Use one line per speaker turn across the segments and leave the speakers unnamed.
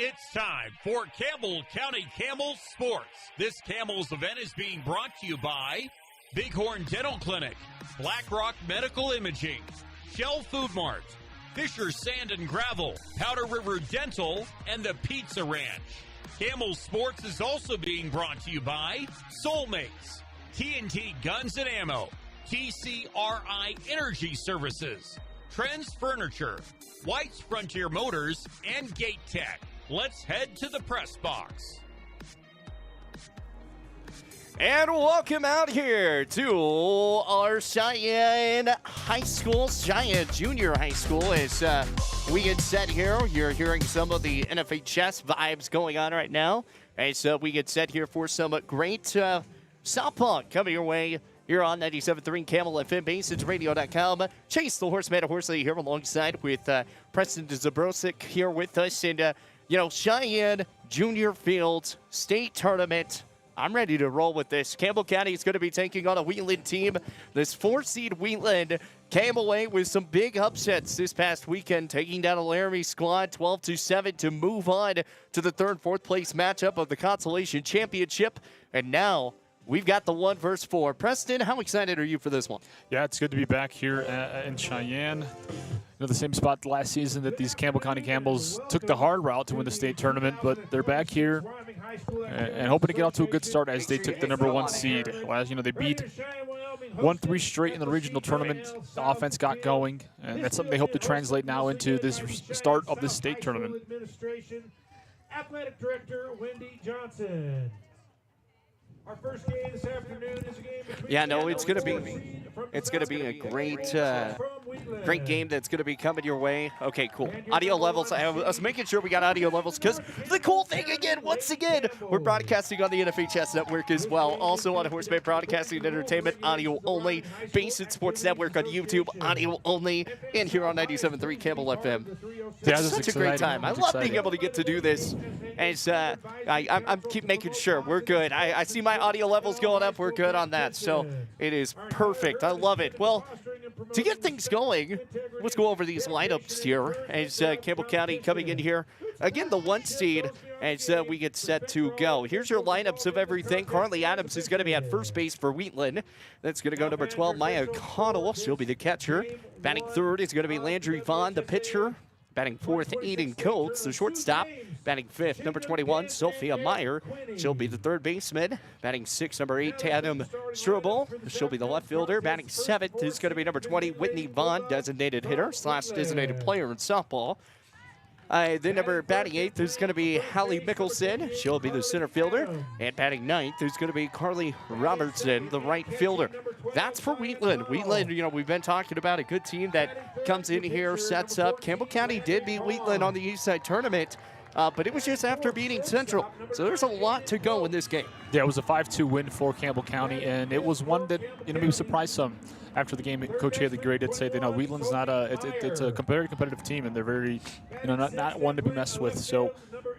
It's time for Campbell County Camels Sports. This Camels event is being brought to you by Bighorn Dental Clinic, Black Rock Medical Imaging, Shell Food Mart, Fisher Sand and Gravel, Powder River Dental, and the Pizza Ranch. Camels Sports is also being brought to you by Soulmates, TNT Guns and Ammo, TCRI Energy Services, Trends Furniture, White's Frontier Motors, and Gate Tech. Let's head to the press box.
And welcome out here to our Cheyenne High School, Cheyenne Junior High School. As we get set here, you're hearing some of the NFHS vibes going on right now. As we get set here for some great softball coming your way here on 97.3 Camel FM, BasinRadio.com. Chase the Horseman of Horsley here alongside with Preston Zabrosik here with us. And, Cheyenne Junior Fields State Tournament. I'm ready to roll with this. Campbell County is going to be taking on a Wheatland team. This 4-seed Wheatland came away with some big upsets this past weekend, taking down a Laramie squad 12-7 to move on to the third, fourth place matchup of the Consolation Championship. And now we've got the 1 versus 4. Preston, how excited are you for this one?
Yeah, it's good to be back here in Cheyenne. The same spot last season that these Campbell County Camels took the hard route to win the state tournament, but they're back here and hoping to get off to a good start as they took the number 1 seed. They beat 1-3 straight in the regional tournament. The offense got going, and that's something they hope to translate now into this start of this state tournament.
Athletic Director Wendy Johnson. Our first game this afternoon is a game between
it's going to be a great game that's going to be coming your way. Okay, cool. Audio levels. I was making sure we got audio levels because the cool thing once again, we're broadcasting on the NFHS network as well. Also on Horseman Broadcasting and Entertainment, audio only. Basin Sports Network on YouTube, audio only. And here on 97.3 Campbell FM. It's such a great time. I love being able to get to do this. As I'm keep making sure we're good. I see my audio levels going up. We're good on that. So it is perfect. I love it. Well, to get things going, let's go over these lineups here. As Campbell County coming in here. Again, the 1 seed as we get set to go. Here's your lineups of everything. Carly Adams is going to be at first base for Wheatland. That's going to go number 12, Maya Connell. She'll be the catcher. Batting third is going to be Landry Vaughn, the pitcher. Batting fourth, Aiden Coates, the shortstop. Batting fifth, number 21, Sophia Meyer. She'll be the third baseman. Batting sixth, number 8, Tatum Strobel. She'll be the left fielder. Batting seventh is going to be number 20, Whitney Vaughn, designated hitter / designated player in softball. Then batting eighth is going to be Hallie Mickelson. She'll be the center fielder. And batting ninth is going to be Carly Robertson, the right fielder. That's for Wheatland. Wheatland, we've been talking about a good team that comes in here, sets up. Campbell County did beat Wheatland on the East Side Tournament, but it was just after beating Central. So there's a lot to go in this game.
Yeah, it was a 5-2 win for Campbell County, and it was one that maybe surprised some. After the game, Coach Haley Gray did say that Wheatland's not it's a very competitive team, and they're very not one to be messed with. So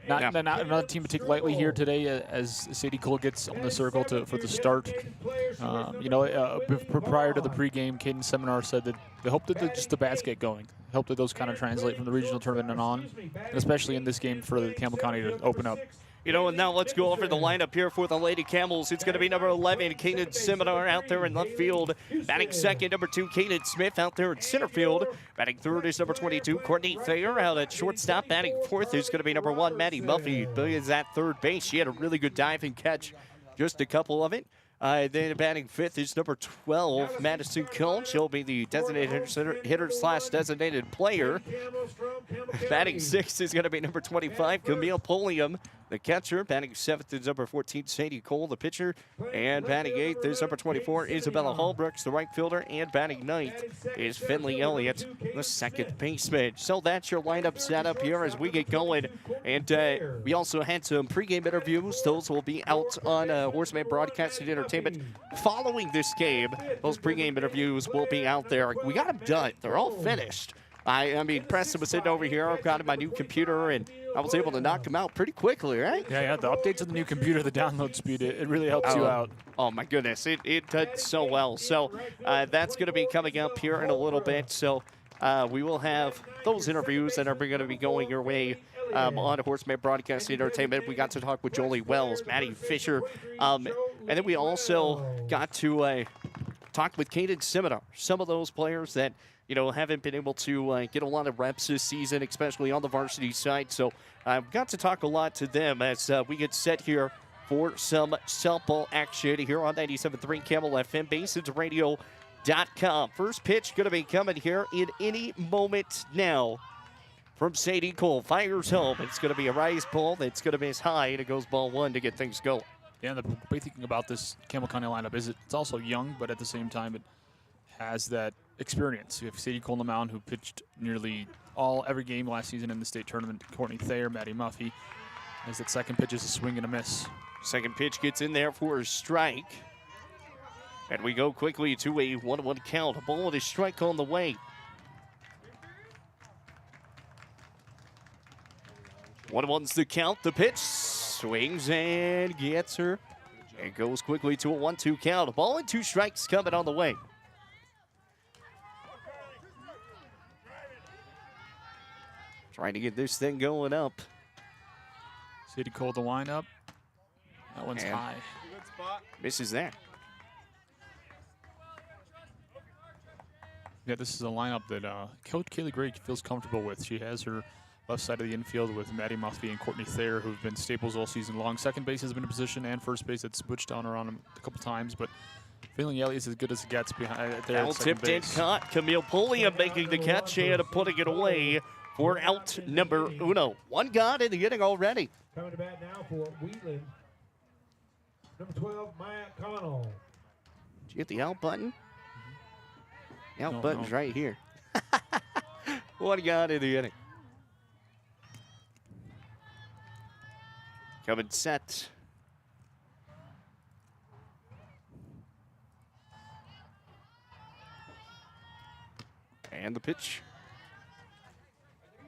not another team to take lightly here today as Sadie Cole gets on the circle for the start. Prior to the pregame, Caden Seminar said that they hope that just the bats get going. Hope that those kind of translate from the regional tournament and on, and especially in this game for the Campbell County to open up.
And now let's go over the lineup here for the Lady Camels. It's going to be number 11, Kaden Seminar out there in left field. Batting second, number 2, Kaden Smith out there in center field. Batting third is number 22, Courtney Thayer out at shortstop. Batting fourth is going to be number 1, Maddie Muffy. Is at third base. She had a really good dive and catch, just a couple of it. Then batting fifth is number 12, Madison Cone. She'll be the designated hitter / designated player. Batting sixth is going to be number 25, Camille Polium, the catcher. Batting seventh is number 14, Sadie Cole, the pitcher. And batting eighth is number 24, Isabella Hallbrooks, the right fielder. And batting ninth is Finley Elliott, the second baseman. So that's your lineup set up here as we get going. And we also had some pregame interviews. Those will be out on Horseman Broadcasting Entertainment following this game. Those pregame interviews will be out there. We got them done. They're all finished. I mean, Preston was sitting over here. I've got my new computer, and I was able to knock them out pretty quickly, right?
Yeah, the updates of the new computer, the download speed, it really helps you out.
Oh, my goodness. It did so well. So that's going to be coming up here in a little bit. So we will have those interviews that are going to be going your way on Horseman Broadcasting Entertainment. We got to talk with Jolie Wells, Maddie Fisher, and then we also got to talk with Caden Seminar. Some of those players that haven't been able to get a lot of reps this season, especially on the varsity side. So I've got to talk a lot to them as we get set here for some softball action here on 97.3 Campbell FM, BasonsRadio.com. First pitch going to be coming here in any moment now from Sadie Cole. Fires home. It's going to be a rise ball that's going to miss high, and it goes ball one to get things going.
Yeah, the big thing about this Campbell County lineup is it's also young, but at the same time it has that experience. You have Sadie Cole on the mound, who pitched nearly every game last season in the state tournament. Courtney Thayer, Maddie Muffy. As that second pitch is a swing and a miss.
Second pitch gets in there for a strike. And we go quickly to a 1-1 count. A ball and a strike on the way. 1-1's the count. The pitch swings and gets her. It goes quickly to a 1-2 count. A ball and 2 strikes coming on the way. Trying to get this thing going up.
Sadie Cole the windup. That one's
and
high.
Misses there.
Yeah, this is a lineup that Coach Kaylee Gray feels comfortable with. She has her left side of the infield with Maddie Muffy and Courtney Thayer, who've been staples all season long. Second base has been a position, and first base that's switched down around them a couple times, but feeling Ellie is as good as it gets behind there.
Foul tipped and caught. Camille Pulliam making the catch and putting it away for out number uno. One got in the inning already.
Coming to bat now for Wheatland. Number 12, Maya Connell.
Did you get the out button? The out
No,
button's
no.
right here. One got in the inning. Coming set. And the pitch.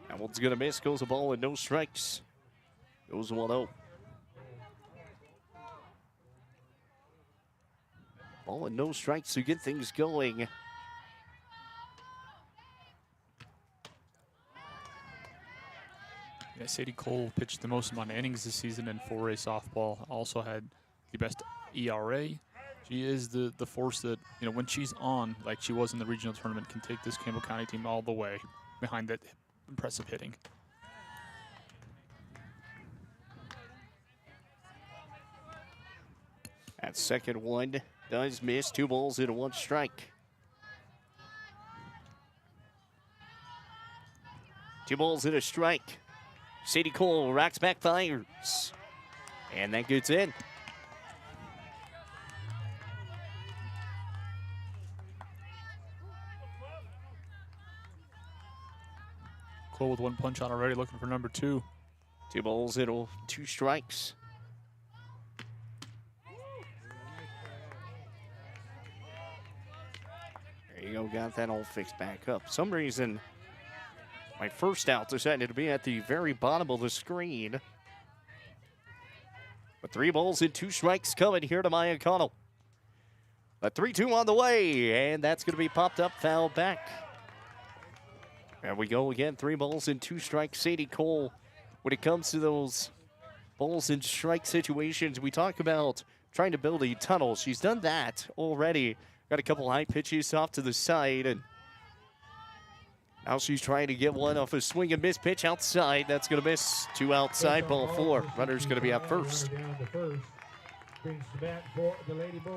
That one's going to miss. Goes a ball with no strikes. Goes 1-0. Ball and no strikes to get things going.
Yeah, Sadie Cole pitched the most amount of innings this season in 4A softball. Also had the best ERA. She is the force that, when she's on, like she was in the regional tournament, can take this Campbell County team all the way behind that impressive hitting.
That second one does miss. 2 balls and 1 strike. 2 balls and a strike. Sadie Cole rocks back, fires. And that gets in.
Cole with 1 punch out already, looking for number 2.
2 balls and 2 strikes. There you go, got that all fixed back up. For some reason, my first out decided to be at the very bottom of the screen. But 3 balls and 2 strikes coming here to Maya Connell. A 3-2 on the way, and that's going to be popped up, foul back. There we go again, 3 balls and 2 strikes. Sadie Cole, when it comes to those balls and strike situations, we talk about trying to build a tunnel. She's done that already. Got a couple high pitches off to the side, and now she's trying to get one off a swing and miss pitch outside. That's going to miss. 2 outside, ball 4. Runner's going to be out first.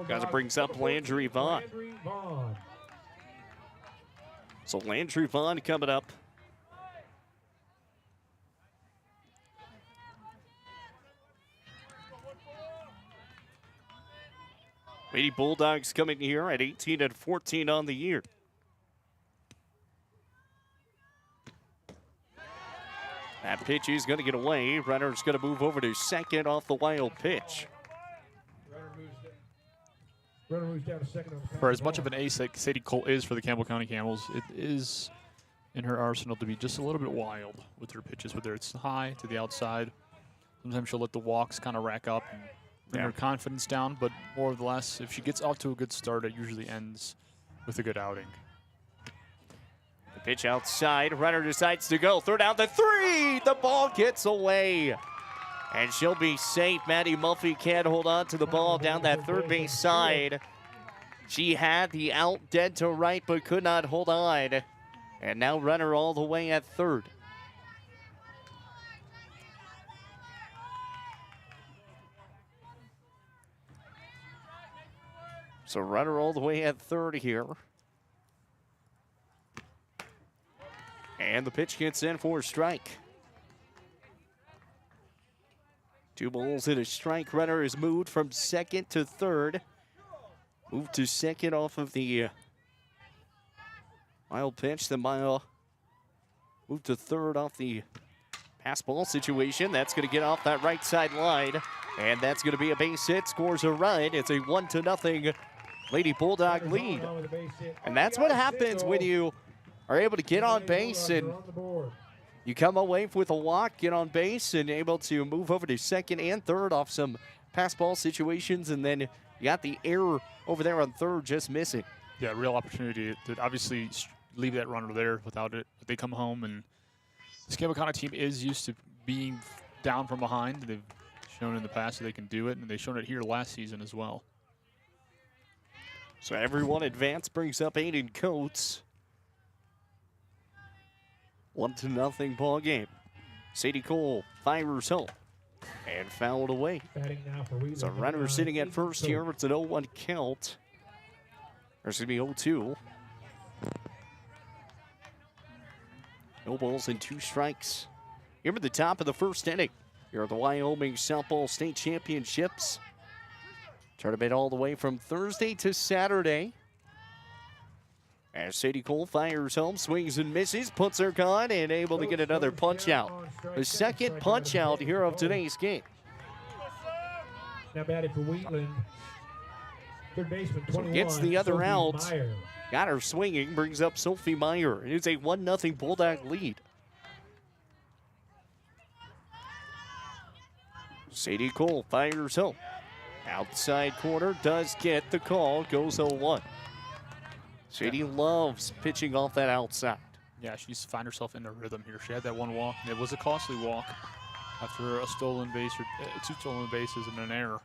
Guys, it brings up Landry Vaughn. So Landry Vaughn coming up. Lady Bulldogs coming here at 18-14 on the year. That pitch is going to get away. Runner's going to move over to second off the wild pitch.
Runner moves down to second on the count.
For as much of an ace that Sadie Cole is for the Campbell County Camels, it is in her arsenal to be just a little bit wild with her pitches, whether it's high to the outside. Sometimes she'll let the walks kind of rack up and bring her confidence down, but more or less, if she gets off to a good start, it usually ends with a good outing.
The Pitch outside. Runner decides to go. Throw down the three. The ball gets away. And she'll be safe. Maddie Muffy can't hold on to the ball down that third base side. She had the out dead to right, but could not hold on. And now runner all the way at third. So runner all the way at third here. And the pitch gets in for a strike. 2 balls and a strike. Runner is moved from second to third. Moved to second off of the wild pitch. The Mile moved to third off the pass ball situation. That's going to get off that right side line. And that's going to be a base hit. Scores a run. It's a 1-0 Lady Bulldog lead. And that's what happens when you are able to get on base and you come away with a walk, get on base, and able to move over to second and third off some pass ball situations. And then you got the error over there on third just missing.
Yeah, real opportunity to obviously leave that runner there without it. But they come home, and this Campbell County team is used to being down from behind. They've shown in the past that they can do it, and they've shown it here last season as well.
So everyone advanced, brings up Aiden Coates. 1-0 ball game. Sadie Cole fires home and fouled away. So runner sitting at first here. It's an 0-1 count. There's going to be 0-2. No balls and 2 strikes. Here at the top of the first inning. Here at the Wyoming Softball State Championships. Tournament all the way from Thursday to Saturday. As Sadie Cole fires home, swings and misses, puts her on, and able to get another punch out. The second punch out here of today's game.
Now batting for Wheatland, third baseman 21.
So gets the other
Sophie
out.
Meyer.
Got her swinging, brings up Sophie Meyer. It is a 1-0 Bulldog lead. Sadie Cole fires home. Outside corner does get the call, goes 0-1. Sadie loves pitching off that outside.
Yeah, she's find herself in a rhythm here. She had that one walk, and it was a costly walk after a stolen base or 2 stolen bases and an error.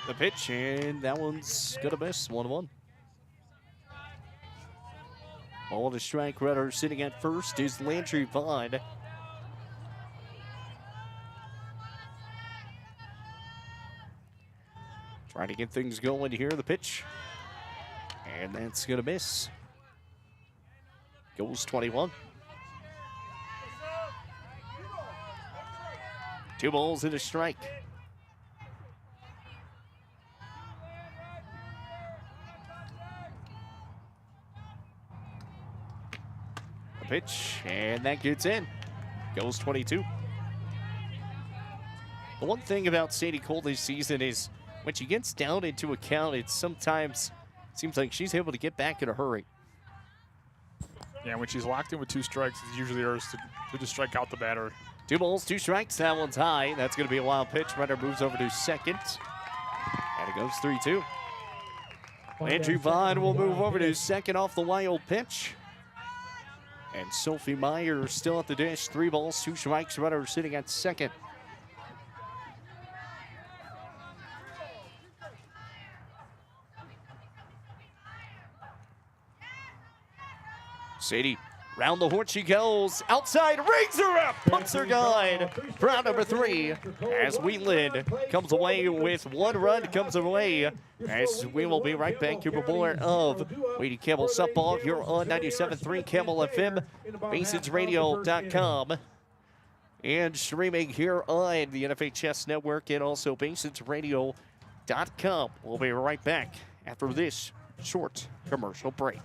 The pitch, and that one's gonna miss. 1-1. All the strike. Runner sitting at first is Landry Vaughn. Trying to get things going here. The pitch. And that's going to miss. Goes 21. 2 balls and a strike. The pitch, and that gets in. Goes 22. The one thing about Sadie Cole this season is when she gets down into a count, it sometimes seems like she's able to get back in a hurry.
Yeah, when she's locked in with 2 strikes, it's usually hers to just strike out the batter.
2 balls, 2 strikes. That one's high. That's going to be a wild pitch. Runner moves over to second. And it goes 3-2. Landry Vaughn will move over to second off the wild pitch. And Sophie Meyer still at the dish. 3 balls, 2 strikes. Runner sitting at second. Sadie, round the horn she goes. Outside, rings her up, puts her guide. Round number 3 as Wheatland comes away with 1 run, comes away. As we will be right back here with more of Lady Campbell Softball here on 97.3 Campbell FM, BasensRadio.com, and streaming here on the NFHS Network and also BasensRadio.com. We'll be right back after this short commercial break.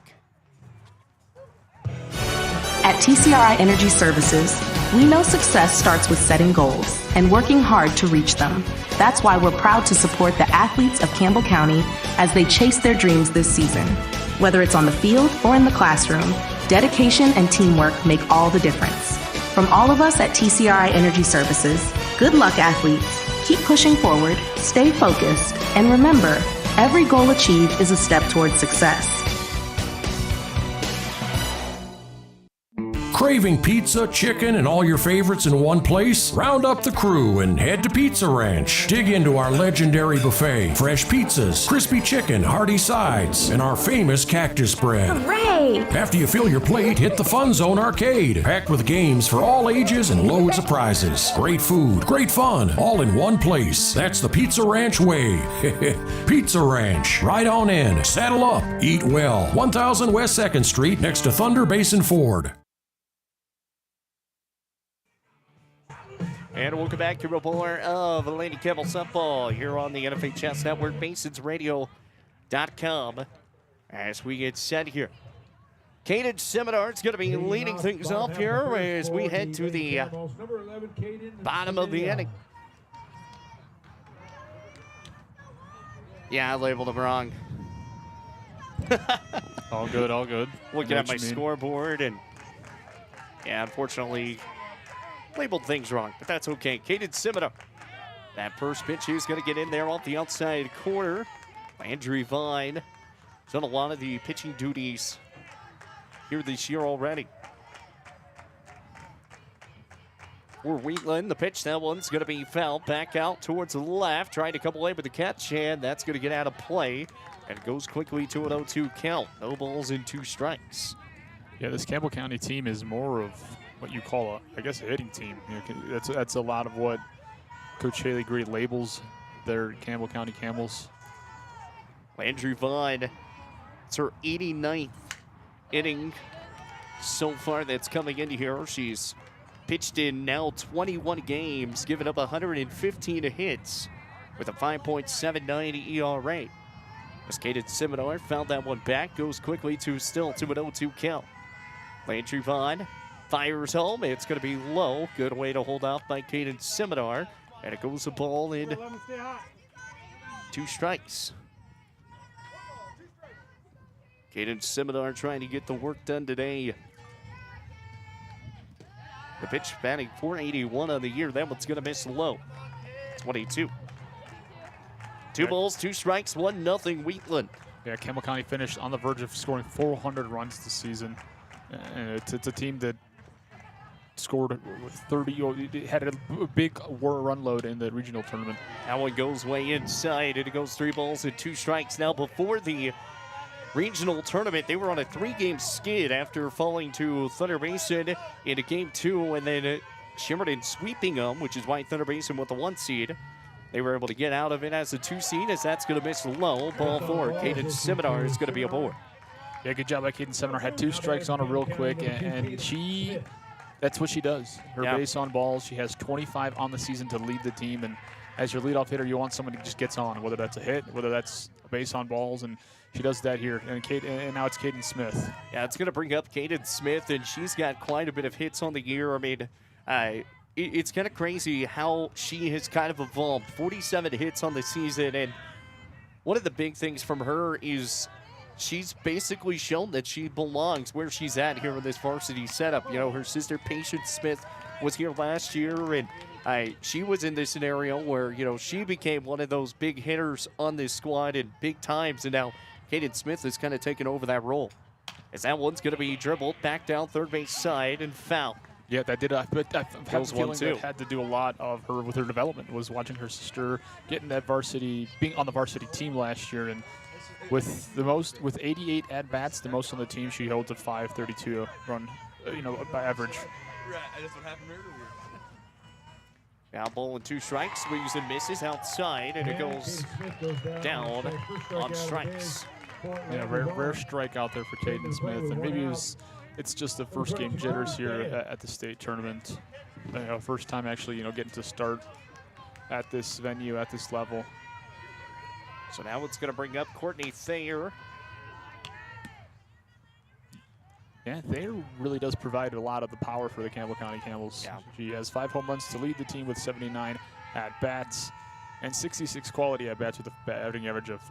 At TCRI Energy Services, we know success starts with setting goals and working hard to reach them. That's why we're proud to support the athletes of Campbell County as they chase their dreams this season. Whether it's on the field or in the classroom, dedication and teamwork make all the difference. From all of us at TCRI Energy Services, good luck, athletes. Keep pushing forward, stay focused, and remember, every goal achieved is a step towards success.
Craving pizza, chicken, and all your favorites in one place? Round up the crew and head to Pizza Ranch. Dig into our legendary buffet, fresh pizzas, crispy chicken, hearty sides, and our famous cactus bread.
Hooray!
After you fill your plate, hit the Fun Zone Arcade, packed with games for all ages and loads of prizes. Great food, great fun, all in one place. That's the Pizza Ranch way. Pizza Ranch. Ride on in, saddle up, eat well. 1000 West 2nd Street next to Thunder Basin Ford.
And welcome back to more of Lady Campbell Softball here on the NFHS Network, MasonsRadio.com. As we get set here, Caden Seminar is going to be leading things off here as we head to the bottom of the inning. Yeah, I labeled him wrong.
All good, all good.
Looking at my scoreboard, and yeah, unfortunately, labeled things wrong, but that's okay. Caden Seminar. That first pitch is going to get in there off the outside corner. Landry Vine has done a lot of the pitching duties here this year already. For Wheatland, the pitch, that one's going to be fouled back out towards the left. Trying to come away with the catch, and that's going to get out of play. And it goes quickly to an 0-2 count. No balls and 2 strikes.
Yeah, this Campbell County team is more of what you call, a hitting team. You know, that's a lot of what Coach Haley Gray labels their Campbell County Camels.
Landry Vine, it's her 89th inning so far that's coming into here. She's pitched in now 21 games, given up 115 hits with a 5.79 ERA. As Caden Seminar found that one back, goes quickly to an 0-2 count. Landry Vine fires home. It's going to be low. Good way to hold off by Caden Seminar. And it goes the ball in 2 strikes. Caden Seminar trying to get the work done today. The pitch batting .481 on the year. That one's going to miss low. 22. 2 balls, 2 strikes, 1-0 Wheatland.
Yeah, Campbell County finished on the verge of scoring 400 runs this season. And it's a team that scored with 30, had a big run load in the regional tournament.
That one goes way inside, and it goes 3 balls and 2 strikes. Now, before the regional tournament, they were on a 3-game skid after falling to Thunder Basin in a game 2, and then Sheridan sweeping them, which is why Thunder Basin with the 1 seed. They were able to get out of it as a 2 seed, as that's going to miss low. Ball 4. Caden Seminar is going to be aboard.
Yeah, good job by Caden Seminar. Had 2 strikes on her real quick, and that's what she does. Her base on balls. She has 25 on the season to lead the team, and as your leadoff hitter, you want someone who just gets on, whether that's a hit, whether that's a base on balls, and she does that here. And now it's Caden Smith.
Yeah, it's going to bring up Caden Smith, and she's got quite a bit of hits on the year. I mean, it's kind of crazy how she has kind of evolved. 47 hits on the season, and one of the big things from her is she's basically shown that she belongs where she's at here in this varsity setup. You know, her sister Patience Smith was here last year, and she was in this scenario where, you know, she became one of those big hitters on this squad in big times, and now Caden Smith has kind of taken over that role. As that one's going to be dribbled back down third base side and foul.
Yeah, that did. But I have a feeling that had to do a lot of her with her development. Was watching her sister getting that varsity, being on the varsity team last year, and with 88 at bats, the most on the team, she holds a .532 run, by average.
Right, that's what happened earlier.
Now ball and 2 strikes, swings and misses outside, and it goes down on strikes.
Yeah, rare strike out there for Caden Smith, and maybe it's just the first game jitters here at the state tournament. First time actually, getting to start at this venue, at this level.
So now it's going to bring up Courtney Thayer.
Yeah, Thayer really does provide a lot of the power for the Campbell County Camels.
Yeah.
She has 5 home runs to lead the team with 79 at-bats and 66 quality at-bats with a batting average of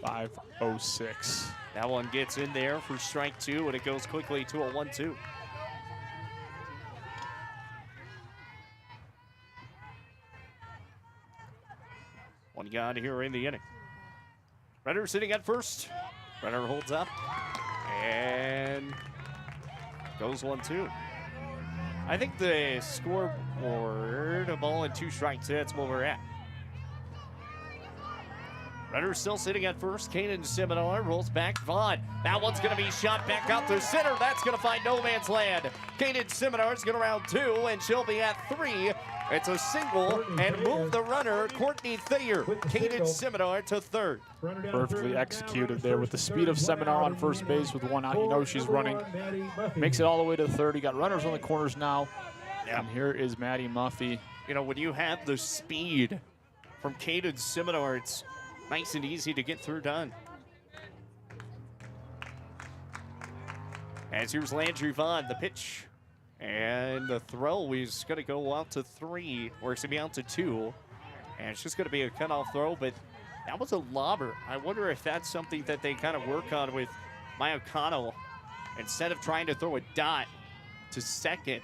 .506.
That one gets in there for strike 2, and it goes quickly to a 1-2. One guy here in the inning. Renner sitting at first. Renner holds up and goes 1-2. I think the scoreboard, a ball and 2 strikes, that's where we're at. Runner still sitting at first. Kanan Seminar rolls back. Vaughn. That one's going to be shot back out to center. That's going to find no man's land. Kanan Seminar is going to round 2, and she'll be at 3. It's a single and move the runner, Courtney Thayer. Kanan Seminar to third.
Perfectly executed there with the speed of Seminar on first base with 1 out. You know she's running. Makes it all the way to the third. You got runners on the corners now.
Yeah.
And here is Maddie Muffy.
You know, when you have the speed from Kanan Seminar, it's nice and easy to get through done. As here's Landry Vaughn, the pitch. And the throw is going to go out to 3, or it's going to be out to 2. And it's just going to be a cutoff throw, but that was a lobber. I wonder if that's something that they kind of work on with Maya Connell. Instead of trying to throw a dot to second,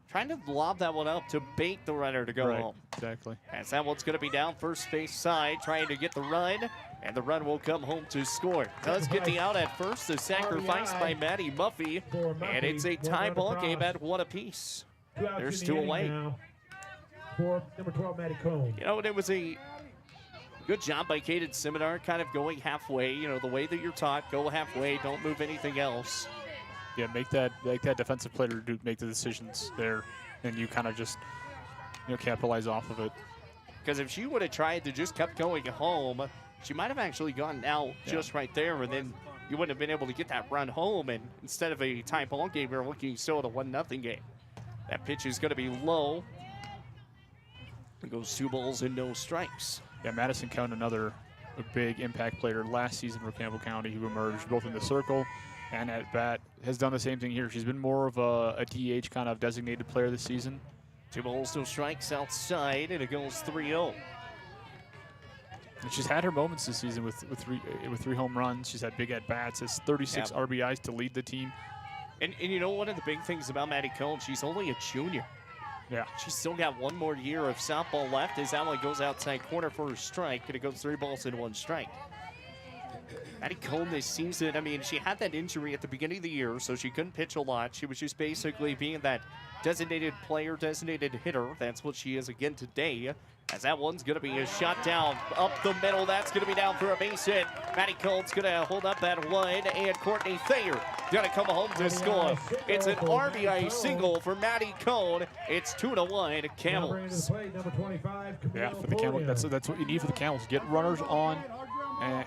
trying to lob that one up to bait the runner to go home.
Exactly.
As that one's going to be down first base side, trying to get the run, and the run will come home to score. Does get the out at first, the sacrifice by Maddie Muffy, and it's a tie ball game at 1 apiece. There's 2 away.
For number 12, Maddie Cone.
You know, it was a good job by Kanan Seminar, kind of going halfway. You know, the way that you're taught, go halfway, don't move anything else.
Yeah, make that defensive player make the decisions there, and you kind of just capitalize off of it.
Because if she would have tried to just kept going home, she might have actually gone out just right there, and then you wouldn't have been able to get that run home. And instead of a tie ball game, we're looking still at a 1-0 game. That pitch is going to be low. It goes 2 balls and no strikes.
Yeah, Madison Cone, another big impact player last season for Campbell County, who emerged both in the circle and at bat, has done the same thing here. She's been more of a DH kind of designated player this season.
2 balls, no strikes outside, and it goes 3-0.
And she's had her moments this season with 3 home runs. She's had big at-bats. Has 36 RBIs to lead the team.
And you know, one of the big things about Maddie Cone, she's only a junior.
Yeah.
She's still got 1 more year of softball left as that one goes outside corner for a strike, and it goes 3 balls and 1 strike. Maddie Cone this season, I mean, she had that injury at the beginning of the year, so she couldn't pitch a lot. She was just basically being that designated player, designated hitter. That's what she is again today. As that one's going to be a shot down up the middle. That's going to be down for a base hit. Maddie Cone's going to hold up that one, and Courtney Thayer going to come home to score. It's an RBI single for Maddie Cone. It's 2-1 Camels.
Yeah,
for the Camels, that's what you need for the Camels. Get runners on,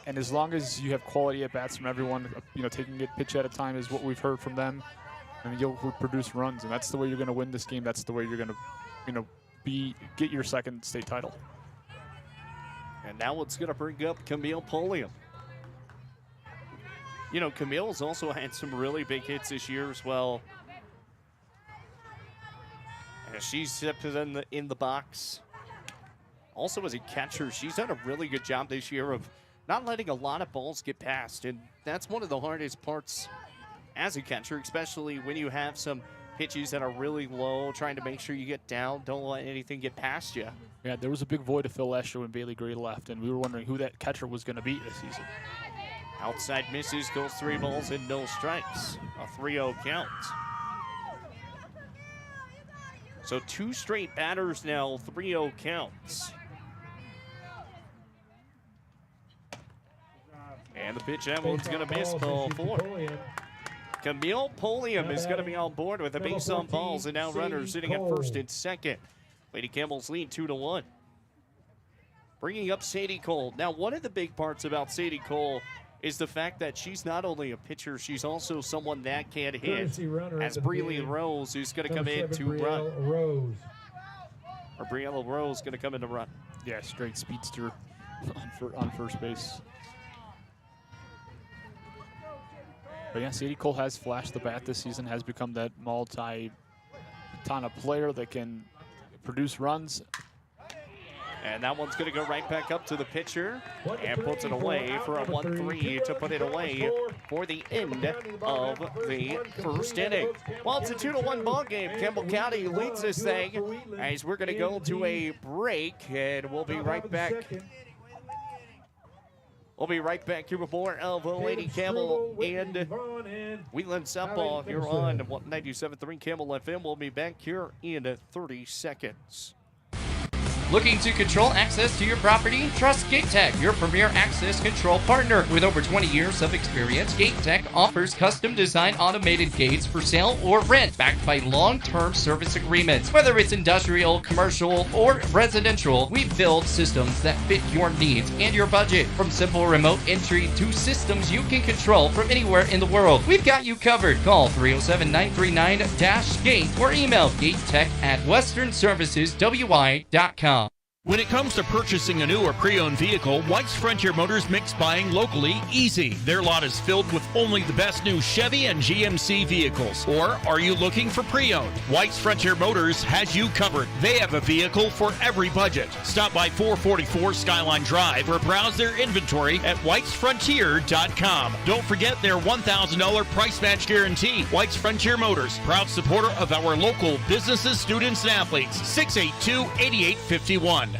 and as long as you have quality at bats from everyone, taking it pitch at a time is what we've heard from them, and you'll produce runs, and that's the way you're going to win this game. That's the way you're going to, get your 2nd state title.
And now it's going to bring up Camille Polium. You know, Camille's also had some really big hits this year as well. And she's stepped in the box. Also as a catcher, she's done a really good job this year of not letting a lot of balls get past. And that's one of the hardest parts as a catcher, especially when you have some pitches that are really low, trying to make sure you get down, don't let anything get past you.
Yeah, there was a big void to fill last year when Bailey Gray left, and we were wondering who that catcher was going to be this season.
Outside misses, goes 3 balls and no strikes. A 3-0 count. So 2 straight batters now, 3-0 counts. And the pitch, that one's going to miss, ball 4. Camille Polium is going to be on board with a base on balls, and now runners sitting at first and second. Lady Campbell's lead 2-1. Bringing up Sadie Cole. Now, one of the big parts about Sadie Cole is the fact that she's not only a pitcher, she's also someone that can hit. As Breeley Rose, who's going to come in to run. Or Briella Rose going to come in to run.
Yeah, straight speedster on first base. But yeah, Sadie Cole has flashed the bat this season, has become that multi-ton of player that can produce runs.
And that one's going to go right back up to the pitcher and puts it away for a 1-3 to put it away for the end of the first inning. Well, it's a 2-1 ball game. Campbell County leads this thing as we're going to go to a break, and we'll be right back. We'll be right back here with more of Lady Campbell and Wheatland softball here on 97.3 Campbell FM. We'll be back here in 30 seconds.
Looking to control access to your property? Trust GateTech, your premier access control partner. With over 20 years of experience, GateTech offers custom designed automated gates for sale or rent, backed by long-term service agreements. Whether it's industrial, commercial, or residential, we build systems that fit your needs and your budget. From simple remote entry to systems you can control from anywhere in the world, we've got you covered. Call 307-939-GATE or email gatetech@westernserviceswi.com.
When it comes to purchasing a new or pre-owned vehicle, White's Frontier Motors makes buying locally easy. Their lot is filled with only the best new Chevy and GMC vehicles. Or are you looking for pre-owned? White's Frontier Motors has you covered. They have a vehicle for every budget. Stop by 444 Skyline Drive or browse their inventory at whitesfrontier.com. Don't forget their $1,000 price match guarantee. White's Frontier Motors, proud supporter of our local businesses, students, and athletes. 682-8851.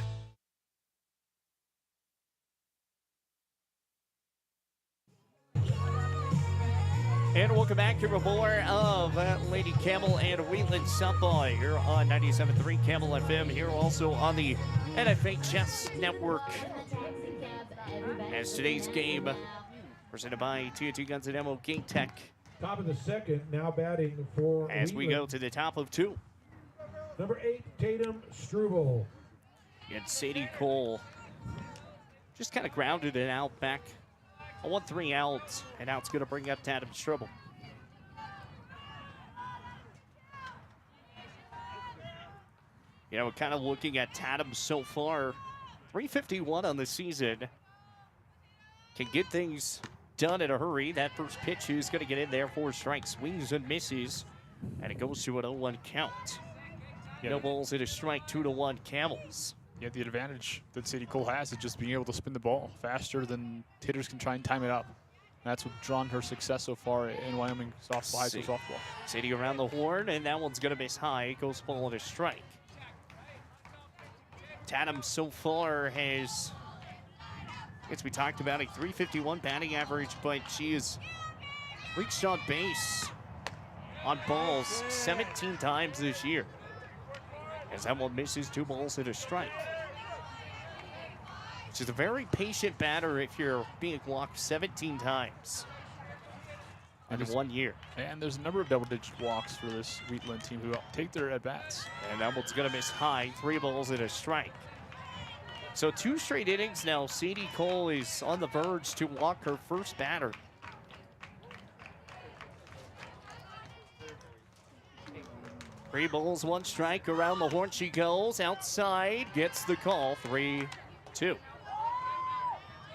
And welcome back to more of Lady Campbell and Wheatland softball here on 97.3 Campbell FM. Here also on the NFHS Network. As today's game presented by TNT Guns and Ammo GateTech.
Top of the second, now batting for
As we
Wheatland.
go to the top of 2.
Number 8, Tatum Struble.
And Sadie Cole just kind of grounded it out back. A 1-3 out, and now it's going to bring up Tatum Struble. You know, we're kind of looking at Tatum so far. 351 on the season. Can get things done in a hurry. That first pitch is going to get in there. 4 strikes, swings and misses. And it goes to an 0-1 count.
Yeah.
No balls and a strike, 2-1 Camels.
Yeah, the advantage that Sadie Cole has is just being able to spin the ball faster than hitters can try and time it up. And that's what's drawn her success so far in Wyoming high school softball.
Sadie around the horn, and that one's going to miss high. It goes ball and a strike. Tatum so far has, I guess we talked about a 351 batting average, but she has reached on base on balls 17 times this year. As that one misses, 2 balls and a strike. She's a very patient batter if you're being walked 17 times in 1 year.
And there's a number of double-digit walks for this Wheatland team who take their at-bats.
And that one's going to miss high, 3 balls and a strike. So 2 straight innings now. Sadie Cole is on the verge to walk her first batter. 3 balls, 1 strike. Around the horn she goes. Outside, gets the call. 3-2.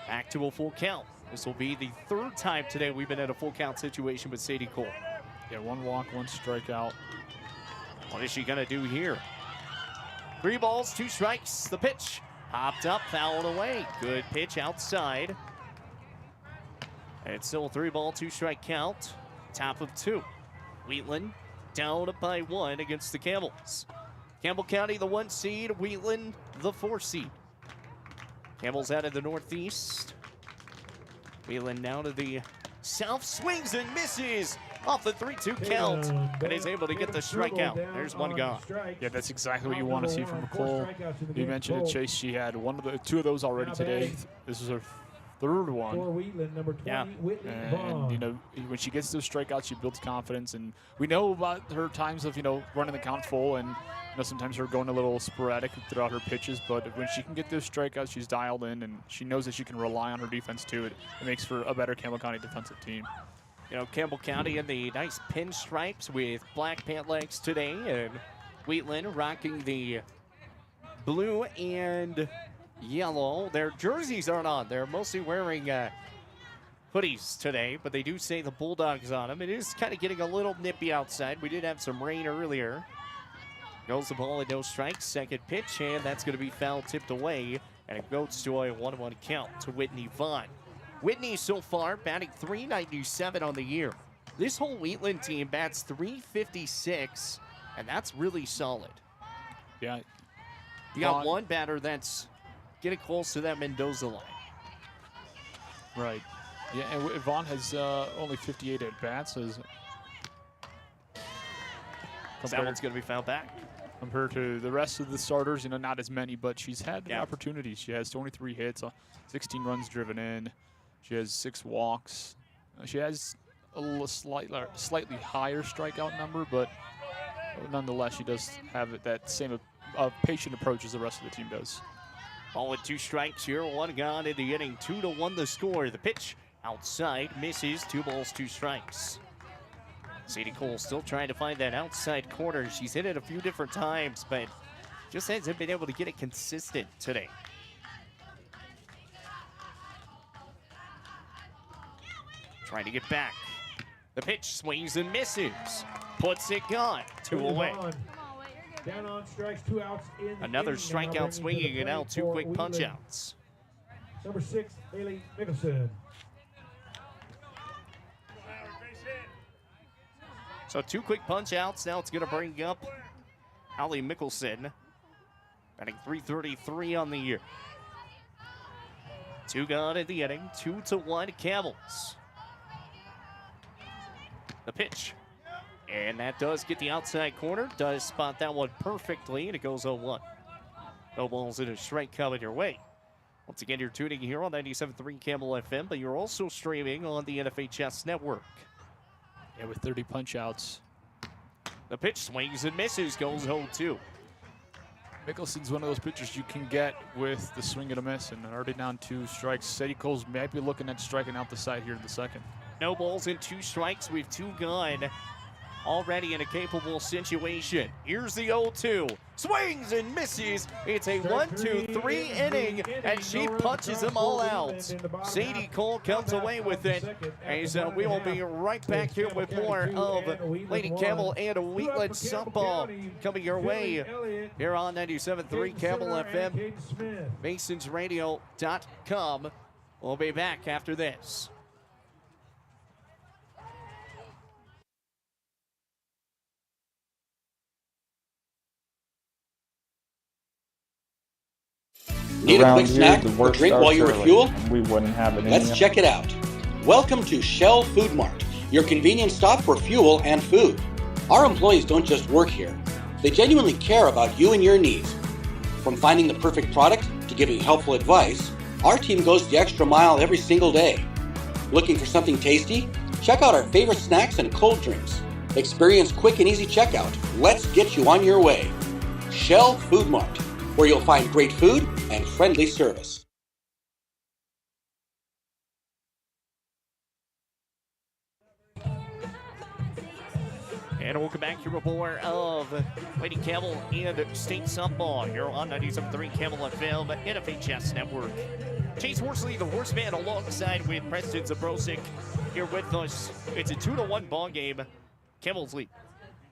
Back to a full count. This will be the 3rd time today we've been in a full count situation with Sadie Cole.
Yeah, 1 walk, 1 strikeout.
What is she going to do here? 3 balls, 2 strikes. The pitch popped up, fouled away. Good pitch outside. And it's still a 3-ball, 2-strike count. Top of 2. Wheatland down by 1 against the Camels. Campbell County, the 1 seed. Wheatland, the 4 seed. Campbell's out of the northeast. Wheatland now to the south. Swings and misses off the 3-2 count. And is able to get the strikeout. There's 1 gone.
Yeah, that's exactly what you want to see from Nicole. You mentioned it, Chase. She had 2 of those already today. This is her 3rd one.
For Wheatland, number 20,
Yeah.
Whitney
And,
Vaughn.
you know, when she gets those strikeouts, she builds confidence. And we know about her times of, running the count full and, sometimes her going a little sporadic throughout her pitches. But when she can get those strikeouts, she's dialed in, and she knows that she can rely on her defense, too. It makes for a better Campbell County defensive team.
Campbell County in the nice pinstripes with black pant legs today. And Wheatland rocking the blue and yellow. Their jerseys aren't on. They're mostly wearing hoodies today, but they do say the Bulldogs on them. It is kind of getting a little nippy outside. We did have some rain earlier. Goes the ball and no strikes. Second pitch, and that's going to be foul tipped away. And it goes to a 1-1 count to Whitney Vaughn. Whitney so far batting .397 on the year. This whole Wheatland team bats .356, and that's really solid.
Yeah.
You got 1 batter that's getting close to that Mendoza line.
Right. Yeah, and Vaughn has only 58 at bats.
That one's going to be fouled back.
Compared to the rest of the starters, not as many, but she's had
Yeah.
opportunities. She has 23 hits, 16 runs driven in. She has 6 walks. She has a little slightly higher strikeout number, but nonetheless, she does have that same patient approach as the rest of the team does.
Ball with 2 strikes here, 1 gone in the inning, 2-1 the score. The pitch outside misses, 2 balls, 2 strikes. Sadie Cole still trying to find that outside corner. She's hit it a few different times, but just hasn't been able to get it consistent today. Trying to get back. The pitch swings and misses. Puts it gone. 2 away.
Down on strikes, 2 outs in the
Another
inning now,
strikeout
bringing
swinging
to the
and out,
plate
2
for
quick punch
Wheatland.
outs.
Number 6, Haley Mickelson.
So 2 quick punch outs. Now it's going to bring up Allie Mickelson. Batting .333 on the year. 2 gone in the inning. 2-1 Camels. The pitch. And that does get the outside corner. Does spot that one perfectly. And it goes 0-1. No balls in a strike coming your way. Once again, you're tuning here on 97.3 Campbell FM, but you're also streaming on the NFHS network.
Yeah, with 30 punch outs.
The pitch swings and misses, goes 0-2.
Mickelson's one of those pitchers you can get with the swing and a miss, and already down 2 strikes. Sadie Cole's might be looking at striking out the side here in the second.
No balls and 2 strikes. We've 2 gone. Already in a capable situation. Here's the 0-2. Swings and misses. It's a 1-2-3 inning, and she punches them all out. Sadie Cole comes away with it. And we will be right back here with more of Lady Campbell and Wheatland softball coming your way here on 97.3 Campbell FM, MasonsRadio.com. We'll be back after this.
Need a quick snack or drink while you refuel?
We wouldn't have it.
Let's check it out. Welcome to Shell Food Mart, your convenience stop for fuel and food. Our employees don't just work here. They genuinely care about you and your needs. From finding the perfect product to giving helpful advice, our team goes the extra mile every single day. Looking for something tasty? Check out our favorite snacks and cold drinks. Experience quick and easy checkout. Let's get you on your way. Shell Food Mart, where you'll find great food and friendly service.
And welcome back to a more of Lady Campbell and State Softball here on 97.3 Campbell FM NFHS Network. Chase Horsley, the horseman, alongside with Preston Zabrosik here with us. It's a 2-1 ball game. Campbell's lead.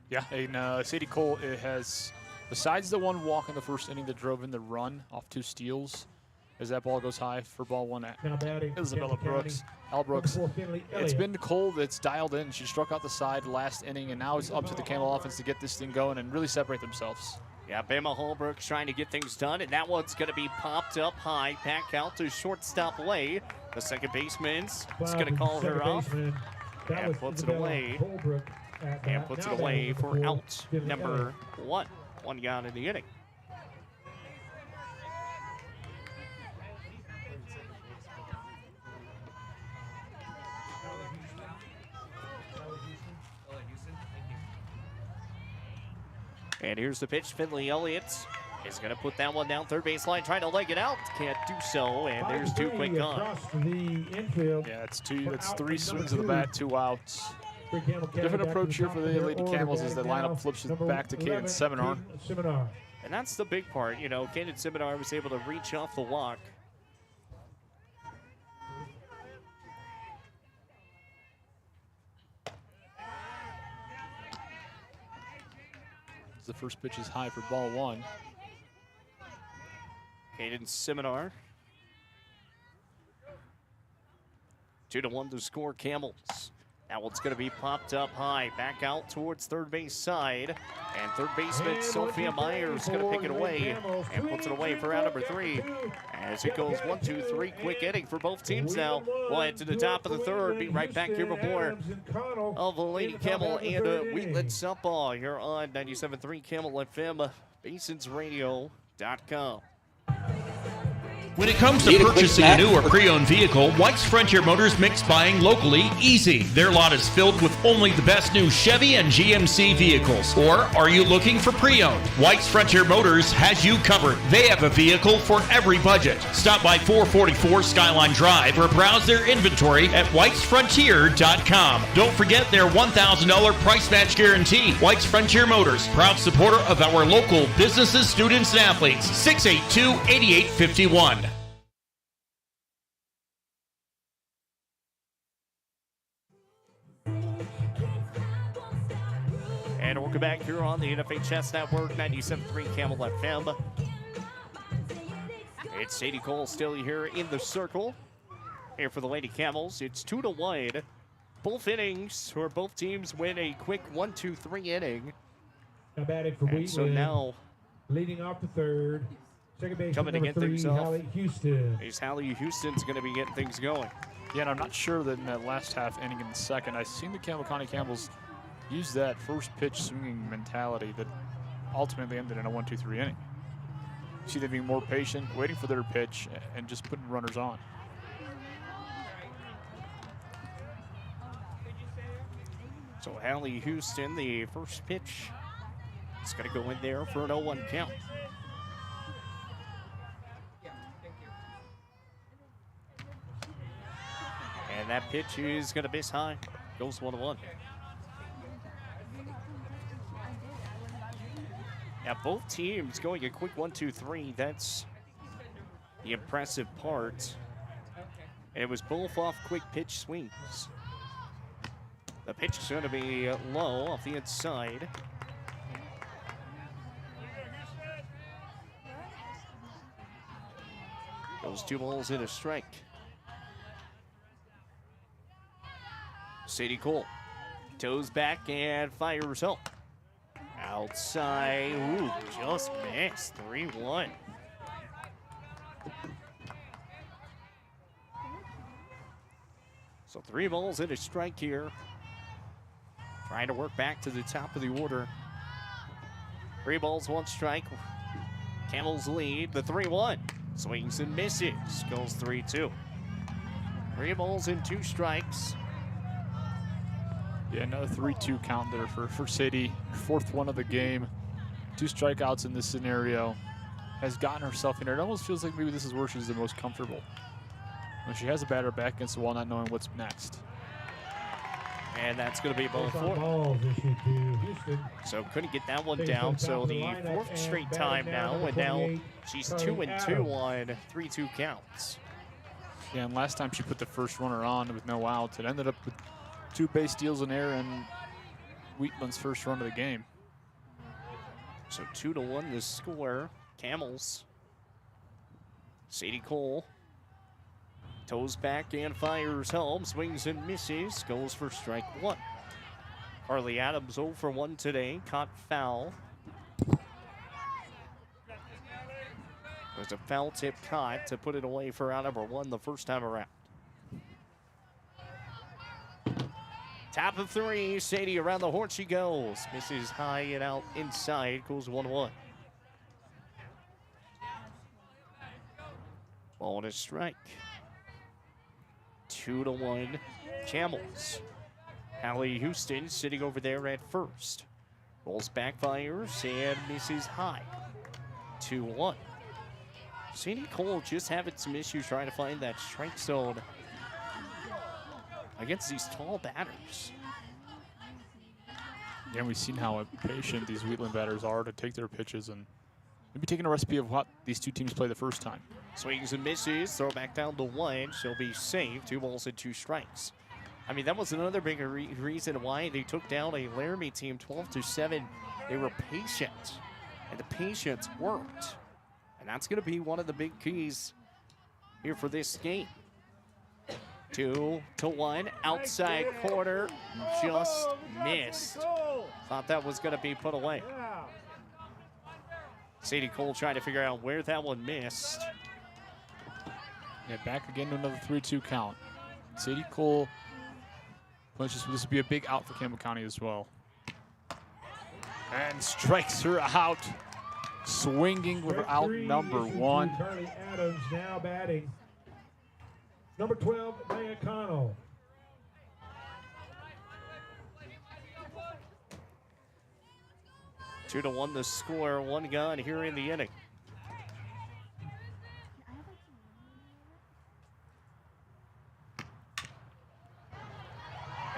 Yeah, and Sadie Cole has, besides the 1 walk in the first inning that drove in the run off 2 steals, as that ball goes high for ball 1 at Isabella Brooks. Al Brooks. It's been Cole that's dialed in. She struck out the side last inning, and now it's up to the Campbell offense to get this thing going and really separate themselves.
Yeah, Bama Holbrook's trying to get things done, and that one's going to be popped up high, back out to shortstop Lay. The second baseman's going to call her off and puts it away. And puts it away for out number 1. 1 gone in the inning. And here's the pitch. Finley Elliott is going to put that one down third baseline, trying to leg it out. Can't do so, and there's 2 quick gone.
Yeah, it's 3 swings of the bat, 2 outs. Different approach here for the Lady Camels as the lineup flips it back to Kaden Seminar.
And that's the big part. You know, Kaden Seminar was able to reach off the walk.
The first pitch is high for ball 1.
Kaden Seminar. 2-1 to score Camels. That one's going to be popped up high, back out towards third base side. And third baseman Sophia Myers going to pick it away and puts it away for out number 3. As it goes 1, 2, 3, quick inning for both teams now. We'll head to the top of the third. Be right back here with more of Lady Campbell and Wheatland softball here on 97.3 Campbell FM, BasonsRadio.com.
When it comes to purchasing a new or pre-owned vehicle, White's Frontier Motors makes buying locally easy. Their lot is filled with only the best new Chevy and GMC vehicles. Or are you looking for pre-owned? White's Frontier Motors has you covered. They have a vehicle for every budget. Stop by 444 Skyline Drive or browse their inventory at whitesfrontier.com. Don't forget their $1,000 price match guarantee. White's Frontier Motors, proud supporter of our local businesses, students, and athletes. 682-8851.
And welcome back here on the NFHS Network, 97.3 Campbell FM. It's Sadie Cole still here in the circle. Here for the Lady Camels, it's 2-1. Both innings, or both teams win a quick 1-2-3 inning.
Batting for Wheatland.
So now,
leading off the third, second base
coming to
number
get
3,
things off,
Hallie Houston.
Hallie Houston's going to be getting things going.
Yeah, and I'm not sure that in that last half inning in the second, I've seen the Campbell County Campbells use that first pitch swinging mentality that ultimately ended in a 1-2-3 inning. See them being more patient, waiting for their pitch, and just putting runners on.
So Hallie Houston, the first pitch, is going to go in there for an 0-1 count. And that pitch is going to miss high. Goes 1-1. Now both teams going a quick 1-2-3. That's the impressive part. And it was both off quick pitch swings. The pitch is going to be low off the inside. Those 2 balls in a strike. Sadie Cole toes back and fires home. Outside, ooh, just missed, 3-1. So 3 balls in a strike here. Trying to work back to the top of the order. 3 balls, 1 strike. Camels lead, the 3-1. Swings and misses, goes 3-2. 3 balls and 2 strikes.
Yeah, another 3-2 count there for Sadie. 4th one of the game. 2 strikeouts in this scenario. Has gotten herself in there. It almost feels like maybe this is where she's the most comfortable. When she has a batter back against the wall, not knowing what's next.
And that's going to be ball 4.
Balls issued to Houston.
So couldn't get that one down. So the 4th straight time now. And now she's 2-2 on 3-2 counts.
Yeah, and last time she put the first runner on with no outs, it ended up with 2 base steals in air and Wheatland's first run of the game.
So 2-1 the score. Camels. Sadie Cole toes back and fires home. Swings and misses. Goes for strike 1. Harley Adams 0 for 1 today. Caught foul. There's a foul tip caught to put it away for out number 1 the first time around. Top of 3, Sadie around the horn she goes. Misses high and out inside, goes 1-1. Ball and a strike. 2-1 Camels. Hallie Houston sitting over there at first. Rolls back, fires, and misses high. 2-1. Sadie Cole just having some issues trying to find that strike zone against these tall batters.
Yeah, we've seen how patient these Wheatland batters are to take their pitches and maybe taking a recipe of what these 2 teams play the first time.
Swings and misses, throw back down to 1. She'll be safe. 2 balls and 2 strikes. I mean, that was another big reason why they took down a Laramie team 12-7. They were patient, and the patience worked. And that's going to be one of the big keys here for this game. 2-1, outside corner, just missed. Thought that was going to be put away. Sadie Cole trying to figure out where that one missed.
Yeah, back again to another 3-2 count. Sadie Cole punches. This would be a big out for Campbell County as well. And strikes her out, swinging with her out number 1.
Carly Adams now batting. Number 12, Maya Connell.
Two to one the score, one gun here in the inning.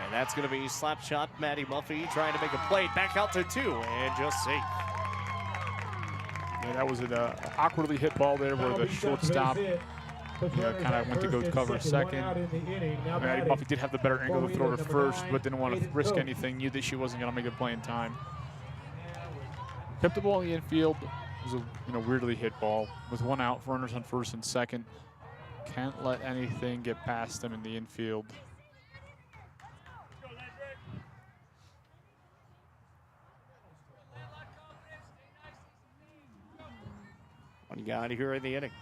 And that's going to be slap shot. Maddie Muffy trying to make a play. Back out to 2 and just safe.
Yeah, that was an awkwardly hit ball there where the shortstop kind of went to go cover second. Maddie Muffy did have the better angle to throw to first, but didn't want to risk anything. Knew that she wasn't going to make a play in time. Kept the ball in the infield. It was a weirdly hit ball with 1 out for runners on first and second. Can't let anything get past them in the infield.
One guy here in the inning.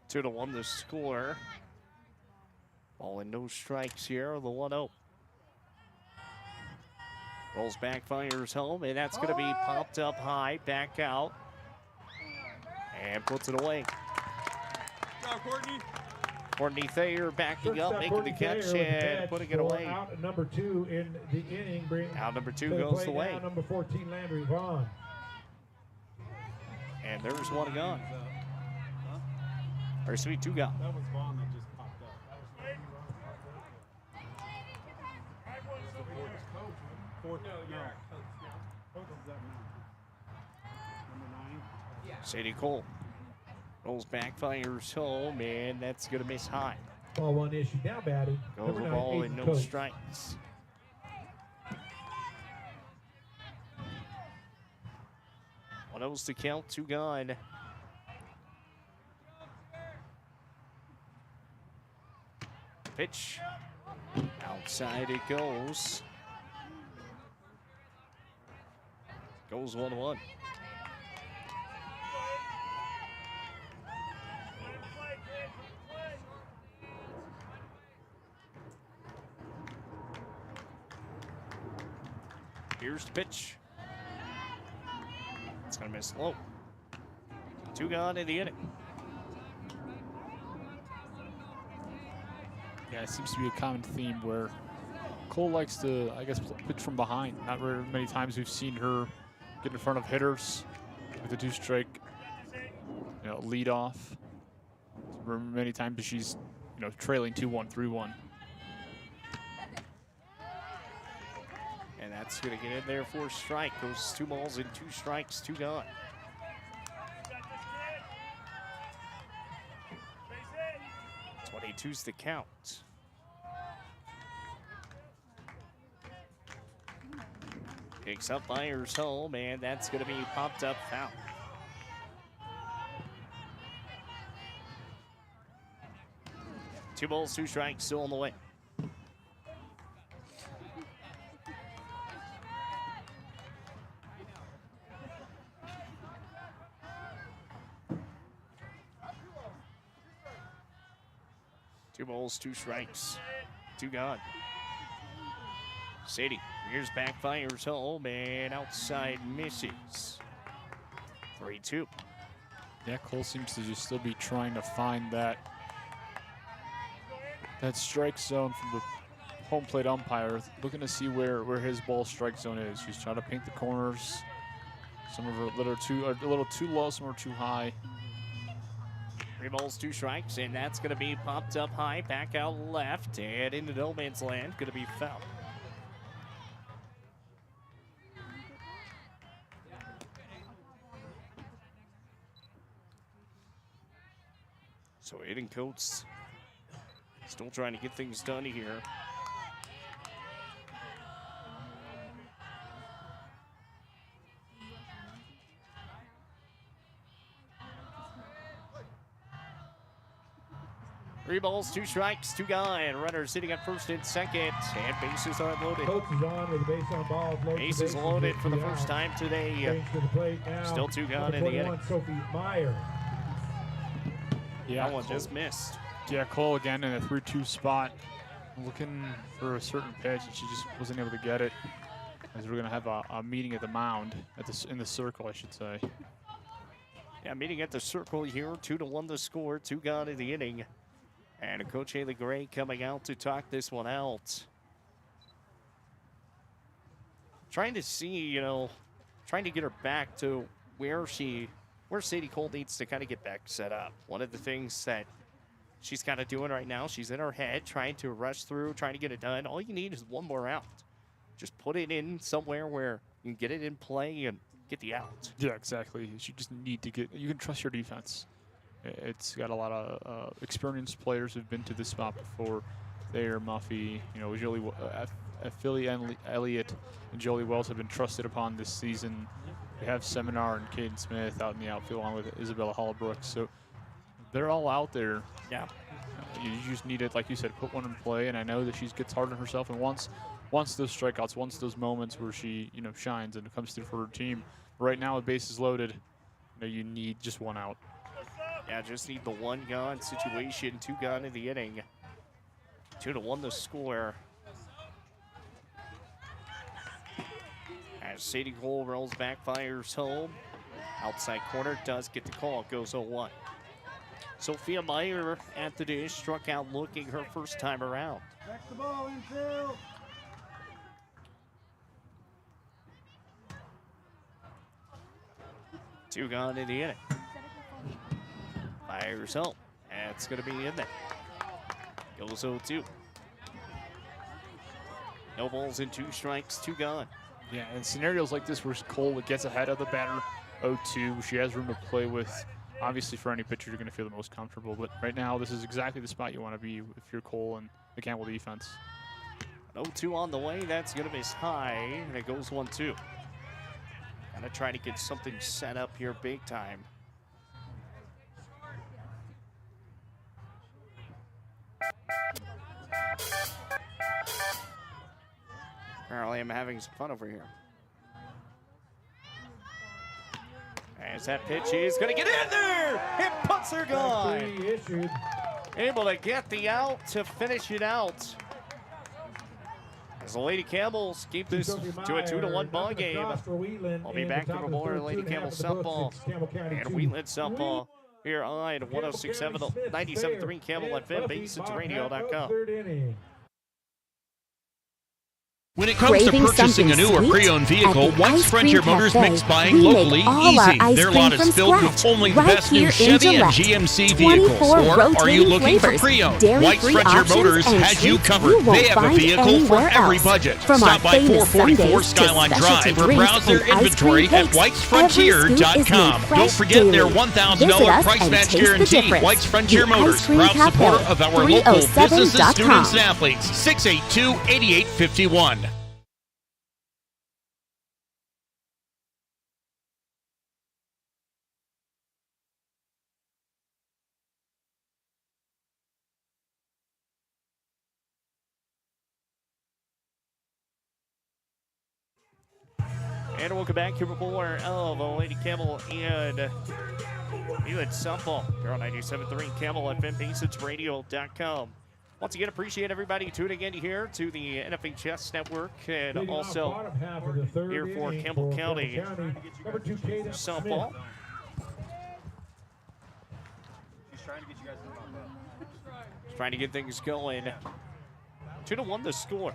Two to one the score. Ball and no strikes here, the 1-0. Rolls back, fires home, and that's going to be popped up high, back out, and puts it away.
Good job, Courtney.
Courtney Thayer backing up, making the catch and putting it away.
Out number 2 in the inning.
Out number 2 goes away.
Number 14, Landry Vaughn.
And there's one gone. Or excuse me, 2 gone.
That was Vaughn that just popped up.
Sadie Cole rolls back, fires home, and that's going to miss high.
Ball 1 issue, now batting.
Goes the ball and no strikes. One else to count, 2 gone. Pitch. Outside it goes. Goes 1-1. Here's the pitch. It's going to miss low. 2 gone in the inning.
Yeah, it seems to be a common theme where Cole likes to, I guess, pitch from behind. Not very many times we've seen her get in front of hitters with a 2-strike, lead off. Many times she's, trailing 2-1, 3-1.
And that's going to get in there for a strike. Goes 2 balls and 2 strikes, 2 gone. Two's the count. Picks up, fires home, and that's going to be popped up foul. Two balls, 2 strikes, still on the way. Two balls, 2 strikes, 2 gone. Sadie rears back, fires home, and outside misses. 3-2.
Yeah, Cole seems to just still be trying to find that strike zone from the home plate umpire, looking to see where his ball strike zone is. She's trying to paint the corners. Some of her a little too low, some are too high.
3 balls, 2 strikes, and that's going to be popped up high, back out left, and into no man's land. Going to be foul. So Aiden Coates still trying to get things done here. 3 balls, 2 strikes, 2 gone. Runners sitting at first and second, and bases are loaded.
Coach is on with the base on ball.
Bases loaded for the first time today.
Change to the plate now.
Still 2 gone in the inning.
Sophie Meyer.
Yeah,
That one just missed.
Yeah, Cole again in a 3-2 spot, looking for a certain pitch, and she just wasn't able to get it. As we're gonna have a meeting at the mound, in the circle, I should say.
Yeah, meeting at the circle here. 2-1 the score. 2 gone in the inning. And Coach Haley Gray coming out to talk this one out. Trying to see, trying to get her back to where Sadie Cole needs to kind of get back set up. One of the things that she's kind of doing right now, she's in her head, trying to rush through, trying to get it done. All you need is one more out. Just put it in somewhere where you can get it in play and get the out.
Yeah, exactly. You just need to you can trust your defense. It's got a lot of experienced players who've been to this spot before. Thayer, Muffy, Philly Elliott and Jolie Wells have been trusted upon this season. They have Seminar and Caden Smith out in the outfield along with Isabella Hollbrook. So they're all out there.
Yeah.
You just need it, like you said, put one in play. And I know that she gets hard on herself. And once those strikeouts, once those moments where she, shines and comes through for her team. Right now with bases loaded, you need just one out.
Yeah, just need the 1 gone situation. 2 gone in the inning. 2-1 the score. As Sadie Cole rolls back, fires home. Outside corner does get the call. Goes 0-1. Sophia Meyer at the dish, struck out looking her first time around.
Back the ball, infield.
Two gone in the inning. Fires home. That's going to be in there. Goes 0-2. No balls and 2 strikes, 2 gone.
Yeah, in scenarios like this where Cole gets ahead of the batter 0-2, she has room to play with. Obviously, for any pitcher, you're going to feel the most comfortable. But right now, this is exactly the spot you want to be if you're Cole and the Campbell defense.
0-2 on the way. That's going to miss high, and it goes 1-2. Going to try to get something set up here big time. Apparently, I'm having some fun over here. As that pitch is going to get in there. Hit puts are gone. Able to get the out to finish it out. As the Lady Campbells keep this to a 2-1 ball game. I'll be back for more Lady Campbell softball and Wheatland softball here on 106.7, 97.3 Campbell FM, BasinRadio.com.
When it comes to purchasing a new or pre-owned vehicle, White's Frontier Motors makes buying locally easy. Their lot is filled with only the best new Chevy and GMC vehicles. Or are you looking for pre-owned? White's Frontier Motors has you covered. They have a vehicle for every budget. Stop by 444 Skyline Drive or browse their inventory at whitesfrontier.com. Don't forget their $1,000 price match guarantee. White's Frontier Motors, proud supporter of our local businesses, students, and athletes. 682-8851.
And welcome back here before of Lady Campbell and Wheatland softball. Here on 97.3 Campbell FM, BasinRadio.com. Once again, appreciate everybody tuning in here to the NFHS Network and also here for Campbell County softball. Trying to get things going. 2-1 the score.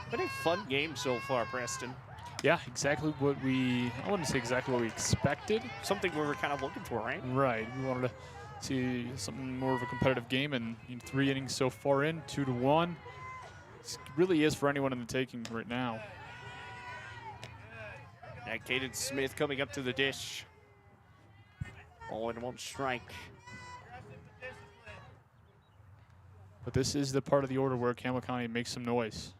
Been a fun game so far, Preston.
Yeah, exactly what I wouldn't say exactly what we expected.
Something we were kind of looking for, right?
Right. We wanted to see something more of a competitive game, and 3 innings so far in, 2-1. It really is for anyone in the taking right now.
And Caden Smith coming up to the dish. All in 1 strike.
But this is the part of the order where Campbell County makes some noise.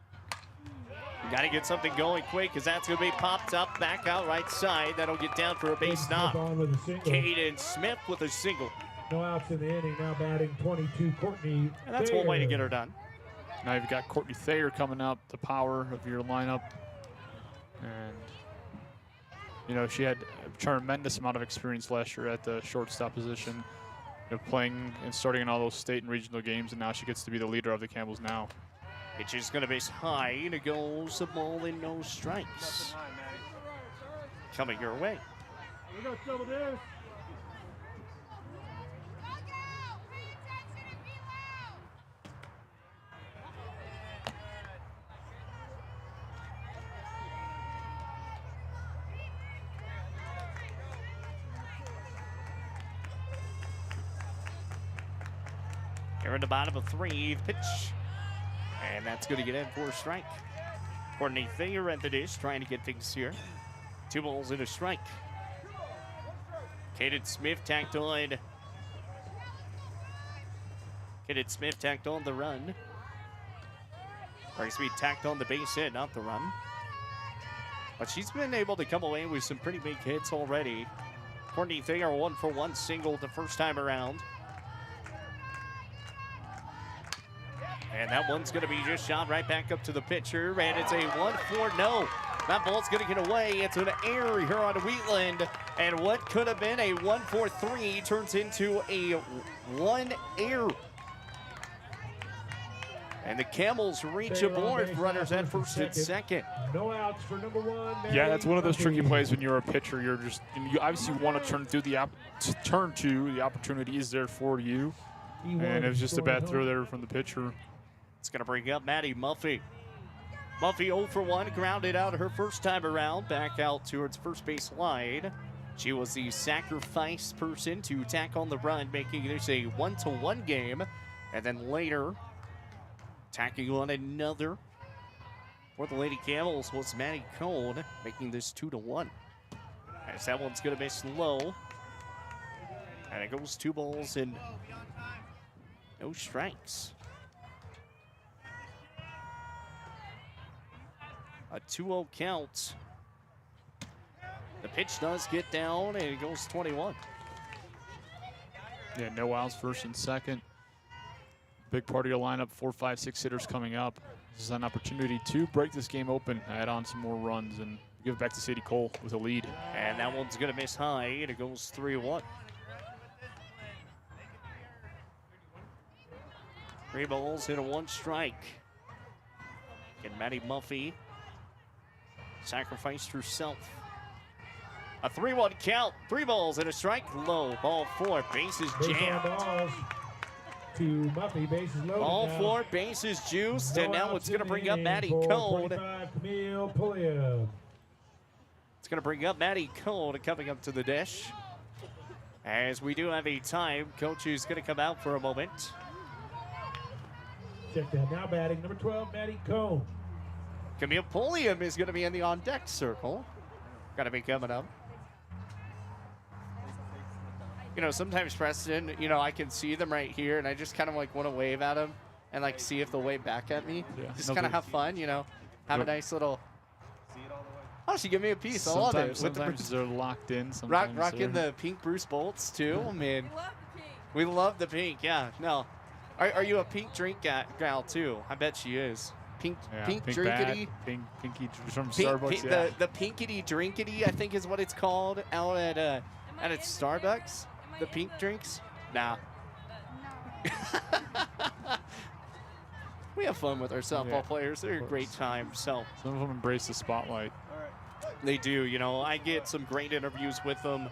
Got to get something going quick because that's going to be popped up back out right side. That'll get down for a base knock. Caden Smith with a single.
No outs in the inning. Now batting 22, Courtney.
And that's one way to get her done.
Now you've got Courtney Thayer coming up, the power of your lineup. And, you know, she had a tremendous amount of experience last year at the shortstop position, you know, playing and starting in all those state and regional games, and now she gets to be the leader of the Campbells now.
Pitch is going to be high, and it goes a ball and no strikes. Coming your way.
We got double this.
Here in the bottom of 3, the pitch. And that's going to get in for a strike. Courtney Thayer at the dish, trying to get things here. 2 balls and a strike. Caden Smith tacked on. Caden Smith tacked on the run. Or excuse me, tacked on the base hit, not the run. But she's been able to come away with some pretty big hits already. Courtney Thayer 1-for-1 single the first time around. And that one's going to be just shot right back up to the pitcher, and it's a 1-4 no. That ball's going to get away. It's an error here on Wheatland, and what could have been a 1-4-3 turns into a 1 error. And the Camels reach aboard, runners at first and second.
No outs for number 1.
Yeah, that's one of those tricky plays when you're a pitcher. You obviously want to turn to the opportunity is there for you, and it was just a bad throw there from the pitcher.
It's going to bring up Maddie Muffy. Muffy 0-for-1, grounded out her first time around, back out towards first base line. She was the sacrifice person to tack on the run, making this a 1-1 game. And then later, tacking on another for the Lady Camels was Maddie Cone, making this 2-1. As that one's going to be slow. And it goes 2 balls and no strikes. A 2-0 count. The pitch does get down, and it goes 21.
Yeah, no outs, first and second. Big part of your lineup, 4, 5, 6 hitters coming up. This is an opportunity to break this game open, add on some more runs, and give it back to Sadie Cole with a lead.
And that one's going to miss high, and it goes 3-1. 3 balls and a 1 strike. And Maddie Muffy sacrificed herself. A 3-1 count. 3 balls and a strike. Low. Ball 4. Bases jammed.
To Muffy. Bases loaded.
Ball 4. Bases juiced. And now it's going to bring up Maddie Cone. It's going to bring up Maddie Cone coming up to the dish. As we do have a time, coach is going to come out for a moment.
Check that. Now batting number 12, Maddie Cone.
Camille Pulliam is going to be in the on-deck circle. Got to be coming up. You know, sometimes, Preston, you know, I can see them right here, and I just kind of, like, want to wave at them and, like, see if they'll wave back at me. Yeah, just kind of have fun, you know, have a nice little... Oh, she gave me a piece. I love it.
Sometimes they're locked in. Sometimes
rocking the pink Bruce Bolts, too. Oh, man. We love the pink, yeah. No. Are you a pink drink gal, too? I bet she is. Pink drinkity.
Pinky from Starbucks, yeah.
The pinkity drinkity, I think is what it's called out at Starbucks. The pink drinks. Nah. We have fun with our softball players. They're a great time. So
some of them embrace the spotlight.
They do. You know, I get some great interviews with them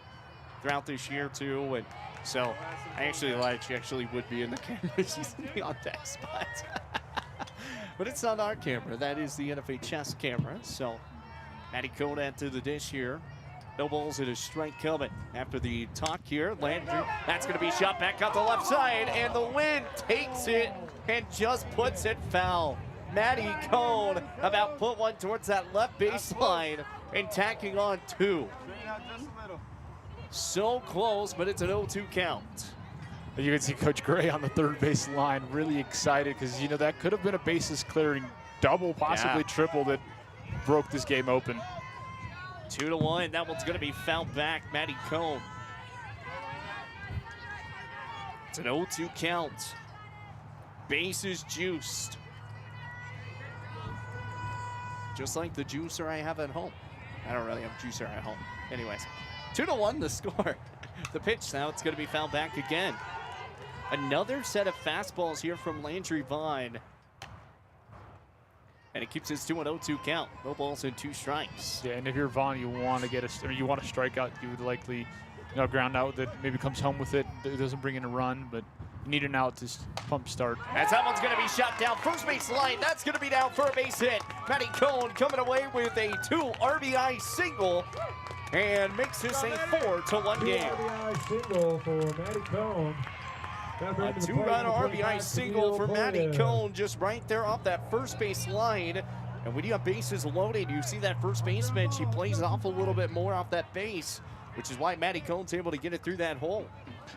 throughout this year too, and so I actually lied. She actually would be in the camera. She's in the on-deck spot. But it's not our camera. That is the NFHS camera. So Maddie Cone to the dish here. No balls and a strike coming after the talk here. Landry, that's going to be shot back out the left side, and the wind takes it and just puts it foul. Maddie Cone about put one towards that left baseline and tacking on 2. So close, but it's an 0-2 count.
You can see Coach Gray on the third base line, really excited because, you know, that could have been a bases clearing double, possibly triple that broke this game open.
2-1. That one's going to be fouled back. Maddie Cohn. It's an 0-2 count. Bases juiced. Just like the juicer I have at home. I don't really have a juicer at home. Anyways, 2-1 the score. The pitch now, it's going to be fouled back again. Another set of fastballs here from Landry Vaughn. And it keeps his 2-0 count. No balls and 2 strikes.
Yeah, and if you're Vaughn, you want to get you want to strike out. You would likely, ground out that maybe comes home with it. It doesn't bring in a run, but you need an out to pump start.
As that one's going to be shot down first base line. That's going to be down for a base hit. Matty Cohn coming away with a 2 RBI single and makes this a 4-1 game.
2 RBI single for Matty Cohn.
A 2-run RBI single for Matty Cohn just right there off that first base line. And when you have bases loaded, you see that first baseman, she plays off a little bit more off that base, which is why Matty Cohn's able to get it through that hole.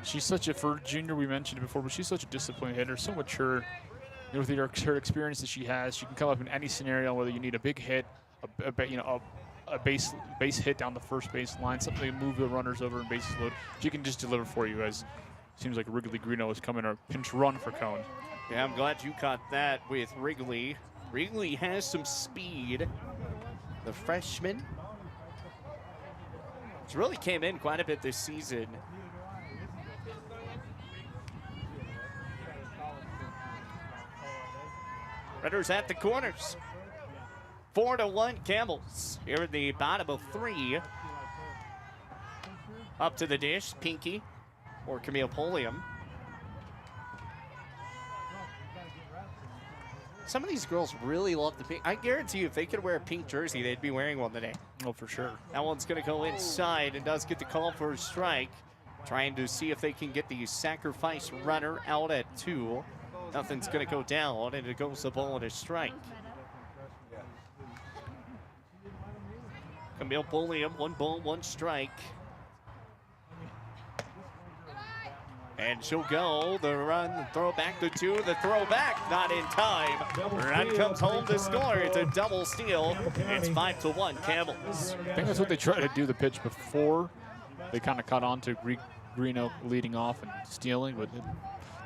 She's such a, for junior, we mentioned it before, but she's such a disciplined hitter, so mature. With her experience that she has, she can come up in any scenario, whether you need a big hit, a base hit down the first base line, something to move the runners over and bases load. She can just deliver for you, as seems like Wrigley Greeno is coming a pinch run for Cohn.
Yeah, I'm glad you caught that with Wrigley. Wrigley has some speed. The freshman. She really came in quite a bit this season. Runners at the corners. 4-1 Campbell's. Here in the bottom of 3. Up to the dish, Pinky or Camille Polium. Some of these girls really love the pink. I guarantee you, if they could wear a pink jersey, they'd be wearing one today.
Oh, for sure.
That one's going to go inside and does get the call for a strike. Trying to see if they can get the sacrifice runner out at 2. Nothing's going to go down, and it goes the ball and a strike. Camille Polium, 1 ball, 1 strike. And she'll go, the run, the throw back to 2, the throw back, not in time. Run comes home to score, it's a double steal. It's 5-1 Campbell's.
I think that's what they tried to do the pitch before. They kind of caught on to Greeno leading off and stealing, but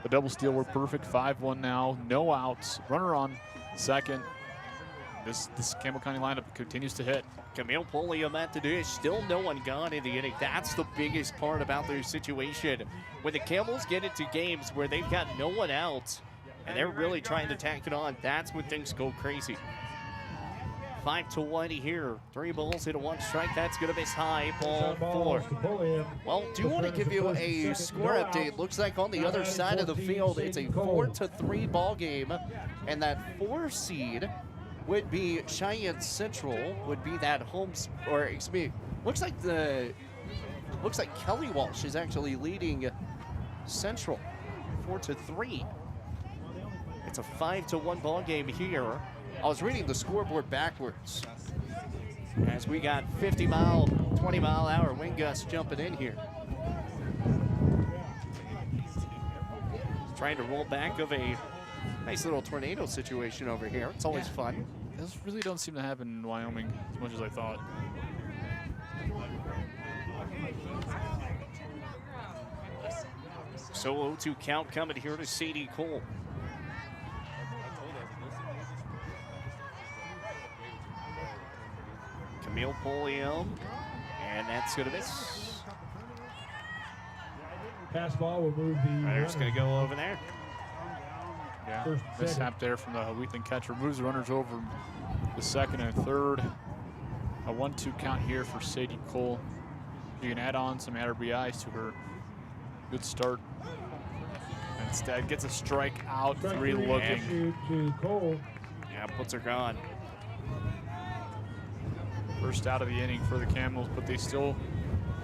the double steal were perfect. 5-1 now, no outs, runner on second. This Campbell County lineup continues to hit.
Camille Polium at the dish, still no one gone in the inning. That's the biggest part about their situation. When the Campbells get into games where they've got no one out and they're really trying to tack it on, that's when things go crazy. 5-1 here. 3 balls hit a 1 strike. That's going to miss high. Ball 4. Well, do want to give you a score update. Looks like on the other side of the field, it's a 4-3 ball game, and that 4 seed would be Cheyenne Central, would be that home, or excuse me, looks like Kelly Walsh is actually leading Central 4-3. It's a 5-1 ball game here. I was reading the scoreboard backwards as we got 50-mile, 20-mile-hour wind gusts jumping in here. Trying to roll back of a nice little tornado situation over here. It's always fun.
Those really don't seem to happen in Wyoming as much as I thought.
So 0-2 count coming here to Sadie Cole. Camille Polium, and that's going to miss.
Pass ball will move the
Runner's going to go over there.
Yeah, mishap there from the Wheatland catcher. Moves the runners over the second and third. A 1-2 count here for Sadie Cole. You can add on some RBIs to her good start. Instead, gets a strike out, 3 looking.
To Cole.
Yeah, puts her gone.
First out of the inning for the Camels, but they still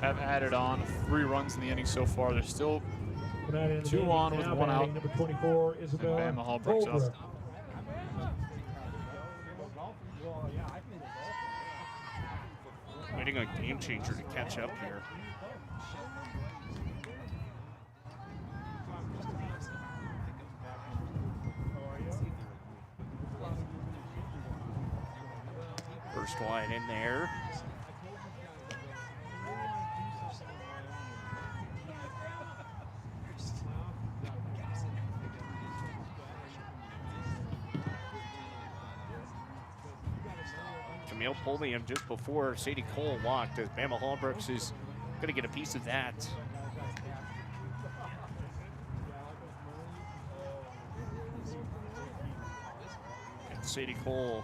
have added on 3 runs in the inning so far. They're still 2 on with 1 out.
Number 24,
And
Isabel
Bama Hall breaks up.
Waiting on Game Changer to catch up here. one in there. Camille Pulliam just before Sadie Cole walked, as Bama Hallbrooks is going to get a piece of that. And Sadie Cole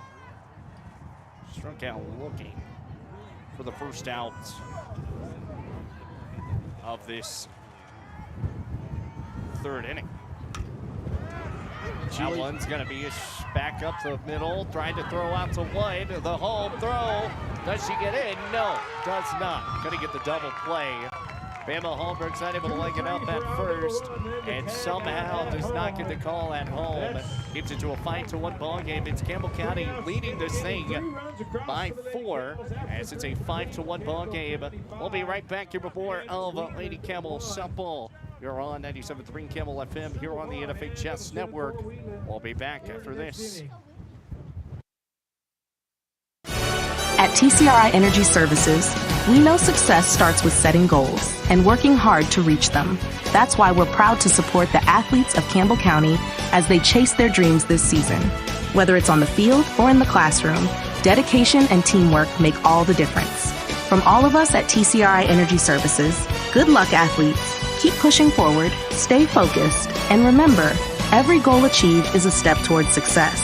struck out looking for the first out of this third inning. That one's going to be back up the middle, trying to throw out to Wood. The home throw. Does she get in? No, does not. Going to get the double play. Bama Hallbrook's not able to leg it up at first, and somehow does not get the call at home. Keeps it to a 5-1 ball game. It's Campbell County leading this thing by 4, as it's a 5-1 ball game. We'll be right back here before of Lady Campbell softball. You're on 97.3 Campbell FM here on the NFHS Network. We'll be back after this.
At TCRI Energy Services, we know success starts with setting goals and working hard to reach them. That's why we're proud to support the athletes of Campbell County as they chase their dreams this season. Whether it's on the field or in the classroom, dedication and teamwork make all the difference. From all of us at TCRI Energy Services, good luck, athletes. Keep pushing forward, stay focused, and remember, every goal achieved is a step towards success.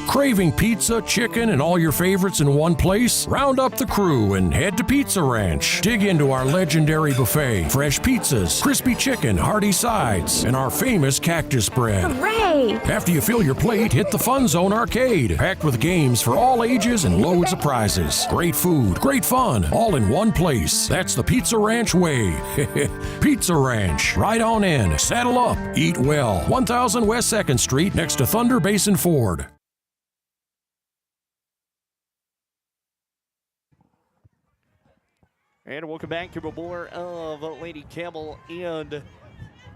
Craving pizza, chicken, and all your favorites in one place? Round up the crew and head to Pizza Ranch. Dig into our legendary buffet. Fresh pizzas, crispy chicken, hearty sides, and our famous cactus bread.
Hooray!
After you fill your plate, hit the Fun Zone Arcade. Packed with games for all ages and loads of prizes. Great food, great fun, all in one place. That's the Pizza Ranch way. Pizza Ranch. Right on in. Saddle up. Eat well. 1000 West 2nd Street next to Thunder Basin Ford.
And welcome back to more of Lady Campbell and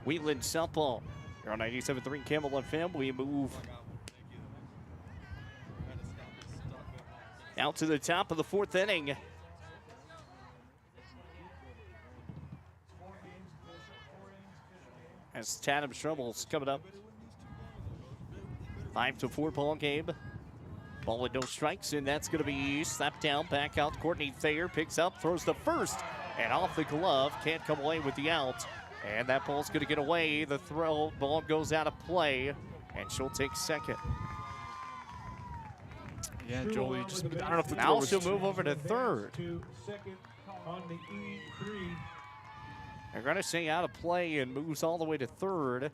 Wheatland softball. You're on 97.3 Campbell FM. We move out to the top of the 4th inning. As Tatum Strubble's coming up. 5-4 ball game. Ball with no strikes, and that's going to be slapped down. Back out. Courtney Thayer picks up, throws the first, and off the glove. Can't come away with the out. And that ball's going to get away. The throw ball goes out of play, and she'll take second.
Yeah, Jolie, just, I don't know if the
now she'll move over to third. They're going to say out of play and moves all the way to third.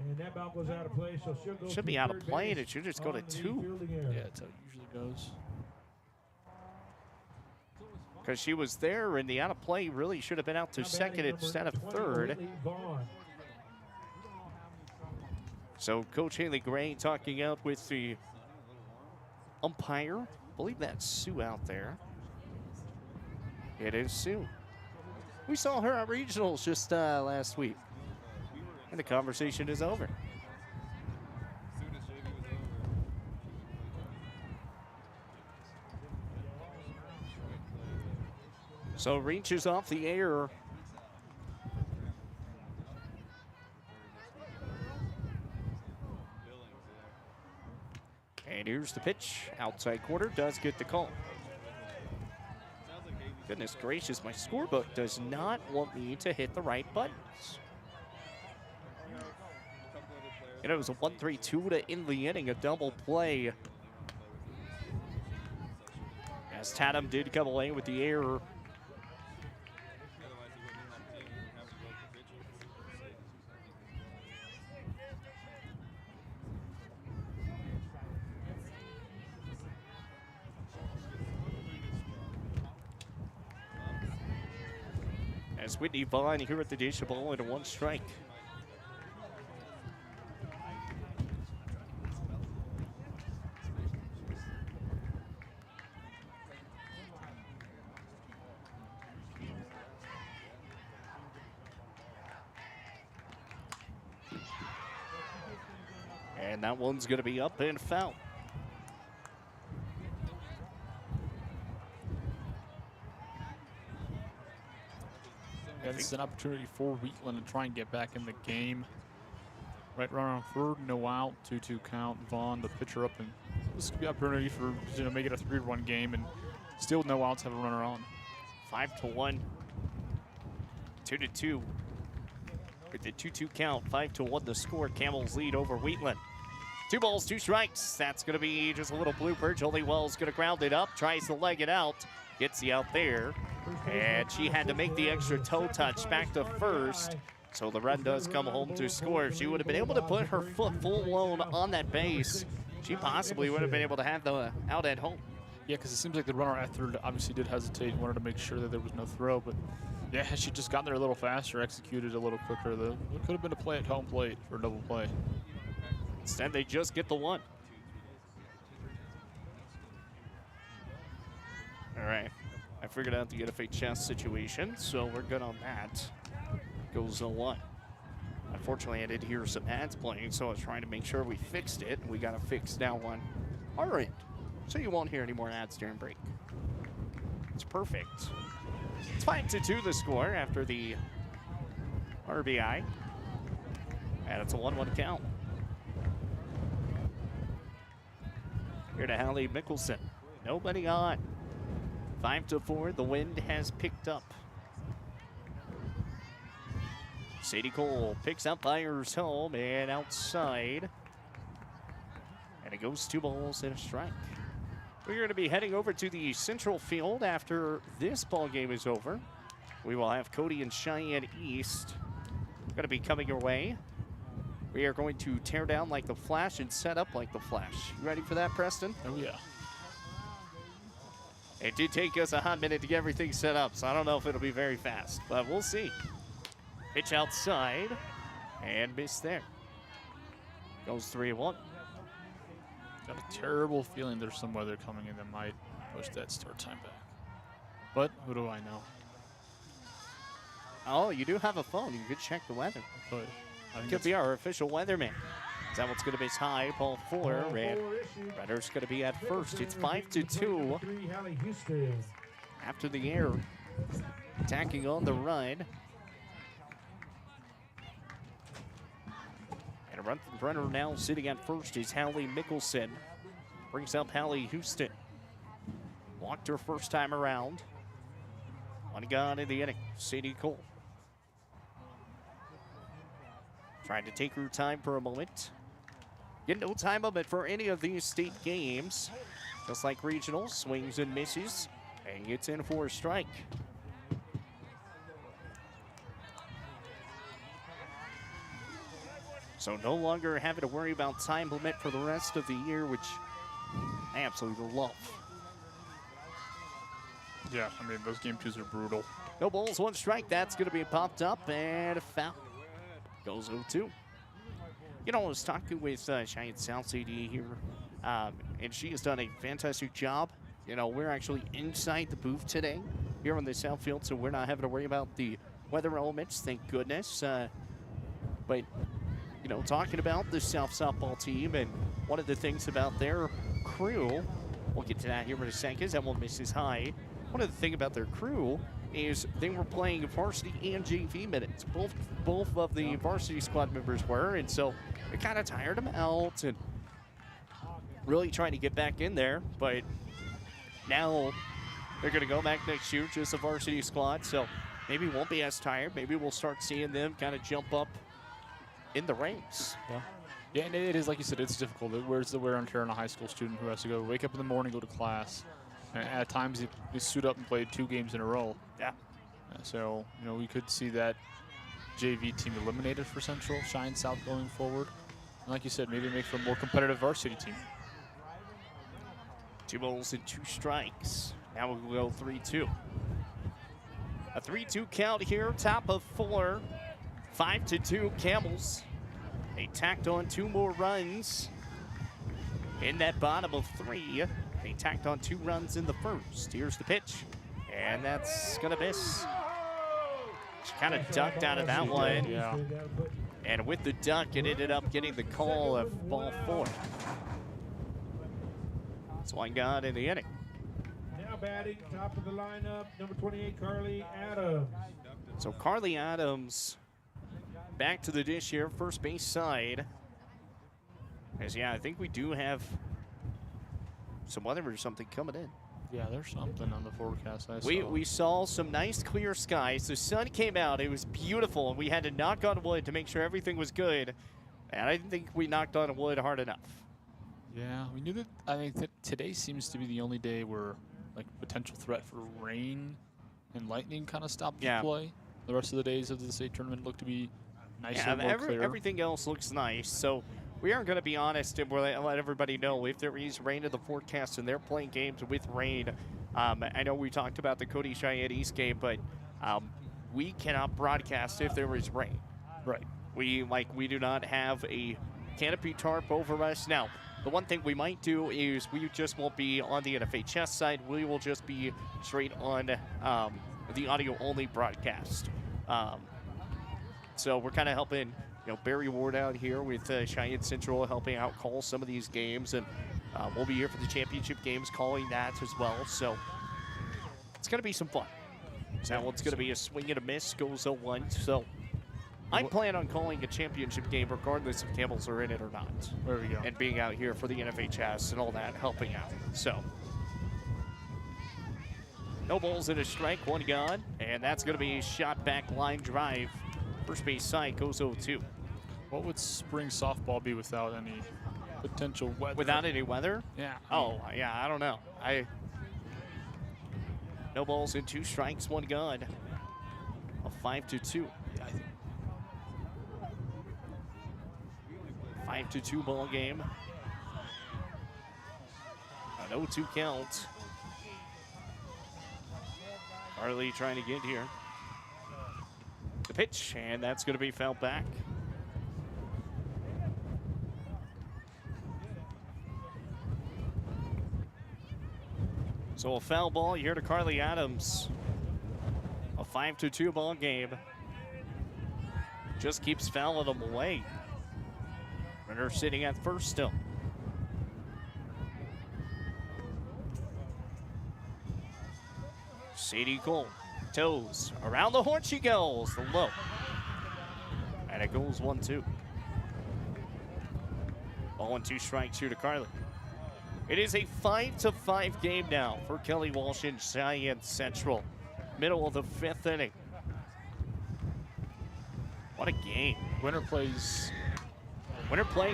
And that ball goes out of play, so she'll go.
Should be out of play, and it should just go to 2.
Yeah, that's how it usually goes.
Because she was there, and the out of play really should have been out to second instead of third. So Coach Haley Gray talking out with the umpire. I believe that's Sue out there. It is Sue. We saw her at regionals just last week. And the conversation is over. So reaches off the air. And here's the pitch. Outside corner does get the call. Goodness gracious, my scorebook does not want me to hit the right buttons. And it was a 1-3-2 to end the inning, a double play. As Tatum did come away with the error. As Whitney Vaughn here at the dish, a ball and a 1 strike. And that one's going to be up and foul.
Yeah, this is an opportunity for Wheatland to try and get back in the game. Right around third, no out, 2-2 count. Vaughn, the pitcher up, and this could be an opportunity for make it a 3-run game and still no outs, have a runner on.
5-1, 2-2. With the 2-2 count, 5-1 the score. Campbell's lead over Wheatland. 2 balls, 2 strikes. That's going to be just a little blooper. Jolie Wells going to ground it up, tries to leg it out, gets the out there, and she had to make the extra toe touch back to first. So the run does come home to score. If she would have been able to put her foot full blown on that base, she possibly would have been able to have the out at home.
Yeah, because it seems like the runner at third obviously did hesitate and wanted to make sure that there was no throw. But yeah, had she just gotten there a little faster, executed a little quicker, it could have been a play at home plate for a double play.
Instead, they just get the one. All right. I figured out the NFHS situation, so we're good on that. Goes 0-1. Unfortunately, I did hear some ads playing, so I was trying to make sure we fixed it. We got to fix now on our end, so you won't hear any more ads during break. It's perfect. It's 5-2 the score after the RBI, and it's a 1-1 count. Here to Hallie Mickelson. Nobody on. 5-4. The wind has picked up. Sadie Cole picks up, fires home and outside. And it goes 2 balls and a strike. We're going to be heading over to the central field after this ball game is over. We will have Cody and Cheyenne East going to be coming your way. We are going to tear down like the Flash and set up like the Flash. You ready for that, Preston?
Oh, yeah.
It did take us a hot minute to get everything set up, so I don't know if it'll be very fast, but we'll see. Pitch outside, and miss there. Goes 3-1.
Got a terrible feeling there's some weather coming in that might push that start time back. But who do I know?
Oh, you do have a phone. You could check the weather.
But I think
Could be our official weatherman. Is that what's going to be high? Ball 4, and Redder's going to be at first. It's 5-2. After the air, attacking on the run. And a runner now sitting at first is Hallie Mickelson. Brings up Hallie Houston. Walked her first time around. One gone in the inning. Sadie Cole. Trying to take her time for a moment. Get no time limit for any of these state games. Just like regionals, swings and misses. And gets in for a strike. So no longer having to worry about time limit for the rest of the year, which I absolutely love.
Yeah, I mean, those game 2s are brutal.
No balls, 1 strike. That's going to be popped up and a foul. Goes 0-2. You know, I was talking with Cheyenne South CD here, and she has done a fantastic job. You know, we're actually inside the booth today here on the South Field, so we're not having to worry about the weather elements, thank goodness. But, you know, talking about the South softball team and one of the things about their crew, we'll get to that here in a second, that one misses high. One of the things about their crew is they were playing varsity and JV minutes. Both of the varsity squad members were, and so it kind of tired them out and really trying to get back in there. But now they're going to go back next year, just a varsity squad, so maybe won't be as tired. Maybe we'll start seeing them kind of jump up in the ranks.
Yeah. Yeah, and it is, like you said, it's difficult. Where's the wear and tear on a high school student who has to go wake up in the morning, go to class. And at times, he suit up and played 2 games in a row.
Yeah.
So, you know, we could see that JV team eliminated for Central, Cheyenne South going forward. And like you said, maybe make for a more competitive varsity team.
2 balls and 2 strikes. Now we'll go 3-2. A 3-2 count here, top of 4. 5-2 Camels. They tacked on 2 more runs in that bottom of 3. They tacked on 2 runs in the first. Here's the pitch, and that's gonna miss. She kind of ducked out of that one.
Yeah.
And with the duck, it ended up getting the call of ball 4. That's one gone in the inning.
Now batting, top of the lineup, number 28, Carly Adams.
So Carly Adams back to the dish here, first base side. As yeah, I think we do have some weather or something coming in.
Yeah, there's something on the forecast I saw.
We saw some nice clear skies. The sun came out. It was beautiful. We had to knock on wood to make sure everything was good. And I didn't think we knocked on wood hard enough.
Yeah, we knew that. I think that today seems to be the only day where like potential threat for rain and lightning kind of stopped the play. The rest of the days of the state tournament look to be nicer, more clear.
Everything else looks nice. So we are going to be honest and we'll let everybody know if there is rain in the forecast and they're playing games with rain. I know we talked about the Cody Cheyenne East game, but we cannot broadcast if there is rain.
Right.
We do not have a canopy tarp over us. Now, the one thing we might do is we just won't be on the NFHS side. We will just be straight on the audio-only broadcast. So we're kind of helping, Barry Ward out here with Cheyenne Central helping out call some of these games, and we'll be here for the championship games calling that as well. So it's going to be some fun. That one's going to be a swing and a miss, goes 0-1. So I plan on calling a championship game regardless if Campbells are in it or not.
There we go.
And being out here for the NFHS and all that, helping out. So no balls and a strike, one gone, and that's going to be a shot back line drive. First base side goes 0-2.
What would spring softball be without any potential weather?
Without any weather?
Yeah.
Oh, yeah, I don't know. No balls and 2 strikes, one gone. A 5-2. 5-2 ball game. An 0-2 count. Harley trying to get here. The pitch, and that's going to be fouled back. So a foul ball here to Carly Adams. A 5-2 ball game. Just keeps fouling them away. Runner sitting at first still. Sadie Cole, toes, around the horn she goes, the low. And it goes 1-2. Ball and 2 strikes here to Carly. It is a 5-5 game now for Kelly Walsh and Cheyenne Central. Middle of the 5th inning. What a game.
Winner plays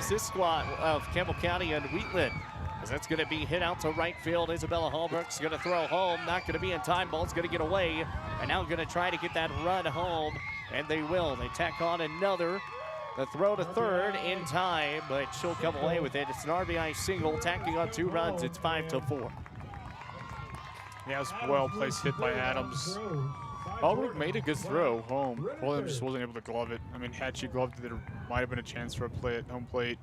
this squad of Campbell County and Wheatland. As that's going to be hit out to right field. Isabella Hallbrook's going to throw home. Not going to be in time. Ball's going to get away. And now going to try to get that run home. And they will. They tack on another. The throw to third in time, but she'll come away with it. It's an RBI single, tacking on 2 runs. It's 5-4.
Yeah, it was a well-placed hit by Adams. Hallbrook made a good throw home. Williams just wasn't able to glove it. I mean, had she gloved it, there might have been a chance for a play at home plate.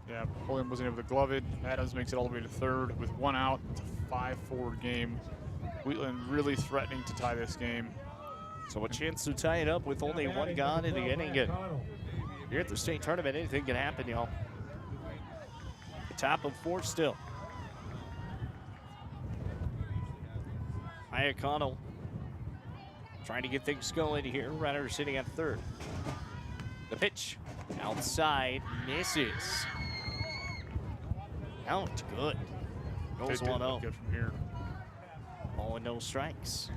Yeah, Williams wasn't able to glove it. Adams makes it all the way to third with 1 out. It's a 5-4 game. Wheatland really threatening to tie this game.
So a chance to tie it up with only 1 gone in the inning. And here at the state tournament, anything can happen, y'all. The top of 4 still. Iacono trying to get things going here. Runner sitting at third. The pitch outside misses. Out good. Goes 1-0.
Good from here.
All and no strikes.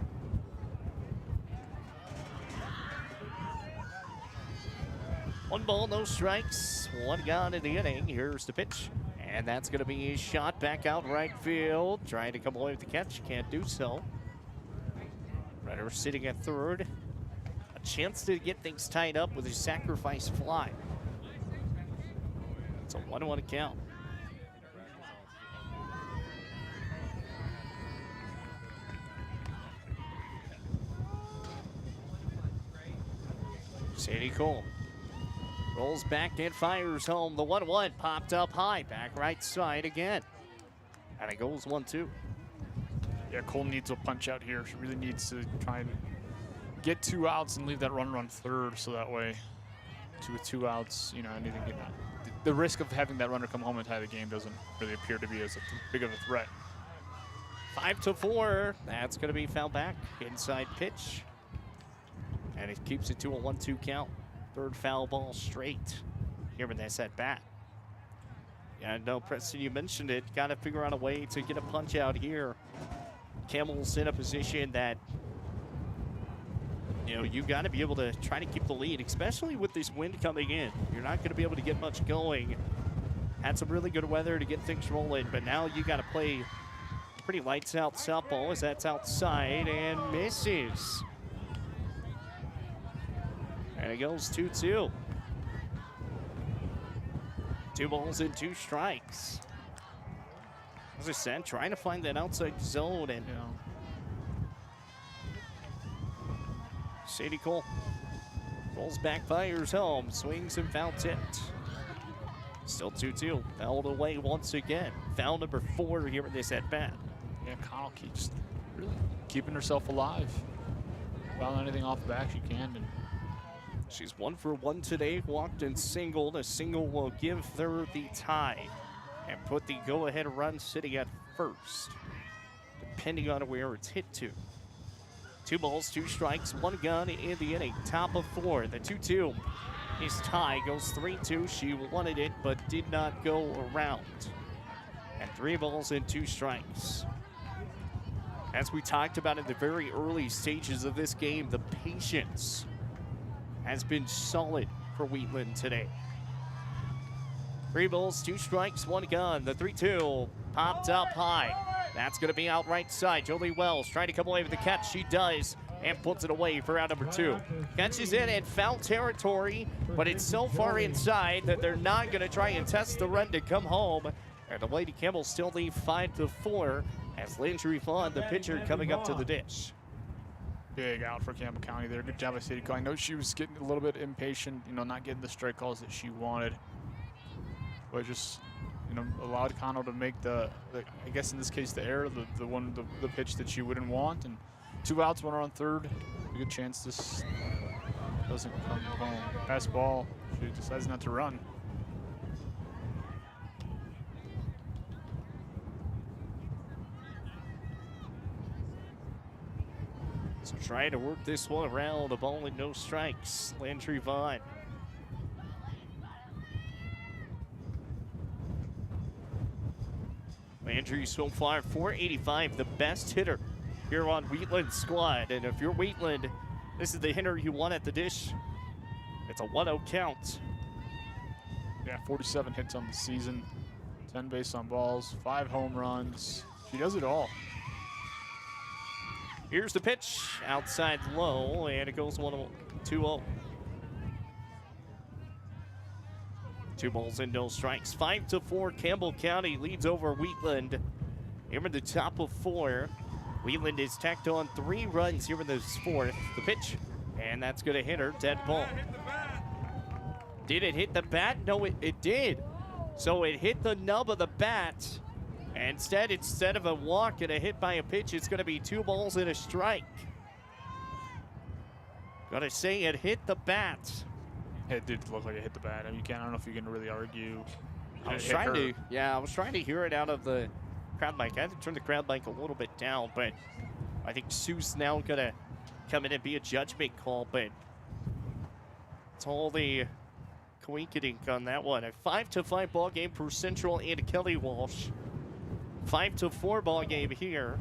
One ball, no strikes. 1 gone in the inning. Here's the pitch. And that's going to be a shot back out right field. Trying to come away with the catch. Can't do so. Runner sitting at third. A chance to get things tied up with a sacrifice fly. It's a 1-1 count. Sadie Cole rolls back and fires home. The 1-1 popped up high, back right side again. And it goes 1-2.
Yeah, Cole needs a punch out here. She really needs to try and get 2 outs and leave that run third, so that way with 2 outs, you know, anything. You know, the risk of having that runner come home and tie the game doesn't really appear to be as big of a threat.
5-4. That's going to be fouled back. Inside pitch. And it keeps it to a 1-2 count. 3rd foul ball straight here in this at bat. Yeah, no, Preston, you mentioned it. Got to figure out a way to get a punch out here. Campbell's in a position that, you know, you got to be able to try to keep the lead, especially with this wind coming in. You're not going to be able to get much going. Had some really good weather to get things rolling, but now you got to play pretty lights out softball as that's outside and misses. And it goes 2-2. 2 balls and 2 strikes. As I said, trying to find that outside zone, and Sadie Cole rolls back, fires home, swings and foul tipped. Still 2-2, fouled away once again. Foul number 4 here in this at bat.
Yeah, Kyle keeps really keeping herself alive. Fouling anything off the back she can. And
she's 1 for 1 today, walked and singled. A single will give her the tie and put the go-ahead run sitting at first, depending on where it's hit to. 2 balls, 2 strikes, 1 gun in the inning. Top of 4, the 2-2 is tie, goes 3-2. She wanted it, but did not go around. And 3 balls and 2 strikes. As we talked about in the very early stages of this game, the patience has been solid for Wheatland today. 3 balls, 2 strikes, 1 gun. The 3-2 popped up high. That's going to be out right side. Jolie Wells trying to come away with the catch. She does, and puts it away for out number 2. Catches in and foul territory, but it's so far inside that they're not going to try and test the run to come home. And the Lady Campbell still lead 5-4 as Landry Vaughn, the pitcher, coming up to the dish.
Big out for Campbell County there. Good job by Sadie Cole. I know she was getting a little bit impatient, you know, not getting the strike calls that she wanted. But just, you know, allowed Cano to make the I guess in this case, the error, the pitch that she wouldn't want. And 2 outs, 1 on third. A good chance this doesn't come home. Pass ball. She decides not to run.
So trying to work this one around, a ball and no strikes. Landry Vaughn. Landry so far 485, the best hitter here on Wheatland's squad. And if you're Wheatland, this is the hitter you want at the dish. It's a 1-0 count.
Yeah, 47 hits on the season, 10 base on balls, 5 home runs. She does it all.
Here's the pitch, outside low, and it goes 2-0. 2 balls and no strikes. 5-4, Campbell County leads over Wheatland. Here in the top of 4. Wheatland is tacked on 3 runs here in this 4th. The pitch, and that's going to hit her, dead ball. Did it hit the bat? No, it did. So it hit the nub of the bat. Instead of a walk and a hit by a pitch, it's going to be 2 balls and a strike. Gotta say, it hit the bat.
It did look like it hit the bat. I mean, I don't know if you can really argue.
I was trying to hear it out of the crowd mic. I had to turn the crowd mic a little bit down, but I think Sue's now gonna come in and be a judgment call, but it's all the coinkydink on that one. A 5-5 ball game for Central and Kelly Walsh. 5-4 ball game here,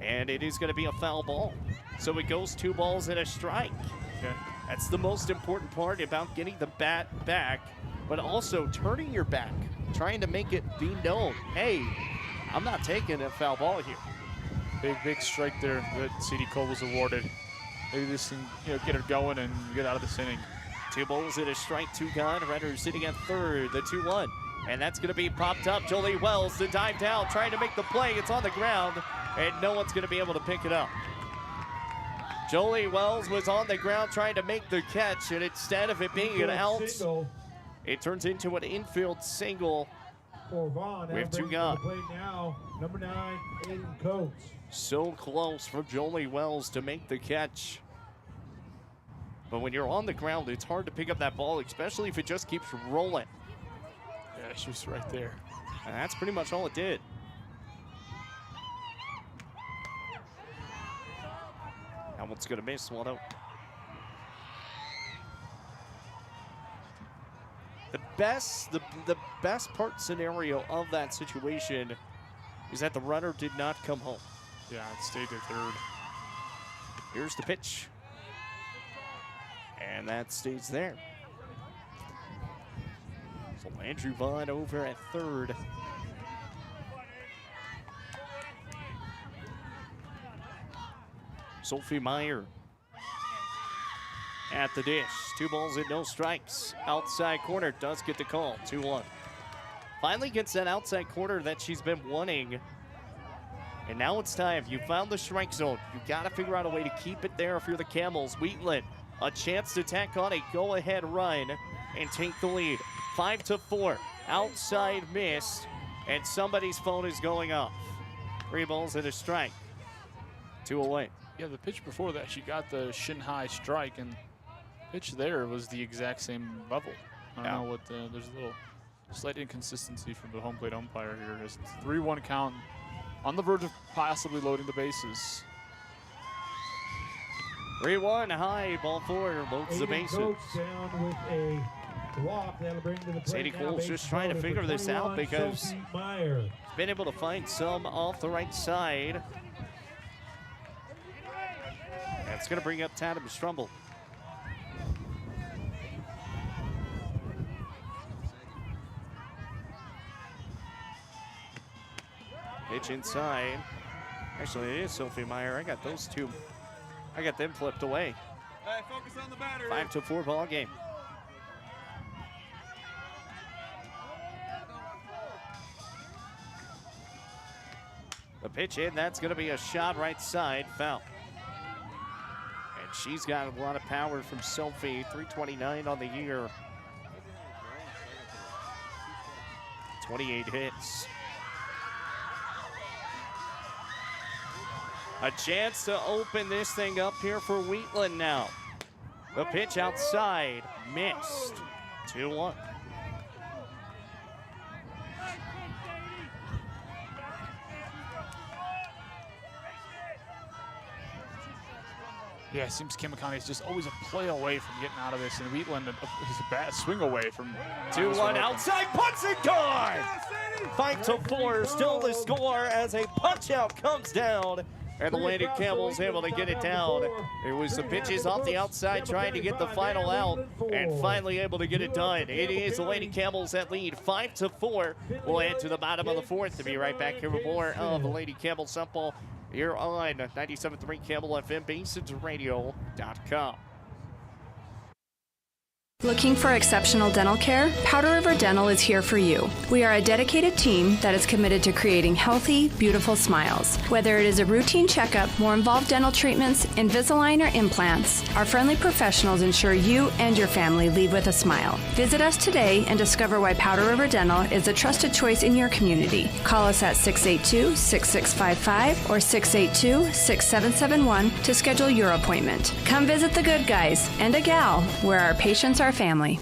and it is going to be a foul ball. So it goes 2 balls and a strike.
Yeah.
That's the most important part about getting the bat back, but also turning your back, trying to make it be known. Hey, I'm not taking a foul ball here.
Big strike there that Sadie Cole was awarded. Maybe this can, you know, get her going and get out of this inning.
2 balls and a strike, 2 gone. Runner sitting at third, the 2-1. And that's going to be popped up. Jolie Wells, the dive down, trying to make the play. It's on the ground, and no one's going to be able to pick it up. Jolie Wells was on the ground trying to make the catch, and instead of it being an out, it turns into an infield single with 2 gone.
Now, number 9, Aiden Coates.
So close for Jolie Wells to make the catch. But when you're on the ground, it's hard to pick up that ball, especially if it just keeps rolling.
Yeah, she was right there.
And that's pretty much all it did. That one's going to miss 1-0. The best part scenario of that situation is that the runner did not come home.
Yeah, it stayed at third.
Here's the pitch. And that stays there. So Andrew Vaughn over at third. Sophie Meyer at the dish. 2 balls and no strikes. Outside corner does get the call. 2-1. Finally gets that outside corner that she's been wanting. And now it's time. You found the strike zone. You got to figure out a way to keep it there if you're the Camels. Wheatland, a chance to tack on a go-ahead run and take the lead. 5-4. Outside missed, and somebody's phone is going off. 3 balls and a strike. 2 away.
Yeah, the pitch before that, she got the shin-high strike, and pitch there was the exact same level. I don't know what there's a little slight inconsistency from the home plate umpire here. It's 3-1 count, on the verge of possibly loading the bases.
3-1 high, ball 4, loads the bases.
Down with a walk. That'll bring to the plate.
Sadie Cole's just trying to figure this out because she's been able to find some off the right side. That's going to bring up Tatum Strumble. Pitch inside. Actually, it is Sophie Meyer. I got those two. I got them flipped away.
Hey, focus on the batter.
5-4 ball game. The pitch in, that's going to be a shot right side, foul. And she's got a lot of power from Sophie, 329 on the year. 28 hits. A chance to open this thing up here for Wheatland now. The pitch outside, missed. 2-1.
Yeah, it seems Kamikani is just always a play away from getting out of this, and Wheatland is a bad swing away from
2-1 outside, punch and guard! 5-4, still the score as a punch out comes down. And the Lady Campbell's able to get it down. It was the pitches off the outside trying to get the final out and finally able to get it done. It is the Lady Campbell's that lead 5-4. We'll head to the bottom of the 4th to be right back here with more of the Lady Campbell softball here on 97.3 Campbell FM, BasensRadio.com.
Looking for exceptional dental care? Powder River Dental is here for you. We are a dedicated team that is committed to creating healthy, beautiful smiles. Whether it is a routine checkup, more involved dental treatments, Invisalign, or implants, our friendly professionals ensure you and your family leave with a smile. Visit us today and discover why Powder River Dental is a trusted choice in your community. Call us at 682-6655 or 682-6771 to schedule your appointment. Come visit the good guys and a gal where our patients are family.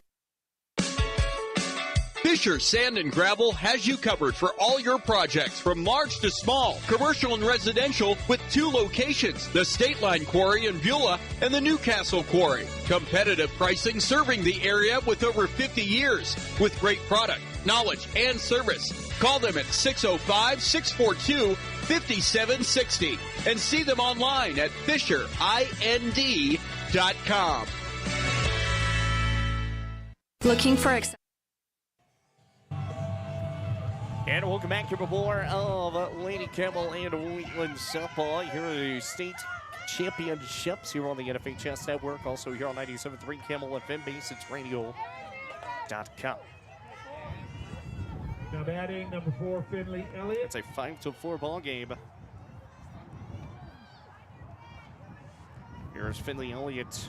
Fisher Sand and Gravel has you covered for all your projects from large to small, commercial and residential, with 2 locations, the State Line Quarry in Beulah and the Newcastle Quarry. Competitive pricing serving the area with over 50 years with great product, knowledge, and service. Call them at 605-642-5760 and see them online at FisherIND.com.
Looking for
And welcome back to more of Lady Campbell and Wheatland softball. Here are the state championships here on the NFHS Network. Also here on 97.3 Campbell FM, BasensRadio.com.
Now batting number 4, Finley Elliott.
It's a 5-4 ball game. Here's Finley Elliott.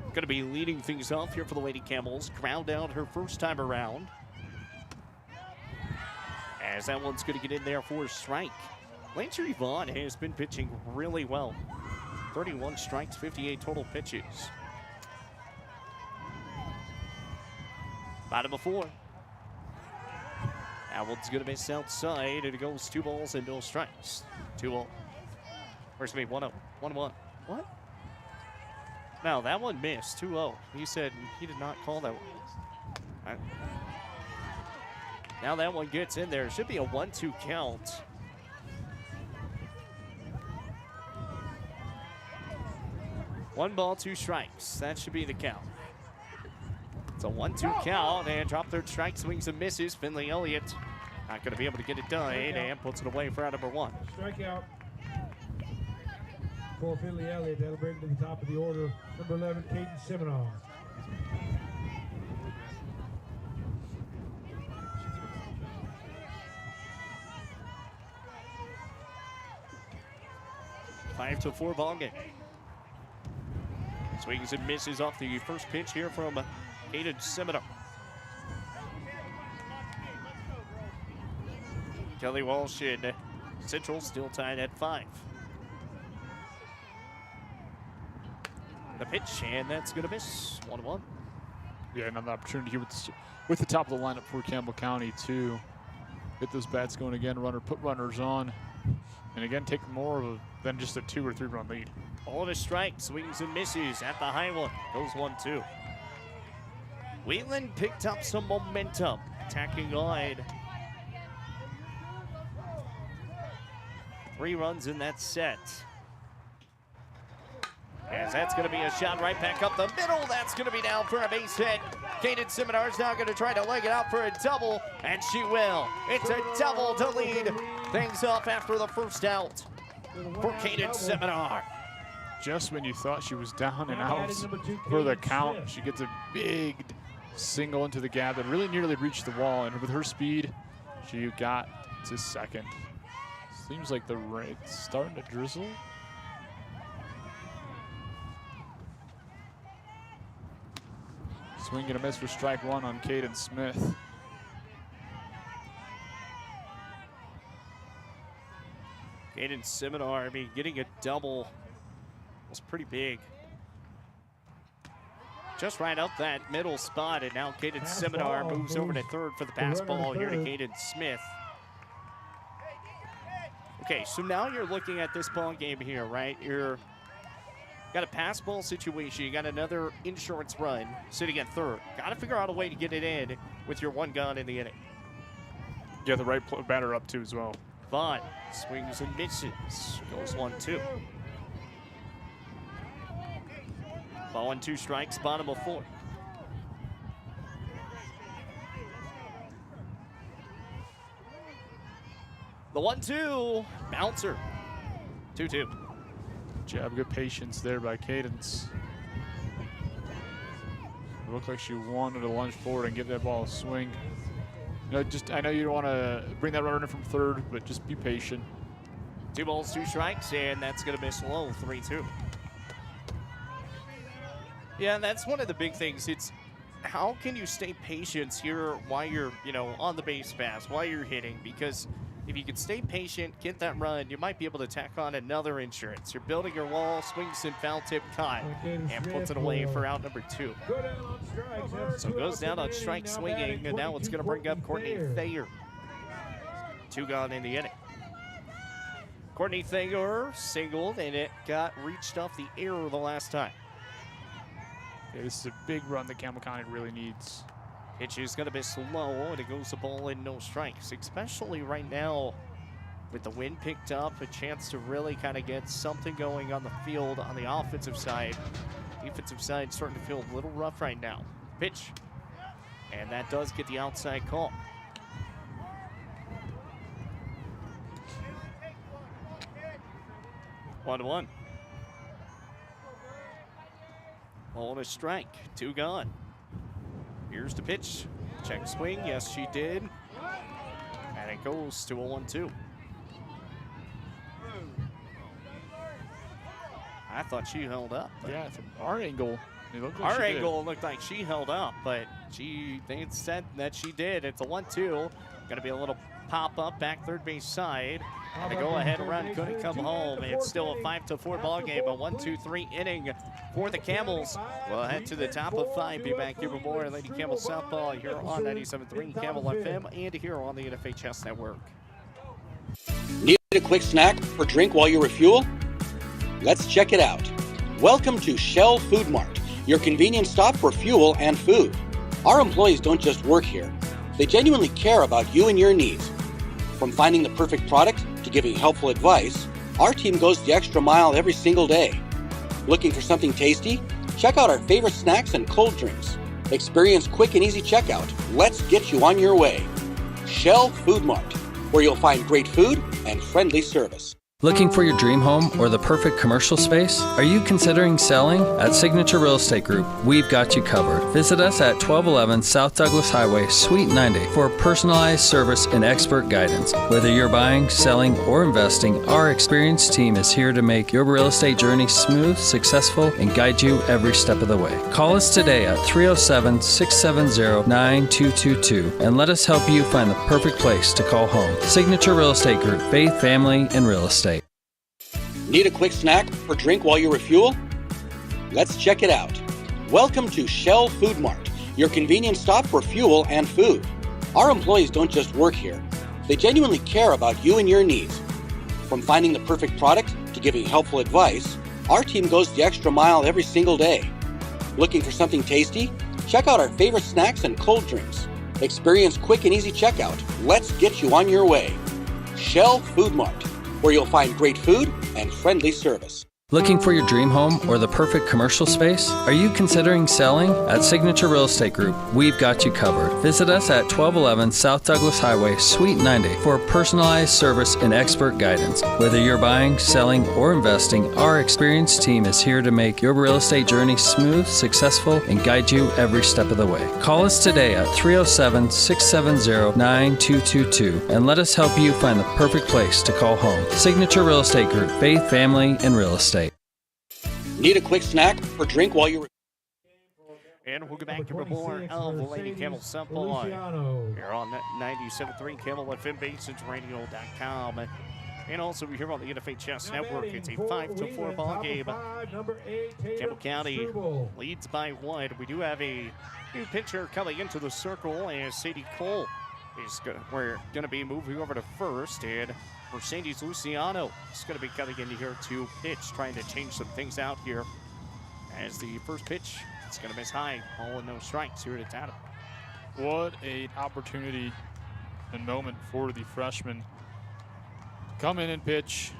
Going to be leading things off here for the Lady Campbells. Ground out her first time around. As that one's going to get in there for a strike. Lancer Yvonne has been pitching really well. 31 strikes, 58 total pitches. Bottom of 4. That one's going to miss outside, and it goes 2 balls and no strikes. 2-0. Where's me? 1-0. 1-1. What? No, that one missed. 2-0. He said he did not call that one. Now that one gets in there. It should be a 1-2 count. One ball, 2 strikes. That should be the count. It's a 1-2 count, and drop third strike, swings and misses. Finley Elliott not going to be able to get it done, and puts it away for out number 1.
Strikeout for Finley Elliott. That'll bring to the top of the order. Number 11, Caden Seminar.
Five to 4 ball game. Swings and misses off the first pitch here from Caden Seminar. Kelly Walsh and Central still tied at 5. The pitch, and that's going to miss. 1-1.
Yeah, another opportunity here with the top of the lineup for Campbell County to get those bats going again. Put runners on, and again take more than just a 2 or 3 run lead.
All to strike, swings and misses at the high one. Goes 1-2. Wheatland picked up some momentum, attacking line. 3 runs in that set. As that's going to be a shot right back up the middle. That's going to be down for a base hit. Caden Seminar's now going to try to leg it out for a double, and she will. It's a double to lead things up after the first out for Caden Seminar.
Just when you thought she was down and out for the count, she gets a big single into the gap that really nearly reached the wall, and with her speed, she got to second. Seems like the rain's starting to drizzle. Swing and a miss for strike 1 on Caden Smith.
Caden Seminar, getting a double was pretty big. Just right up that middle spot, and now Caden Seminar moves over to third for the pass ball here to Caden Smith. Okay, so now you're looking at this ball game here, right? You're got a pass ball situation. You got another insurance run sitting at third. Got to figure out a way to get it in with your 1 gun in the inning.
Yeah, the right batter up too as well.
Vaughn swings and misses. Goes 1-2. Ball 1-2 strikes, bottom of 4. The 1-2 bouncer. 2-2.
Job, good patience there by Cadence. It looked like she wanted to lunge forward and give that ball a swing. You know, I know you don't want to bring that runner in from third, but just be patient.
2 balls, 2 strikes, and that's going to miss low. 3-2. Yeah, that's one of the big things. It's how can you stay patient here while you're, on the base pass, while you're hitting? Because if you can stay patient, get that run, you might be able to tack on another insurance. You're building your wall, swings and foul tip caught, and puts it away for out number 2. So goes down on strike swinging, and now it's going to bring up Courtney Thayer. 2 gone in the inning. Courtney Thayer singled, and it got reached off the air the last time.
Yeah, this is a big run that Campbell County really needs.
Pitch is going to be slow, and it goes the ball in, no strikes. Especially right now with the wind picked up, a chance to really kind of get something going on the field on the offensive side. Defensive side starting to feel a little rough right now. Pitch, and that does get the outside call. One. Ball and a strike, 2 gone. Here's the pitch. Check swing. Yes, she did. And it goes to a 1-2. I thought she held up.
Yeah, from our angle, it looked like
our angle looked like she held up, but they said that she did. It's a 1-2. Going to be a little pop up back third base side. And the go-ahead run couldn't come home. It's still a 5-4 ball game, a 1-2-3 inning for the Camels. We'll head to the top of 5. Be back here with more Lady Campbell Softball here on 97.3 Campbell FM and here on the NFHS Network.
Need a quick snack or drink while you refuel? Let's check it out. Welcome to Shell Food Mart, your convenience stop for fuel and food. Our employees don't just work here. They genuinely care about you and your needs. From finding the perfect product to giving helpful advice, our team goes the extra mile every single day. Looking for something tasty? Check out our favorite snacks and cold drinks. Experience quick and easy checkout. Let's get you on your way. Shell Food Mart, where you'll find great food and friendly service.
Looking for your dream home or the perfect commercial space? Are you considering selling? At Signature Real Estate Group, we've got you covered. Visit us at 1211 South Douglas Highway, Suite 90 for personalized service and expert guidance. Whether you're buying, selling, or investing, our experienced team is here to make your real estate journey smooth, successful, and guide you every step of the way. Call us today at 307-670-9222 and let us help you find the perfect place to call home. Signature Real Estate Group, faith, family, and real estate.
Need a quick snack or drink while you refuel? Let's check it out. Welcome to Shell Food Mart, your convenience stop for fuel and food. Our employees don't just work here. They genuinely care about you and your needs. From finding the perfect product to giving helpful advice, our team goes the extra mile every single day. Looking for something tasty? Check out our favorite snacks and cold drinks. Experience quick and easy checkout. Let's get you on your way. Shell Food Mart, where you'll find great food and friendly service.
Looking for your dream home or the perfect commercial space? Are you considering selling? At Signature Real Estate Group, we've got you covered. Visit us at 1211 South Douglas Highway, Suite 90 for personalized service and expert guidance. Whether you're buying, selling, or investing, our experienced team is here to make your real estate journey smooth, successful, and guide you every step of the way. Call us today at 307-670-9222 and let us help you find the perfect place to call home. Signature Real Estate Group, faith, family, and real estate.
Need a quick snack or drink while you're...
And we'll get back to more of the Lady Campbell Softball here on 97.3 Campbell FM, BasensRadio.com. And also here on the NFHS Network, it's a 5-4 ball game. Campbell County leads by 1. We do have a new pitcher coming into the circle, and Sadie Cole we're going to be moving over to first, and Mercedes Luciano is going to be coming in here to pitch, trying to change some things out here. As the first pitch, it's going to miss high, all in no strikes here at Tatum.
What an opportunity and moment for the freshman. Come in and pitch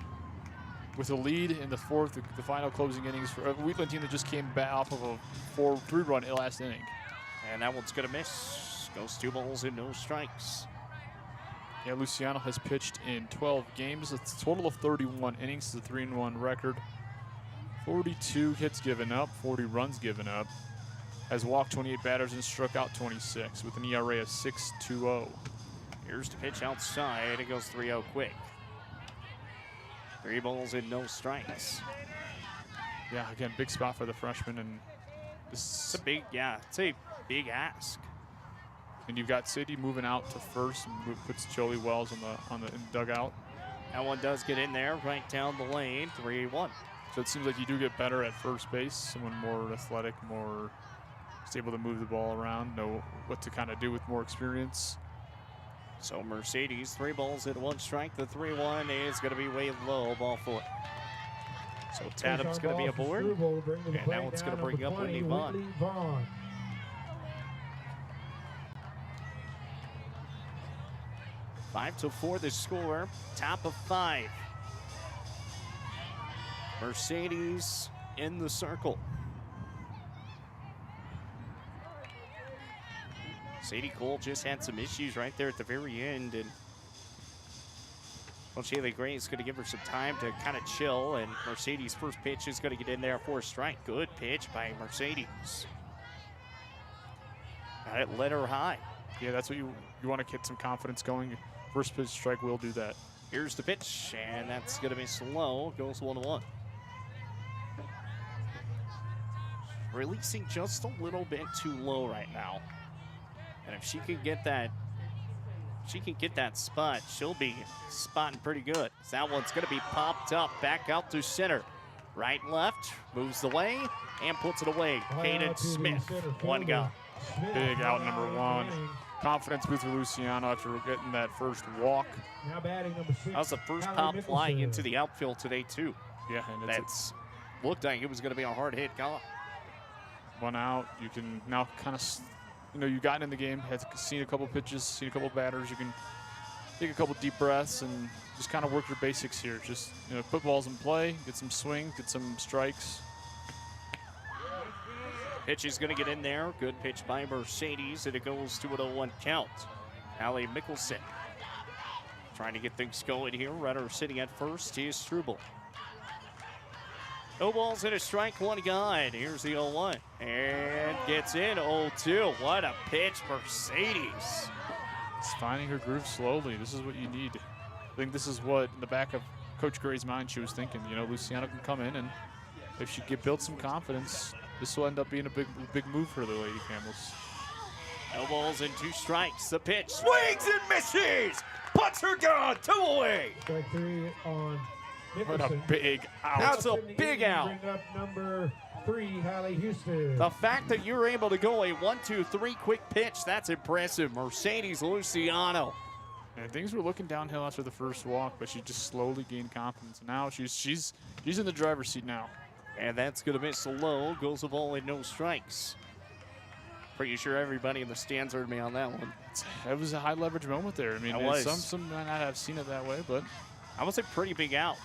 with a lead in the fourth, the final closing innings for a Wheatland team that just came back off of a 3-run last inning.
And that one's going to miss. Goes 2 balls and no strikes.
Yeah, Luciano has pitched in 12 games. It's a total of 31 innings. It's a 3-1 record. 42 hits given up, 40 runs given up. Has walked 28 batters and struck out 26 with an ERA of 6.20.
Here's the pitch outside. It goes 3-0 quick. 3 balls and no strikes.
Yeah, again, big spot for the freshman, and
it's a big ask.
And you've got Sadie moving out to first and puts Jolie Wells on the dugout.
That one does get in there, right down the lane, 3-1.
So it seems like you do get better at first base, someone more athletic, more just able to move the ball around, know what to kind of do with more experience.
So Mercedes, 3 balls and 1 strike. The 3-1 is going to be way low, ball 4. So Tatum's going to be aboard, and now it's going to bring up Whitney Vaughn. 5-4 the score, top of 5. Mercedes in the circle. Sadie Cole just had some issues right there at the very end, and well, Shaylee Gray is going to give her some time to kind of chill, and Mercedes' first pitch is going to get in there for a strike. Good pitch by Mercedes. Got it, let her high.
Yeah, that's what you want to get some confidence going. First pitch strike will do that.
Here's the pitch, and that's going to be slow. Goes 1-1. Releasing just a little bit too low right now. And if she can get that she can get that spot, she'll be spotting pretty good. So that one's going to be popped up, back out to center. Right, left, moves the way, and puts it away. Caden Smith, one go.
Big out number one. Confidence boost for Luciano after getting that first walk.
Now batting number 6.
That was the first pop flying into the outfield today, too.
Yeah, and
That's looked like it was going to be a hard hit. Gone.
One out. You can now kind of, you've gotten in the game, had seen a couple pitches, seen a couple batters. You can take a couple deep breaths and just kind of work your basics here. Just, put balls in play, get some swing, get some strikes.
Pitch is going to get in there. Good pitch by Mercedes, and it goes to an 0-1 count. Allie Mickelson trying to get things going here. Runner sitting at first is Struble. No balls and a strike, one guy. Here's the 0-1. And gets in 0-2. What a pitch, Mercedes.
It's finding her groove slowly. This is what you need. I think this is what, in the back of Coach Gray's mind, she was thinking. Luciano can come in, and if she build some confidence, this will end up being a big move for the Lady Camels.
No balls and 2 strikes. The pitch swings and misses. Puts her down, 2 away.
Strike 3 on
What a big out.
That's a big out.
Bring up number 3, Hallie Houston.
The fact that you're able to go a 1-2-3 quick pitch, that's impressive. Mercedes Luciano.
And things were looking downhill after the first walk, but she just slowly gained confidence. Now she's in the driver's seat now.
And that's going to miss low. Goes a ball and no strikes. Pretty sure everybody in the stands heard me on that one.
It was a high leverage moment there. I mean, some might not have seen it that way, but
I was a pretty big out.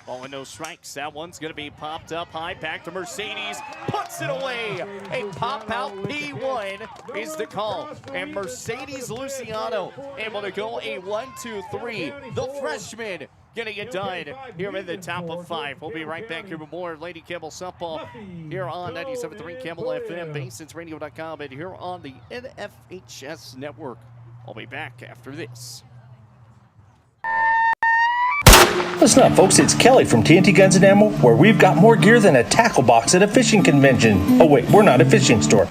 Ball and no strikes. That one's going to be popped up high. Back to Mercedes. Puts it away. A pop out P1 is the call. And Mercedes Luciano able to go a 1-2-3. The freshman getting it done here in the top of 5. We'll be right back here with more Lady Campbell softball here on 97.3 Campbell FM, BasensRadio.com, and here on the NFHS network. I'll be back after this.
Listen up, folks. It's Kelly from TNT Guns and Ammo, where we've got more gear than a tackle box at a fishing convention. Oh, wait, we're not a fishing store.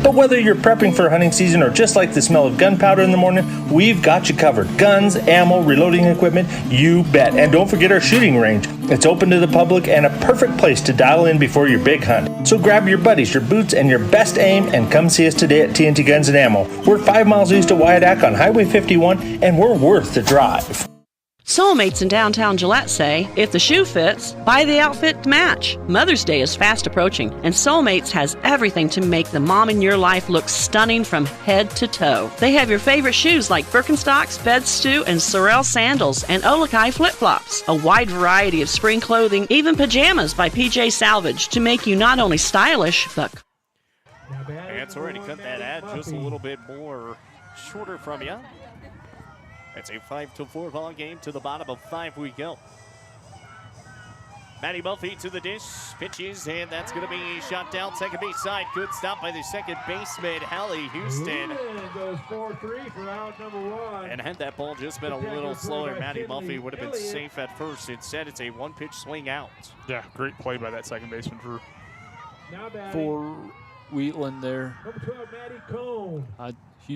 But whether you're prepping for hunting season or just like the smell of gunpowder in the morning, we've got you covered. Guns, ammo, reloading equipment, you bet. And don't forget our shooting range. It's open to the public and a perfect place to dial in before your big hunt. So grab your buddies, your boots, and your best aim and come see us today at TNT Guns and Ammo. We're 5 miles east of Wyandotte on Highway 51, and we're worth the drive.
Soulmates in downtown Gillette say, if the shoe fits, buy the outfit to match. Mother's Day is fast approaching, and Soulmates has everything to make the mom in your life look stunning from head to toe. They have your favorite shoes like Birkenstocks, Bed Stew, and Sorel sandals, and Olakai flip-flops. A wide variety of spring clothing, even pajamas by PJ Salvage to make you not only stylish, but...
It's already cut that ad just a little bit more shorter from you. It's a 5-4 ball game. To the bottom of 5 we go. Maddie Buffy to the dish, pitches, and that's going to be shot down second base side. Good stop by the second baseman, Hallie Houston.
Goes 4-3 for out number 1.
And had that ball just been a little slower, Maddie Buffy would have been safe at first. Instead, it's a 1-pitch swing out.
Yeah, great play by that second baseman for Wheatland there.
Number 12, Maddie Cone.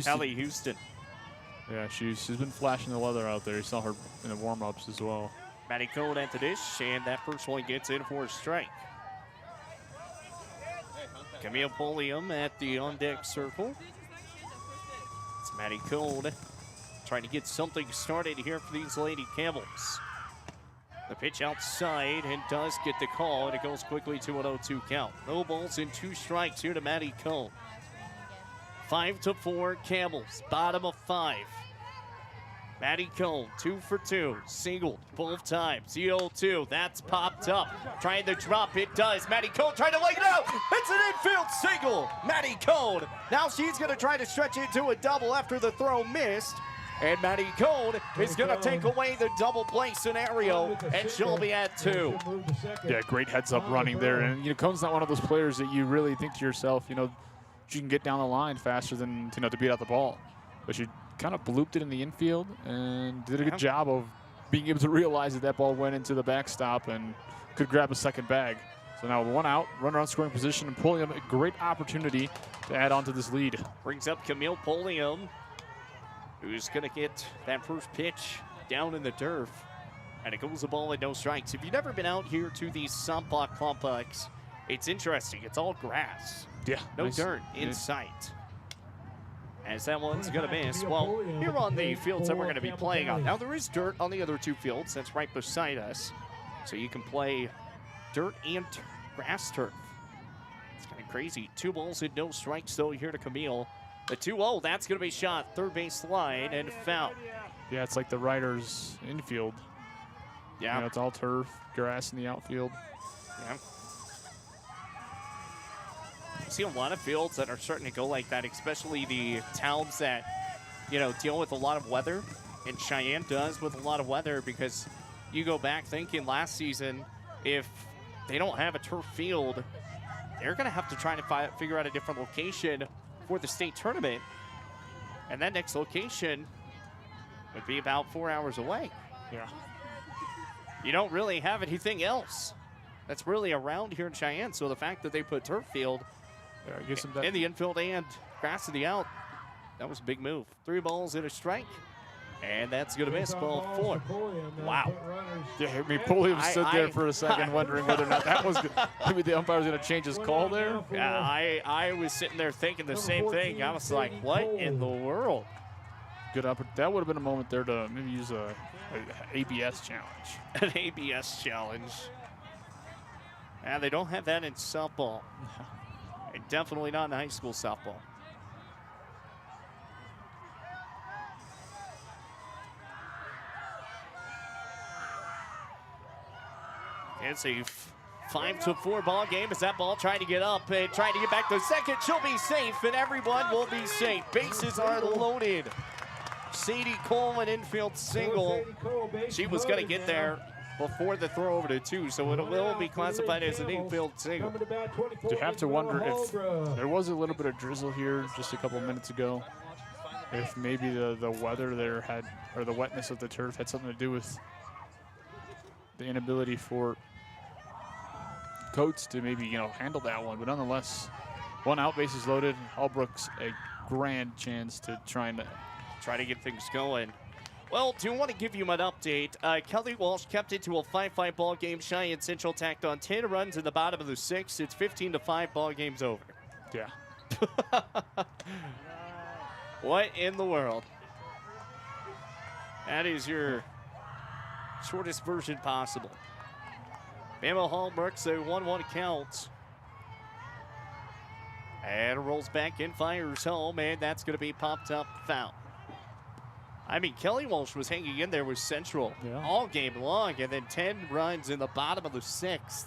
Hallie Houston.
Yeah, she's been flashing the weather out there. You saw her in the warm-ups as well.
Maddie Cone at the dish, and that first one gets in for a strike. Camille Polium at the on-deck circle. It's Maddie Cone trying to get something started here for these Lady Camels. The pitch outside and does get the call, and it goes quickly to an 0-2 count. No balls and 2 strikes here to Maddie Cone. 5-4 Camels, bottom of 5. Maddie Cone, 2 for 2, singled both times. 0-2, that's popped up. Trying to drop, it does. Maddie Cone trying to lay it out. It's an infield single. Maddie Cone. Now she's going to try to stretch it into a double after the throw missed. And Maddie Cone is going to take away the double play scenario, and she'll be at 2.
Yeah, great heads-up running there. And, Cone's not one of those players that you really think to yourself, she can get down the line faster than, to beat out the ball. But she kind of blooped it in the infield and did a good job of being able to realize that ball went into the backstop and could grab a second bag. So now 1 out, runner on scoring position, and Pulliam a great opportunity to add on to this lead.
Brings up Camille Pulliam, who's going to get that first pitch down in the turf. And it goes the ball with no strikes. If you've never been out here to the softball complex, it's interesting. It's all grass.
Yeah.
No
nice.
dirt in sight. As that one's going to miss. Well, here on the fields that we're going to be playing on. Now, there is dirt on the other 2 fields. That's right beside us. So you can play dirt and grass turf. It's kind of crazy. 2 balls and no strikes, though, here to Camille. The 2-0, that's going to be shot. Third base line and foul.
Yeah, it's like the Riders infield.
Yeah.
You know, it's all turf, grass in the outfield.
Yeah. I see a lot of fields that are starting to go like that, especially the towns that, you know, deal with a lot of weather. And Cheyenne does with a lot of weather, because you go back thinking last season, if they don't have a turf field, they're going to have to try to figure out a different location for the state tournament. And that next location would be about 4 hours away.
Yeah.
You don't really have anything else that's really around here in Cheyenne. So the fact that they put turf field in the infield and grass in the out, that was a big move. 3 balls and a strike. And that's going to miss ball 4. Wow.
Yeah, I mean, Pulliam stood there for a second wondering whether or not that was maybe the umpire was going to change his call there.
Yeah, I was sitting there thinking the same thing. I was like, what in the world?
Good up. That would have been a moment there to maybe use a ABS challenge.
An ABS challenge. And they don't have that in softball. And definitely not in high school softball. It's a 5-4 ball game as that ball trying to get up and trying to get back to second. She'll be safe, and everyone will be safe. Bases are loaded. Sadie Cole, an infield single. She was going to get there before the throw over to 2, so it will be classified as an infield single.
You have to wonder if there was a little bit of drizzle here just a couple minutes ago. If maybe the weather there had, or the wetness of the turf had something to do with the inability for Coates to maybe, you know, handle that one. But nonetheless, 1 out, bases loaded. Albrook's a grand chance to try to get things going.
Well, do want to give you an update. Kelly Walsh kept it to a 5-5 ball game. Cheyenne Central tacked on 10 runs in the bottom of the 6th. It's 15-5 ball game's over.
Yeah.
What in the world? That is your shortest version possible. Bama Hallmarks a 1-1 count. And rolls back in, fires home, and that's going to be popped up foul. I mean, Kelly Walsh was hanging in there with Central all game long, and then 10 runs in the bottom of the 6th.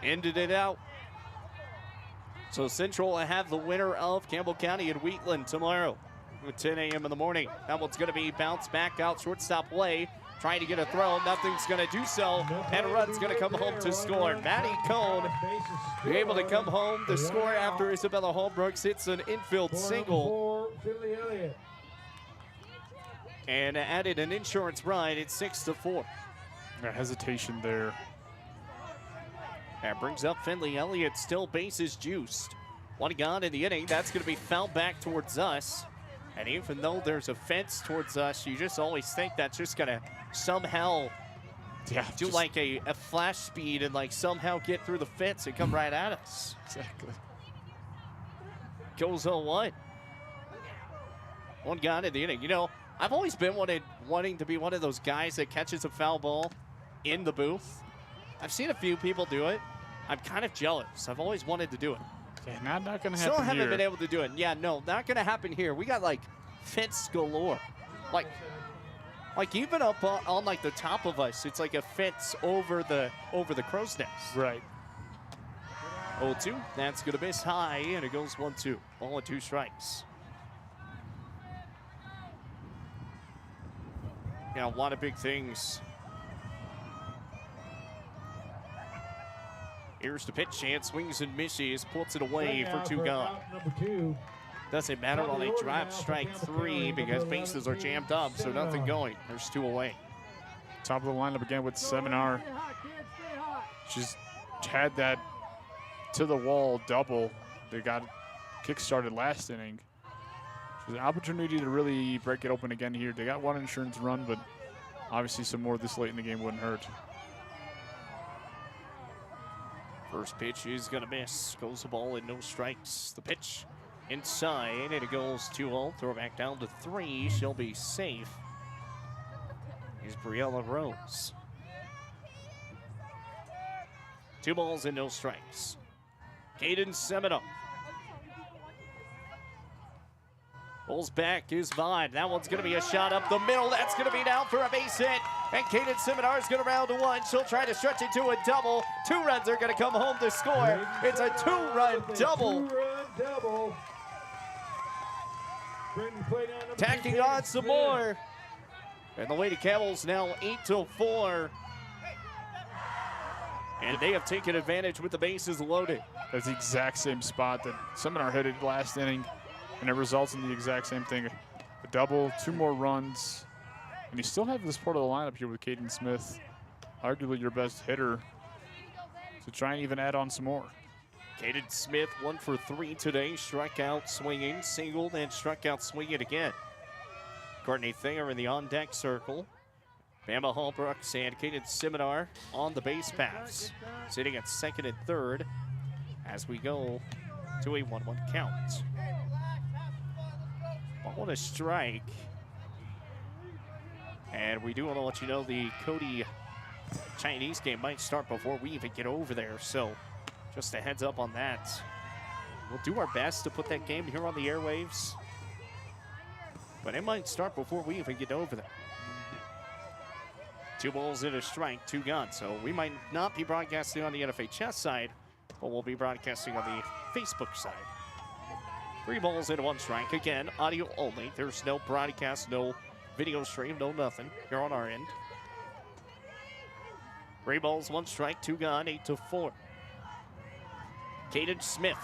Ended it out. So Central will have the winner of Campbell County and Wheatland tomorrow at 10 a.m. in the morning. That one's going to be bounced back out shortstop way. Trying to get a throw, nothing's going to do so, and a run's going to come home to score. Maddie Cohn able to come home to score after Isabella Holbrooks hits an infield single. And added an insurance ride at 6-4.
That hesitation there.
That brings up Finley Elliott, still bases juiced. 1 gone in the inning, that's going to be fouled back towards us. And even though there's a fence towards us, you just always think that's just going to somehow do like a flash speed and like somehow get through the fence and come right at us.
Exactly.
Goes 0-1. 1 gone in the inning. You know, I've always been wanting to be one of those guys that catches a foul ball in the booth. I've seen a few people do it. I'm kind of jealous. I've always wanted to do it.
Yeah, not going to happen
Still haven't
here.
been able to do it. Yeah, no, not going to happen here. We got like fence galore. Like even up on like the top of us, it's like a fence over the crow's nest.
Right.
0-2. That's going to miss high, and it goes 1-2. Ball and 2 strikes. Yeah, a lot of big things. Here's the pitch chance, swings and misses, puts it away for 2 gone. Doesn't matter on a drop strike 3 because bases are jammed up, so nothing going. There's 2 away.
Top of the lineup again with Seminar. She's had that to the wall double. They got kick-started last inning. There's an opportunity to really break it open again here. They got one insurance run, but obviously some more this late in the game wouldn't hurt.
First pitch is going to miss. Goes the ball and no strikes. The pitch inside, and it goes 2-0. Throw back down to 3. She'll be safe. Here's Briella Rose. 2 balls and no strikes. Caden Semino. Pulls back is Vaughn. That one's going to be a shot up the middle. That's going to be down for a base hit. And Caden Seminar is going to round to 1. She'll try to stretch it to a double. 2 runs are going to come home to score. It's a 2-run double.
2-run double.
Tacking on some more. And the Lady Camels now 8-4. And they have taken advantage with the bases loaded.
That's the exact same spot that Seminar hit it last inning, and it results in the exact same thing. A double, 2 more runs, and you still have this part of the lineup here with Caden Smith, arguably your best hitter, to try and even add on some more.
Caden Smith 1 for 3 today. Struck out swinging, singled, and struck out swinging again. Courtney Thayer in the on-deck circle. Bama Hallbrooks and Caden Seminar on the base paths, sitting at 2nd and 3rd as we go to a 1-1 count. Ball and a strike. And we do want to let you know the Cody Chinese game might start before we even get over there, so just a heads up on that. We'll do our best to put that game here on the airwaves, but it might start before we even get over there. 2 balls and a strike, 2 gone. So we might not be broadcasting on the NFHS side, but we'll be broadcasting on the Facebook side. 3 balls and 1 strike. Again, audio only. There's no broadcast, no video stream, no nothing here on our end. 3 balls, 1 strike, 2 gone, 8-4. Caden Smith,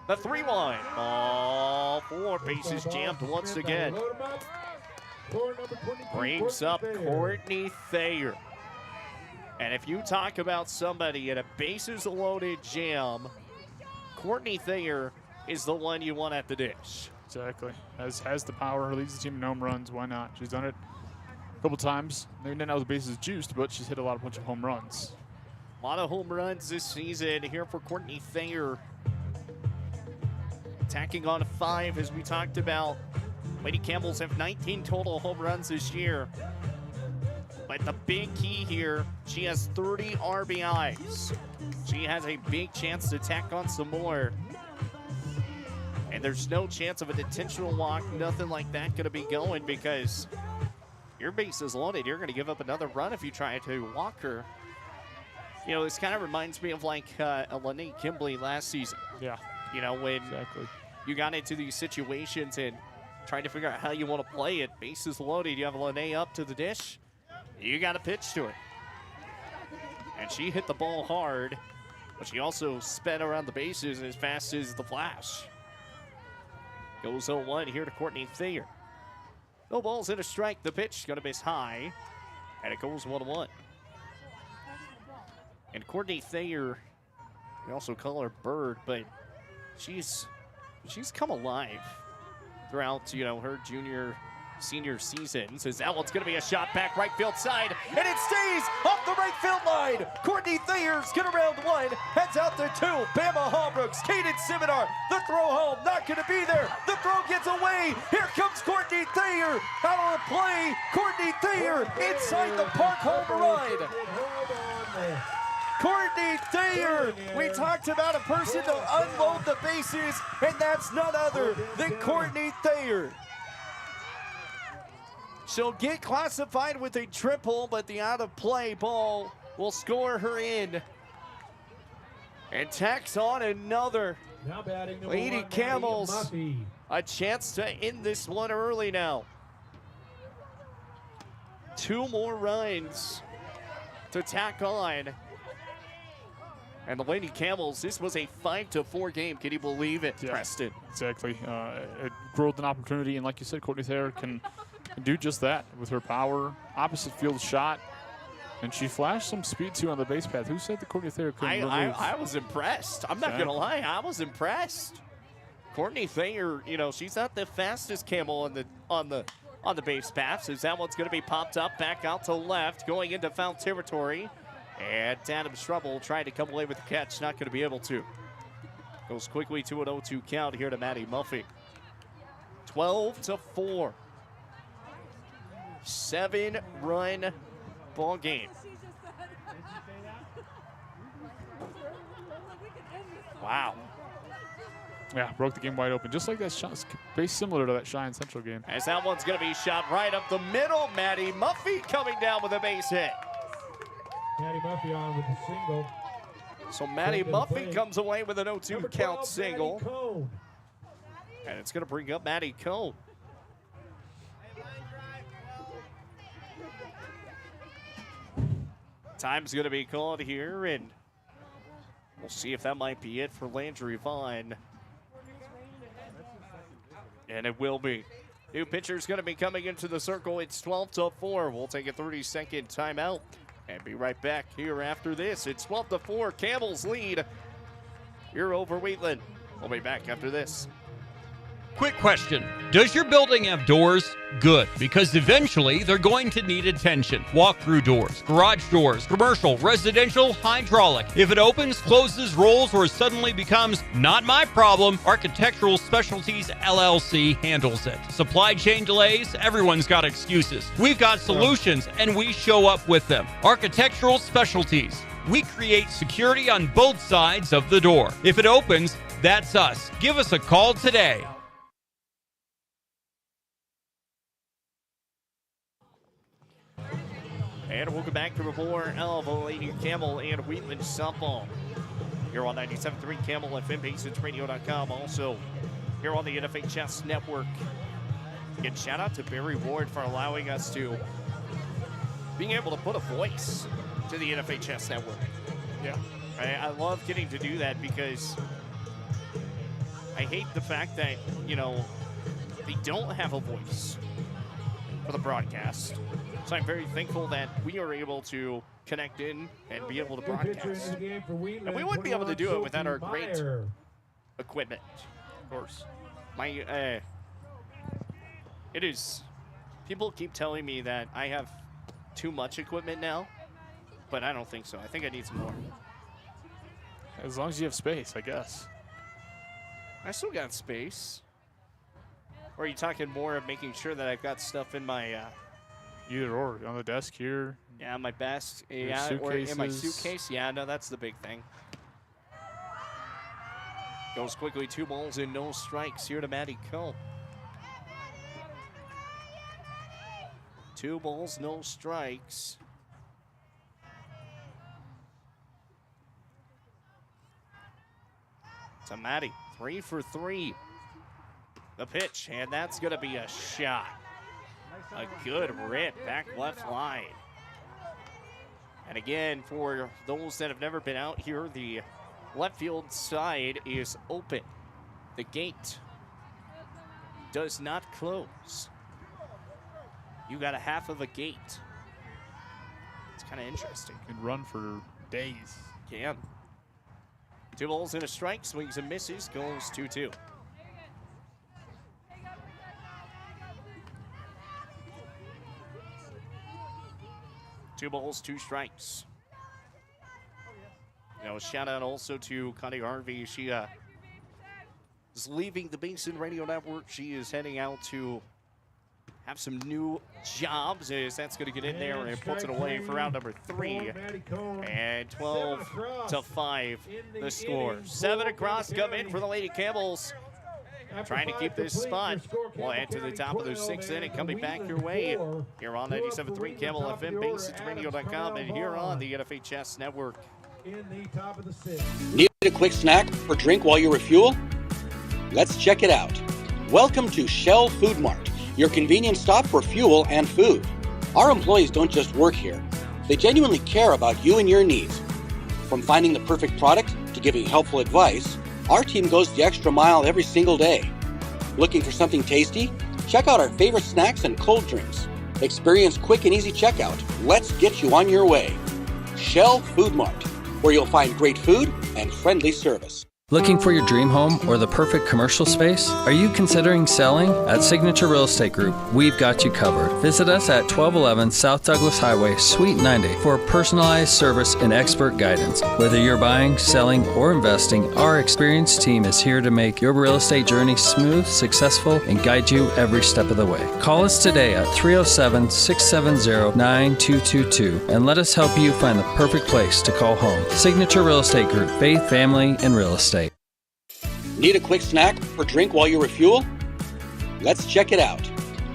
the 3-1. All 4 bases jammed once again. Brings up Courtney Thayer. And if you talk about somebody in a bases loaded jam, Courtney Thayer is the one you want at the dish.
Exactly. Has the power, leads the team in home runs. Why not? She's done it a couple times. Maybe not with the bases juiced, but she's hit a bunch of home runs.
A lot of home runs this season here for Courtney Thayer. Attacking on 5, as we talked about. Lady Campbells have 19 total home runs this year. But the big key here, she has 30 RBIs. She has a big chance to tack on some more. And there's no chance of an intentional walk, nothing like that going to be going, because your base is loaded. You're going to give up another run if you try to walk her. You know, this kind of reminds me of like Lene Kimbley last season.
Yeah.
You know, when you got into these situations and trying to figure out how you want to play it. Bases loaded. You have Lene up to the dish. You got to pitch to it. And she hit the ball hard, but she also sped around the bases as fast as the flash. Goes 0-1 here to Courtney Thayer. No balls and a strike. The pitch going to miss high, and it goes 1-1. And Courtney Thayer, we also call her Bird, but she's come alive throughout, you know, her junior, senior seasons. As that one's going to be a shot back right field side, and it stays off the right field line. Courtney Thayer's going to round 1, heads out to 2. Bama Hallbrooks, Caden Seminar, the throw home, not going to be there. The throw gets away. Here comes Courtney Thayer out of the play. Courtney Thayer inside the park home run. Courtney Thayer, we talked about a person to unload the bases, and that's none other than Courtney Thayer. She'll get classified with a triple, but the out-of-play ball will score her in. And tacks on another. Lady Camels, a chance to end this one early now. 2 more runs to tack on. And the Lady Camels, this was a 5-4 game. Can you believe it,
yeah,
Preston?
Exactly. It growth and opportunity, and like you said, Courtney Thayer can do just that with her power. Opposite field shot. And she flashed some speed, too, on the base path. Who said the Courtney Thayer couldn't remove?
I was impressed. I'm not going to lie. I was impressed. Courtney Thayer, you know, she's not the fastest Campbell on the base path. So that one's going to be popped up back out to left, going into foul territory. And Adams Trouble trying to come away with the catch. Not going to be able to. Goes quickly to an 0-2 count here to Maddie Muffy. 12-4. 7-run ball game. Wow.
Yeah, broke the game wide open. Just like that shot, very similar to that Cheyenne Central game.
As that one's going to be shot right up the middle. Maddie Muffy coming down with a base hit.
Maddie Muffy on with the single.
So Maddie Muffy comes away with an 0-2 count single. And it's going to bring up Maddie Cone. Time's going to be called here, and we'll see if that might be it for Landry Vaughn. And it will be. New pitcher's going to be coming into the circle. It's 12-4. We'll take a 30-second timeout and be right back here after this. It's 12-4. Campbell's lead here over Wheatland. We'll be back after this.
Quick question. Does your building have doors? Good, because eventually they're going to need attention. Walk-through doors, garage doors, commercial, residential, hydraulic. If it opens, closes, rolls, or suddenly becomes not my problem, Architectural Specialties LLC handles it. Supply chain delays, everyone's got excuses. We've got solutions, and we show up with them. Architectural Specialties. We create security on both sides of the door. If it opens, that's us. Give us a call today.
And welcome back to more of Lady Campbell and Wheatland softball. Here on 97.3 Campbell FM, BaseHitsRadio.com. Also here on the NFHS Network. Again, shout out to Barry Ward for allowing us to being able to put a voice to the NFHS Network.
Yeah.
I love getting to do that because I hate the fact that, you know, they don't have a voice for the broadcast. So I'm very thankful that we are able to connect in and be able to broadcast. And we wouldn't be able to do it without our great equipment, of course. It is, people keep telling me that I have too much equipment now, but I don't think so. I think I need some more.
As long as you have space, I guess.
I still got space. Or are you talking more of making sure that I've got stuff in my...
Either or, on the desk here.
Yeah, my best. Yeah, or in my suitcase. Yeah, no, that's the big thing. Goes quickly, 2 balls and no strikes here to Maddie Cone. 2 balls, no strikes. To Maddie, 3 for 3. The pitch, and that's going to be a shot. A good rip back left line. And again, for those that have never been out here, the left field side is open. The gate does not close. You got a half of a gate. It's kind of interesting.
Can run for days.
Can. 2 balls and a strike, swings and misses, goes 2-2. Two balls, 2 strikes. Now, a shout out also to Connie Harvey. She is leaving the Basin Radio Network. She is heading out to have some new jobs as that's going to get in there and puts it away for round number 3. And 12-5 the score. 7 across come in for the Lady Campbells. Trying to keep this spot. We'll head to the top of the 6th inning. Coming back your way here on 97.3 Campbell FM, BaseHitsRadio.com, and here on the NFHS Network.
In the top of the 6th.
Need a quick snack or drink while you refuel? Let's check it out. Welcome to Shell Food Mart, your convenience stop for fuel and food. Our employees don't just work here. They genuinely care about you and your needs. From finding the perfect product to giving helpful advice, our team goes the extra mile every single day. Looking for something tasty? Check out our favorite snacks and cold drinks. Experience quick and easy checkout. Let's get you on your way. Shell Food Mart, where you'll find great food and friendly service.
Looking for your dream home or the perfect commercial space? Are you considering selling? At Signature Real Estate Group, we've got you covered. Visit us at 1211 South Douglas Highway, Suite 90 for personalized service and expert guidance. Whether you're buying, selling, or investing, our experienced team is here to make your real estate journey smooth, successful, and guide you every step of the way. Call us today at 307-670-9222 and let us help you find the perfect place to call home. Signature Real Estate Group, faith, family, and real estate.
Need a quick snack or drink while you refuel? Let's check it out.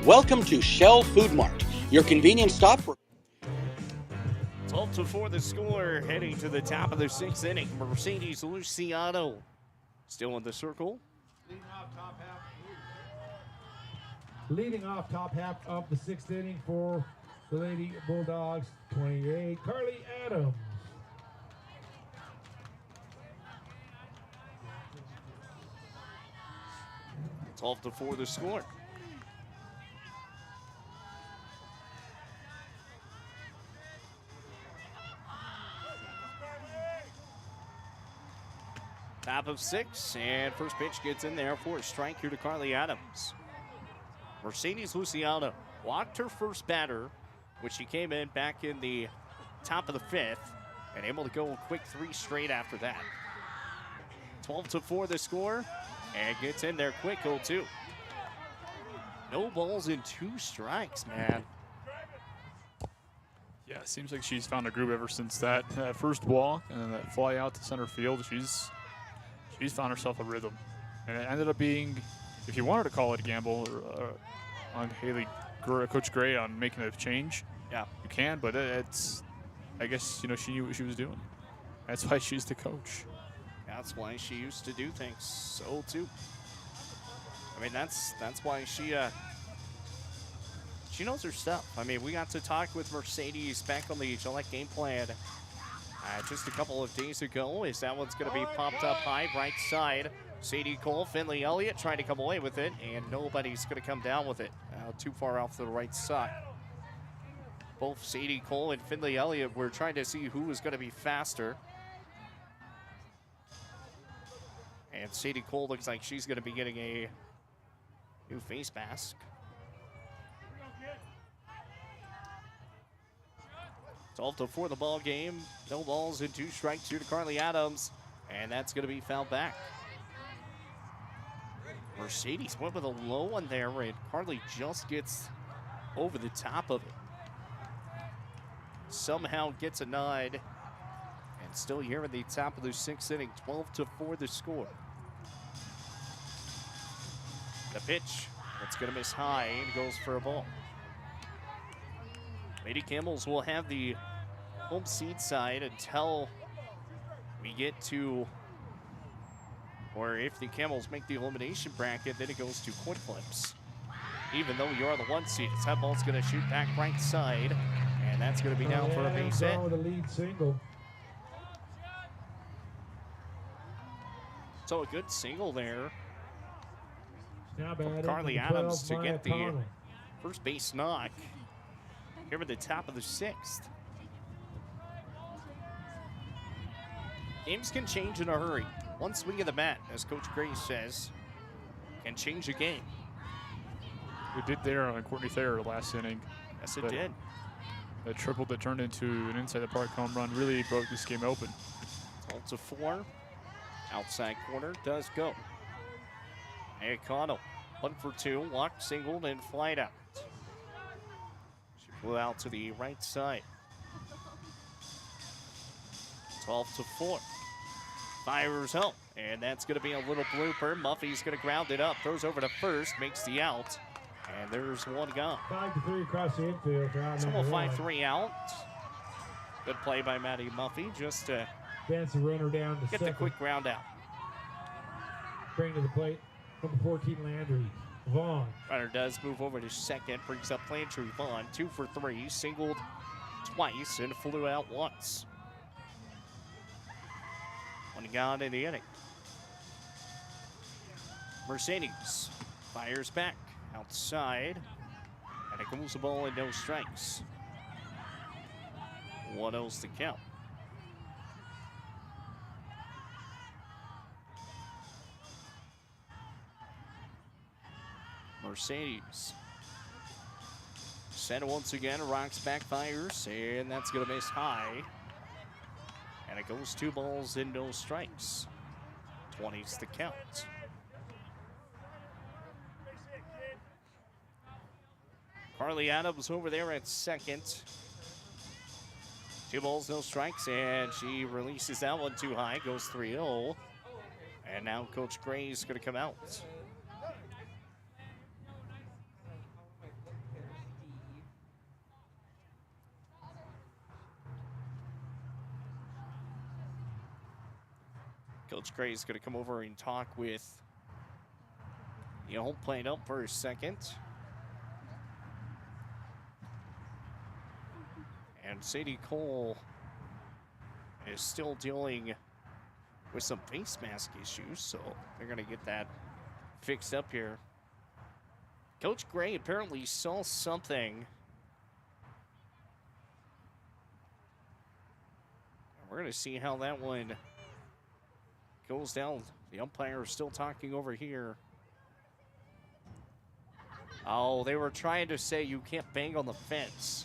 Welcome to Shell Food Mart, your convenience stop for
12-4 the score, heading to the top of the 6th inning. Mercedes Luciano still in the circle.
Leading off top half of the 6th inning for the Lady Bulldogs, 28, Carly Adams.
12-4 the score. Top of 6, and first pitch gets in there for a strike here to Carly Adams. Mercedes Luciano walked her first batter, which she came in back in the top of the 5th, and able to go a quick 3 straight after that. 12-4 the score. And gets in there quick, 0-2. No balls and 2 strikes, man.
Yeah, it seems like she's found a groove ever since that first walk and then that fly out to center field. She's found herself a rhythm. And it ended up being, if you wanted to call it a gamble on Coach Gray on making a change,
yeah,
you can, but it's, I guess, she knew what she was doing. That's why she's the coach.
That's why she used to do things so too. I mean, that's why she knows her stuff. I mean, we got to talk with Mercedes back on the Gillette game plan just a couple of days ago. Is that one's going to be popped up high, right side. Sadie Cole, Finley Elliott trying to come away with it, and nobody's going to come down with it. Too far off to the right side. Both Sadie Cole and Finley Elliott were trying to see who was going to be faster. And Sadie Cole looks like she's going to be getting a new face mask. It's 12-4 the ball game. No balls and 2 strikes here to Carly Adams. And that's going to be fouled back. Mercedes went with a low one there, and Carly just gets over the top of it. Somehow gets a nod. And still here in the top of the 6th inning, 12-4 the score. The pitch, it's going to miss high and goes for a ball. Lady Campbells will have the home seed side until we get to, or if the Campbells make the elimination bracket, then it goes to coin flips. Even though you are the 1 seed, that ball's going to shoot back right side, and that's going to be down for a base hit.
With a lead single.
So a good single there from
From
Carly Adams to get the first base knock here at the top of the 6th. Games can change in a hurry. One swing of the bat, as Coach Gray says, can change a game.
We did there on Courtney Thayer last inning.
Yes, it did.
That triple that turned into an inside the park home run really broke this game open.
12-4. Outside corner does go. O'Connell, 1 for 2, walked, singled, and flied out. She flew out to the right side. 12-4. Fires home, and that's going to be a little blooper. Muffy's going to ground it up, throws over to first, makes the out, and there's one gone.
5-3 across the infield.
So we'll 5-3 out. Good play by Maddie Muffy, just to
Dance the runner down to
get
second.
the quick ground out.
Bring to the plate, number 14, Landry. Vaughn.
Runner does move over to second, brings up Landry Vaughn, 2 for 3, singled twice and flew out once. One gone in the inning. Mercedes fires back outside, And it goes the ball and no strikes. 1-0's the count. Mercedes. Sent once again, rocks backfires, and that's going to miss high. And it goes 2 balls and no strikes. 20's the count. Carly Adams over there at second. 2 balls, no strikes, and she releases that one too high, goes 3-0. And now Coach Gray is going to come out. Coach Gray is going to come over and talk with the home plate up for a second. And Sadie Cole is still dealing with some face mask issues, so they're going to get that fixed up here. Coach Gray apparently saw something. And we're going to see how that one goes down. The umpire is still talking over here. Oh, they were trying to say you can't bang on the fence.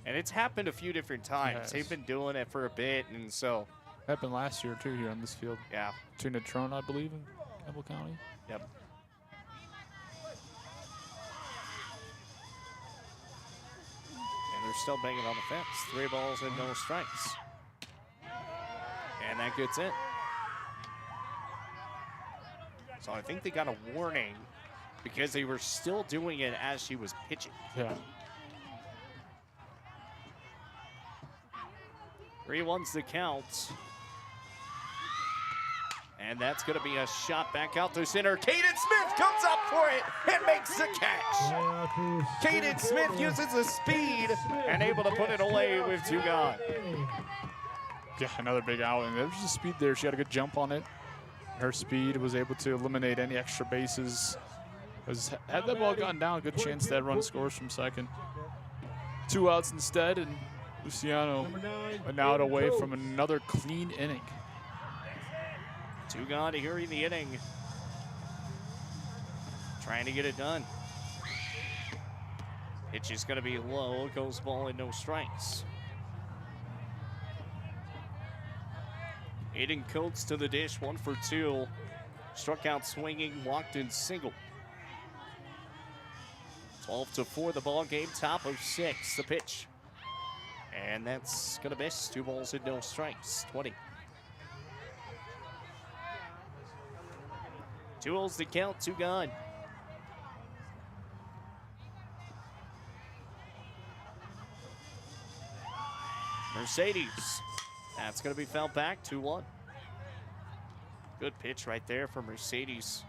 And it's happened a few different times.
Yes.
They've been doing it for a bit, and so.
Happened last year, too, here on this field.
Yeah.
To Natrona, I believe, in Campbell County.
Yep. And they're still banging on the fence. 3 balls and no strikes. And that gets it. So I think they got a warning because they were still doing it as she was pitching.
Yeah.
3-1's the count. And that's going to be a shot back out to center. Caden Smith comes up for it and makes the catch. Caden Smith uses the speed and able to put it away with 2 gone.
Yeah, another big out. And there's the speed there. She had a good jump on it. Her speed was able to eliminate any extra bases. Had that ball gone down, good chance that run scores from second. 2 outs instead, and Luciano an out away from another clean inning.
2 gone here in the inning. Trying to get it done. Pitch is going to be low. Goes ball and no strikes. Aiden Coates to the dish, 1 for 2. Struck out swinging, walked in single. 12-4 the ball game, top of 6. The pitch. And that's going to miss. 2 balls and no strikes. 20. 2-0's the count, 2 gone. Mercedes. That's going to be fouled back, 2-1. Good pitch right there for Mercedes.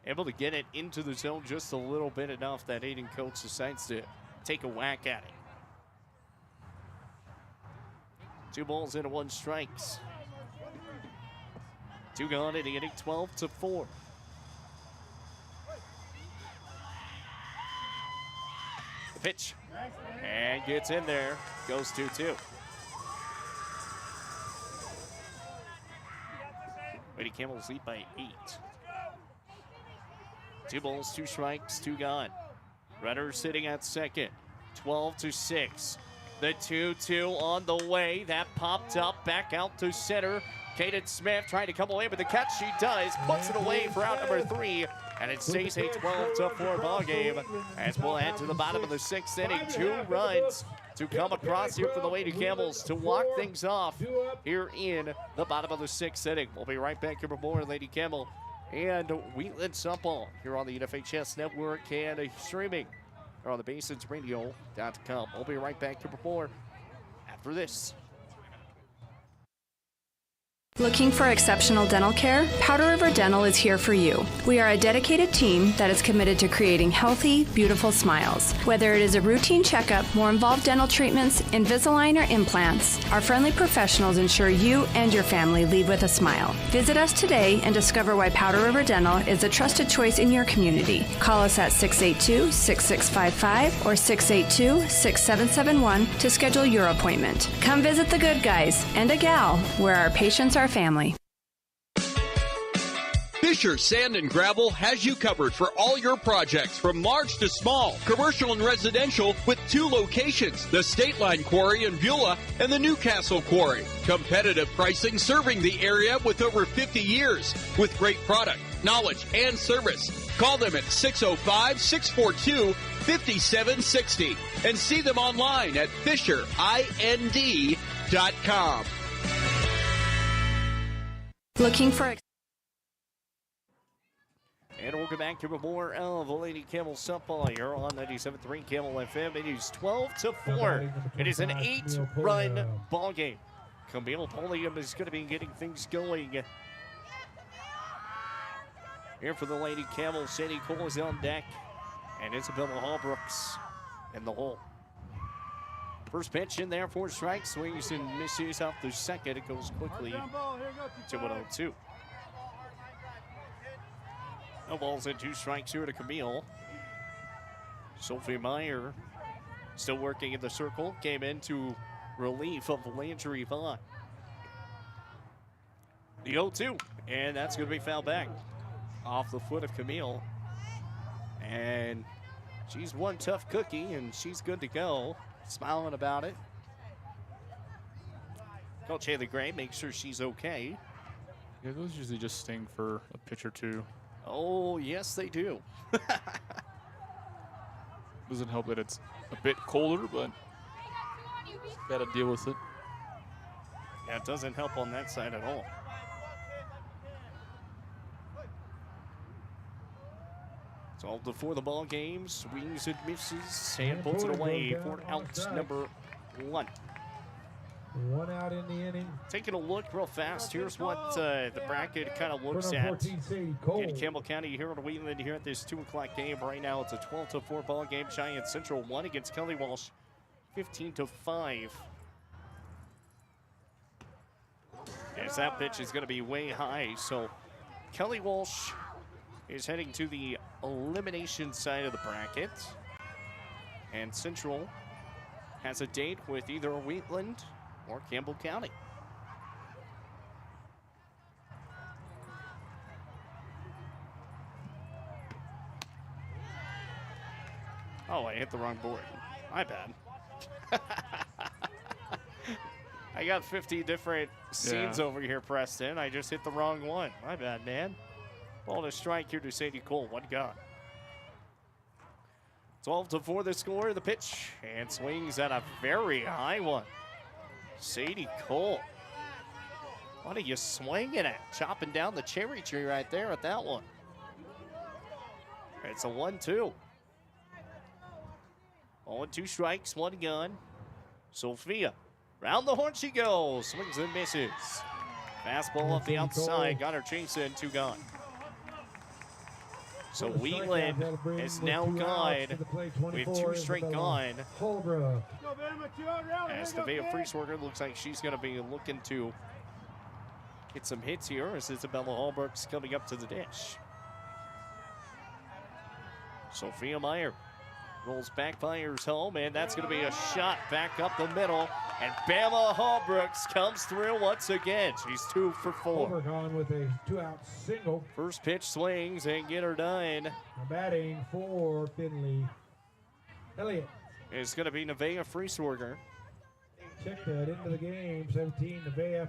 Able to get it into the zone just a little bit, enough that Aiden Coates decides to take a whack at it. 2 balls and 1 strikes. 2 gone in the inning, 12-4. The pitch. And gets in there. Goes 2-2. Lady Campbell's lead by 8. 2 balls, 2 strikes, 2 gone. Runner sitting at second. 12-6. The 2-2 on the way. That popped up back out to center. Caden Smith trying to come away with the catch. She does. Puts it away for out number 3. And it stays a 12-4 ball game as we'll head to the bottom of the 6th inning. 2 runs to come across here for the Lady Campbells to walk things off here in the bottom of the 6th inning. We'll be right back here with more Lady Campbell and Wheatland softball here on the NFHS Network and streaming or on the BasonsRadio.com. We'll be right back here with more after this.
Looking for exceptional dental care? Powder River Dental is here for you. We are a dedicated team that is committed to creating healthy, beautiful smiles. Whether it is a routine checkup, more involved dental treatments, Invisalign, or implants, our friendly professionals ensure you and your family leave with a smile. Visit us today and discover why Powder River Dental is a trusted choice in your community. Call us at 682-6655 or 682-6771 to schedule your appointment. Come visit the good guys and a gal where our patients are family.
Fisher Sand and Gravel has you covered for all your projects from large to small, commercial and residential, with 2 locations, the State Line Quarry in Beulah and the Newcastle Quarry. Competitive pricing serving the area with over 50 years with great product, knowledge, and service. Call them at 605-642-5760 and see them online at FisherIND.com.
Looking for
And welcome back to more of the Lady Campbell softball here on 97.3 Campbell FM. It is 12-4. It is an 8-run ball game. Camille Polium is going to be getting things going here for the Lady Campbell. Sadie Cole is on deck, and Isabella Hallbrooks in the hole. First pitch in there for strike, swings and misses out the second. It goes quickly to 1-0-2. No balls and 2 strikes here to Camille. Sophie Meyer still working in the circle. Came into relief of Landry Vaughn. The 0-2, and that's going to be fouled back off the foot of Camille. And she's one tough cookie, and she's good to go. Smiling about it. Coach Haley Gray makes sure she's okay.
Yeah, those usually just sting for a pitch or two.
Oh, yes, they do.
Doesn't help that it's a bit colder, but got to deal with it.
Yeah, it doesn't help on that side at all. It's all before the ball game. Swings and misses and pulls it away for out number 1.
1 out in the inning.
Taking a look real fast. Here's what the bracket kind of looks at in Campbell County here on Wheatland here at this 2 o'clock game. Right now it's a 12-4 ball game. Giant Central 1 against Kelly Walsh, 15-5. As that pitch is going to be way high. So Kelly Walsh is heading to the elimination side of the bracket. And Central has a date with either Wheatland or Campbell County. Oh, I hit the wrong board. My bad. I got 50 different scenes over here, Preston. I just hit the wrong one. My bad, man. Ball to strike here to Sadie Cole. One gone. 12-4 the score. The pitch and swings at a very high one. Sadie Cole. What are you swinging at? Chopping down the cherry tree right there at that one. It's a 1-2. 0-2 strikes, 1 gone. Sophia. Round the horn she goes. Swings and misses. Fastball off the outside. Got her chasing. 2 gone. So Wheatland is now gone with 2 straight gone. As Nevaeh Freesworger looks like she's going to be looking to get some hits here as Isabella Hallbrooks coming up to the dish. Sophia Meyer rolls back, fires home, and that's going to be a shot back up the middle. And Bama Hallbrooks comes through once again. She's 2 for 4.
Gone with a 2-out single.
First pitch swings and get her done.
Batting for Finley Elliott.
It's going to be Nevaeh Freesworger.
Check that into the game. 17, Nevaeh.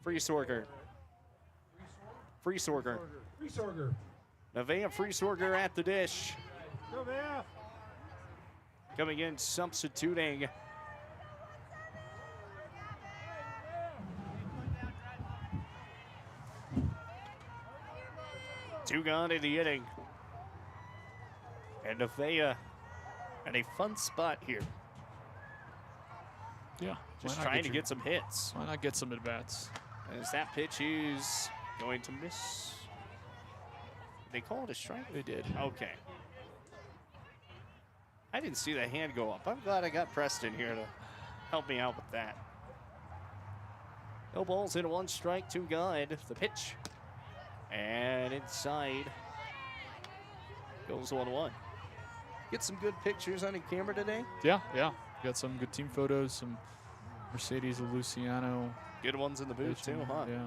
Freesworger.
Freesworger.
Nevaeh Freesworger at the dish. Coming in, substituting. Two gone in the inning. And Nevaeh in a fun spot here.
Yeah.
Just trying to get some hits.
Why not get some at-bats?
As that pitch is going to miss. They call it a strike?
They did.
Okay. I didn't see the hand go up. I'm glad I got Preston here to help me out with that. No balls in 1 strike, 2 gone. The pitch. And inside goes 1-1. Get some good pictures on the camera today.
Yeah. Got some good team photos, some Mercedes Luciano.
Good ones in the booth too, huh?
Yeah.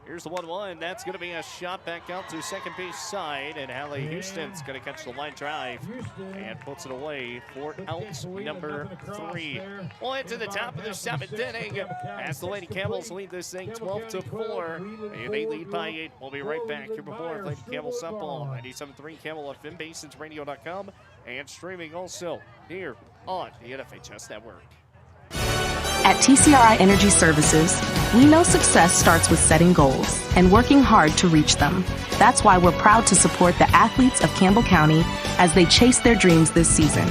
Here's the 1-1. That's going to be a shot back out to second base side, and Hallie Houston's going to catch the line drive and puts it away for out number 3. We'll head to the top of the 7th inning as the Lady Camels lead this thing 12-4. They lead by 8. We'll be right back here before Lady Camel softball 97.3 Camel FM, BasensRadio.com, and streaming also here on the NFHS Network.
At TCRI Energy Services, we know success starts with setting goals and working hard to reach them. That's why we're proud to support the athletes of Campbell County as they chase their dreams this season.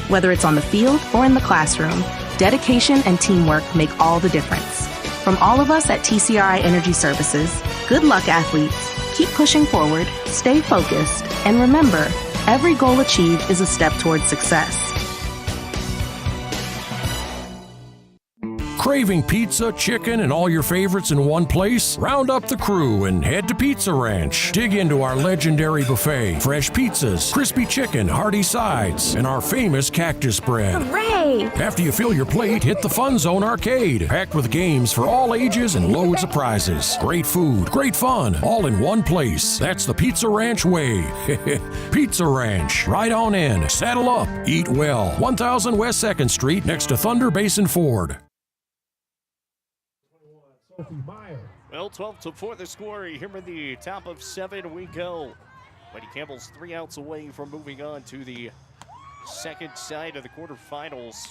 Whether it's on the field or in the classroom, dedication and teamwork make all the difference. From all of us at TCRI Energy Services, good luck, athletes. Keep pushing forward, stay focused, and remember, every goal achieved is a step towards success.
Craving pizza, chicken, and all your favorites in one place? Round up the crew and head to Pizza Ranch. Dig into our legendary buffet, fresh pizzas, crispy chicken, hearty sides, and our famous cactus bread.
Hooray!
After you fill your plate, hit the Fun Zone Arcade, packed with games for all ages and loads of prizes. Great food, great fun, all in one place. That's the Pizza Ranch way. Pizza Ranch. Right on in. Saddle up. Eat well. 1000 West 2nd Street next to Thunder Basin Ford.
Well, 12-4 the score. Here in the top of 7 we go. Lady Campbell's 3 outs away from moving on to the second side of the quarterfinals.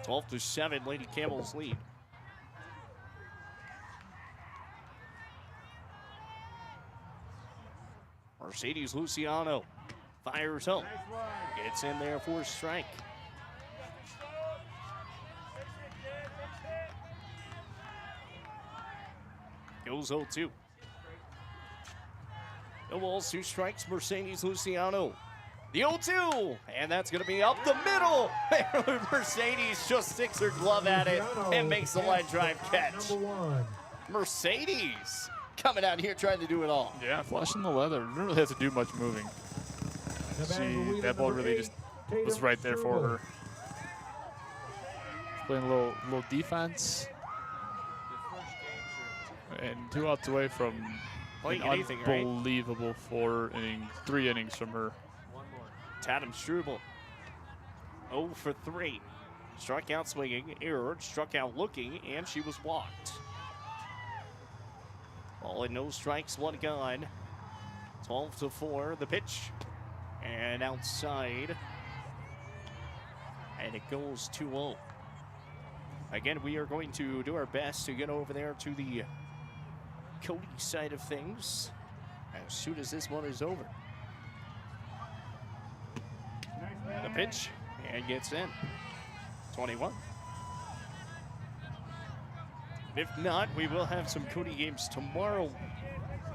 12-7, Lady Campbell's lead. Mercedes Luciano fires home. Gets in there for a strike. Goes 0-2. No balls, 2 strikes, Mercedes Luciano. The 0-2, and that's going to be up the middle. Mercedes just sticks her glove at it and makes the line drive catch. Mercedes coming out here trying to do it all.
Yeah, flashing the leather. Didn't really have to do much moving. That ball really just was right there for her. Playing a little defense. And 2 outs away from an unbelievable 3 innings from her.
Tatum Struble, 0 for 3. Struck out swinging, errored, struck out looking, and she was walked. All in, no strikes, 1 gone. 12-4, the pitch. And outside. And it goes 2-0. Again, we are going to do our best to get over there to the Cody side of things as soon as this one is over. The pitch, and gets in. 21. If not, we will have some Cody games tomorrow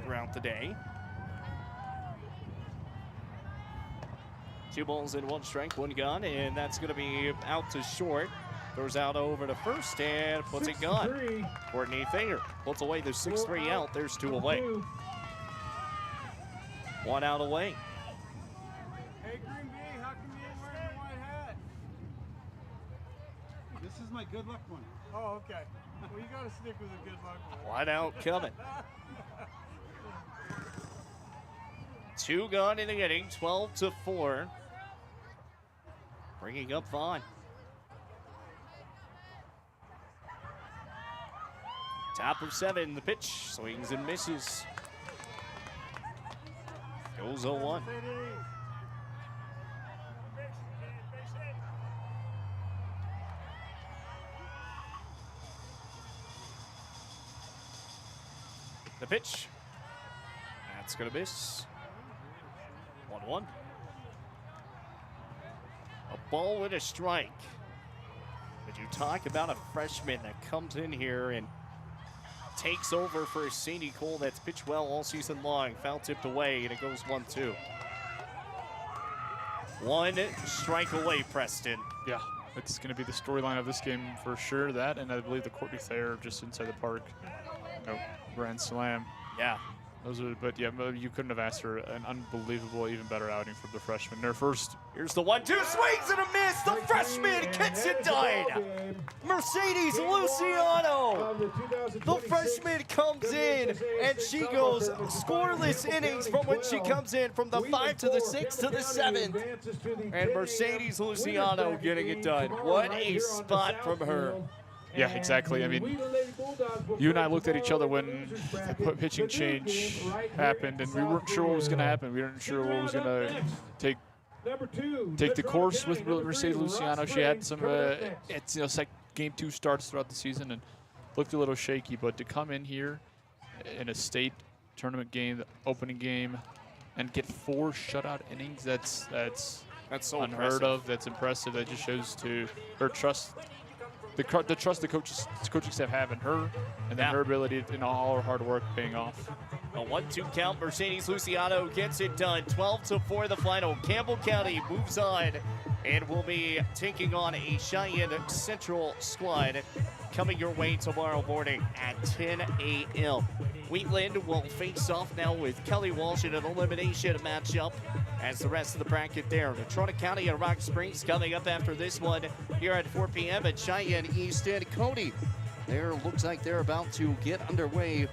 throughout the day. 2 balls and 1 strike, 1 gone, and that's going to be out to short. Throws out over to first and puts it gone. Courtney Thayer puts away the 6-3 out. There's 2 away. 1 out away.
Hey, Green Bay, how come you ain't wearing a white hat? This is my good luck one. Oh, okay. Well, you got to stick with a good luck one.
1 out coming. 2 gone in the inning, 12-4. Bringing up Vaughn. Top of 7, the pitch, swings and misses. Goes 0-1. The pitch. That's going to miss. 1-1. A ball and a strike. But you talk about a freshman that comes in here and takes over for Sadie Cole that's pitched well all season long. Foul tipped away, and it goes 1-2. 1 strike away, Preston.
Yeah, that's going to be the storyline of this game for sure. That, and I believe the Courtney Thayer just inside the park. Grand slam.
Yeah.
Those are, but yeah, you couldn't have asked for an unbelievable, even better outing from the freshman. Their first.
Here's the 1-2, swings and a miss. The freshman gets it done. Mercedes Luciano. The freshman comes in and she goes scoreless innings from when she comes in, from the 5 to the 6 to the 7th. And Mercedes Luciano getting it done. What a spot from her.
Yeah, exactly. I mean, you and I looked at each other when the pitching change happened, and we weren't sure what was going to happen. We weren't sure what was going to take the course with Mercedes Luciano. She had some game 2 starts throughout the season and looked a little shaky, but to come in here in a state tournament game, the opening game, and get 4 shutout innings, that's
so
unheard
impressive.
of. That's impressive. That just shows to her trust. The trust the coaching staff have in her, and then her ability in all her hard work paying off.
A 1-2 count. Mercedes Luciano gets it done. 12-4 the final. Campbell County moves on and will be taking on a Cheyenne Central squad coming your way tomorrow morning at 10 a.m. Wheatland will face off now with Kelly Walsh in an elimination matchup as the rest of the bracket there. Natrona County and Rock Springs coming up after this one here at 4 p.m. at Cheyenne East and Cody. There looks like they're about to get underway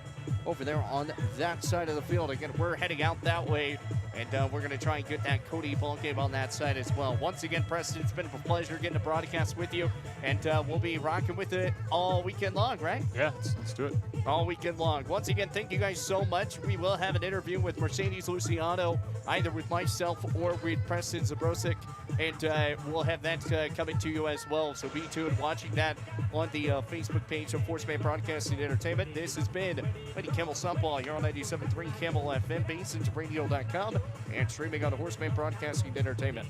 over there on that side of the field. Again, we're heading out that way, and we're going to try and get that Cody ball game on that side as well. Once again, Preston, it's been a pleasure getting a broadcast with you, and we'll be rocking with it all weekend long, right?
Yeah, let's do it.
All weekend long. Once again, thank you guys so much. We will have an interview with Mercedes Luciano, either with myself or with Preston Zabrosik, and we'll have that coming to you as well. So be tuned, watching that on the Facebook page of Horseman Broadcasting Entertainment. This has been Lady Campbell Softball here on 97.3 Campbell FM, BasinRadio.com, and streaming on the Horseman Broadcasting Entertainment.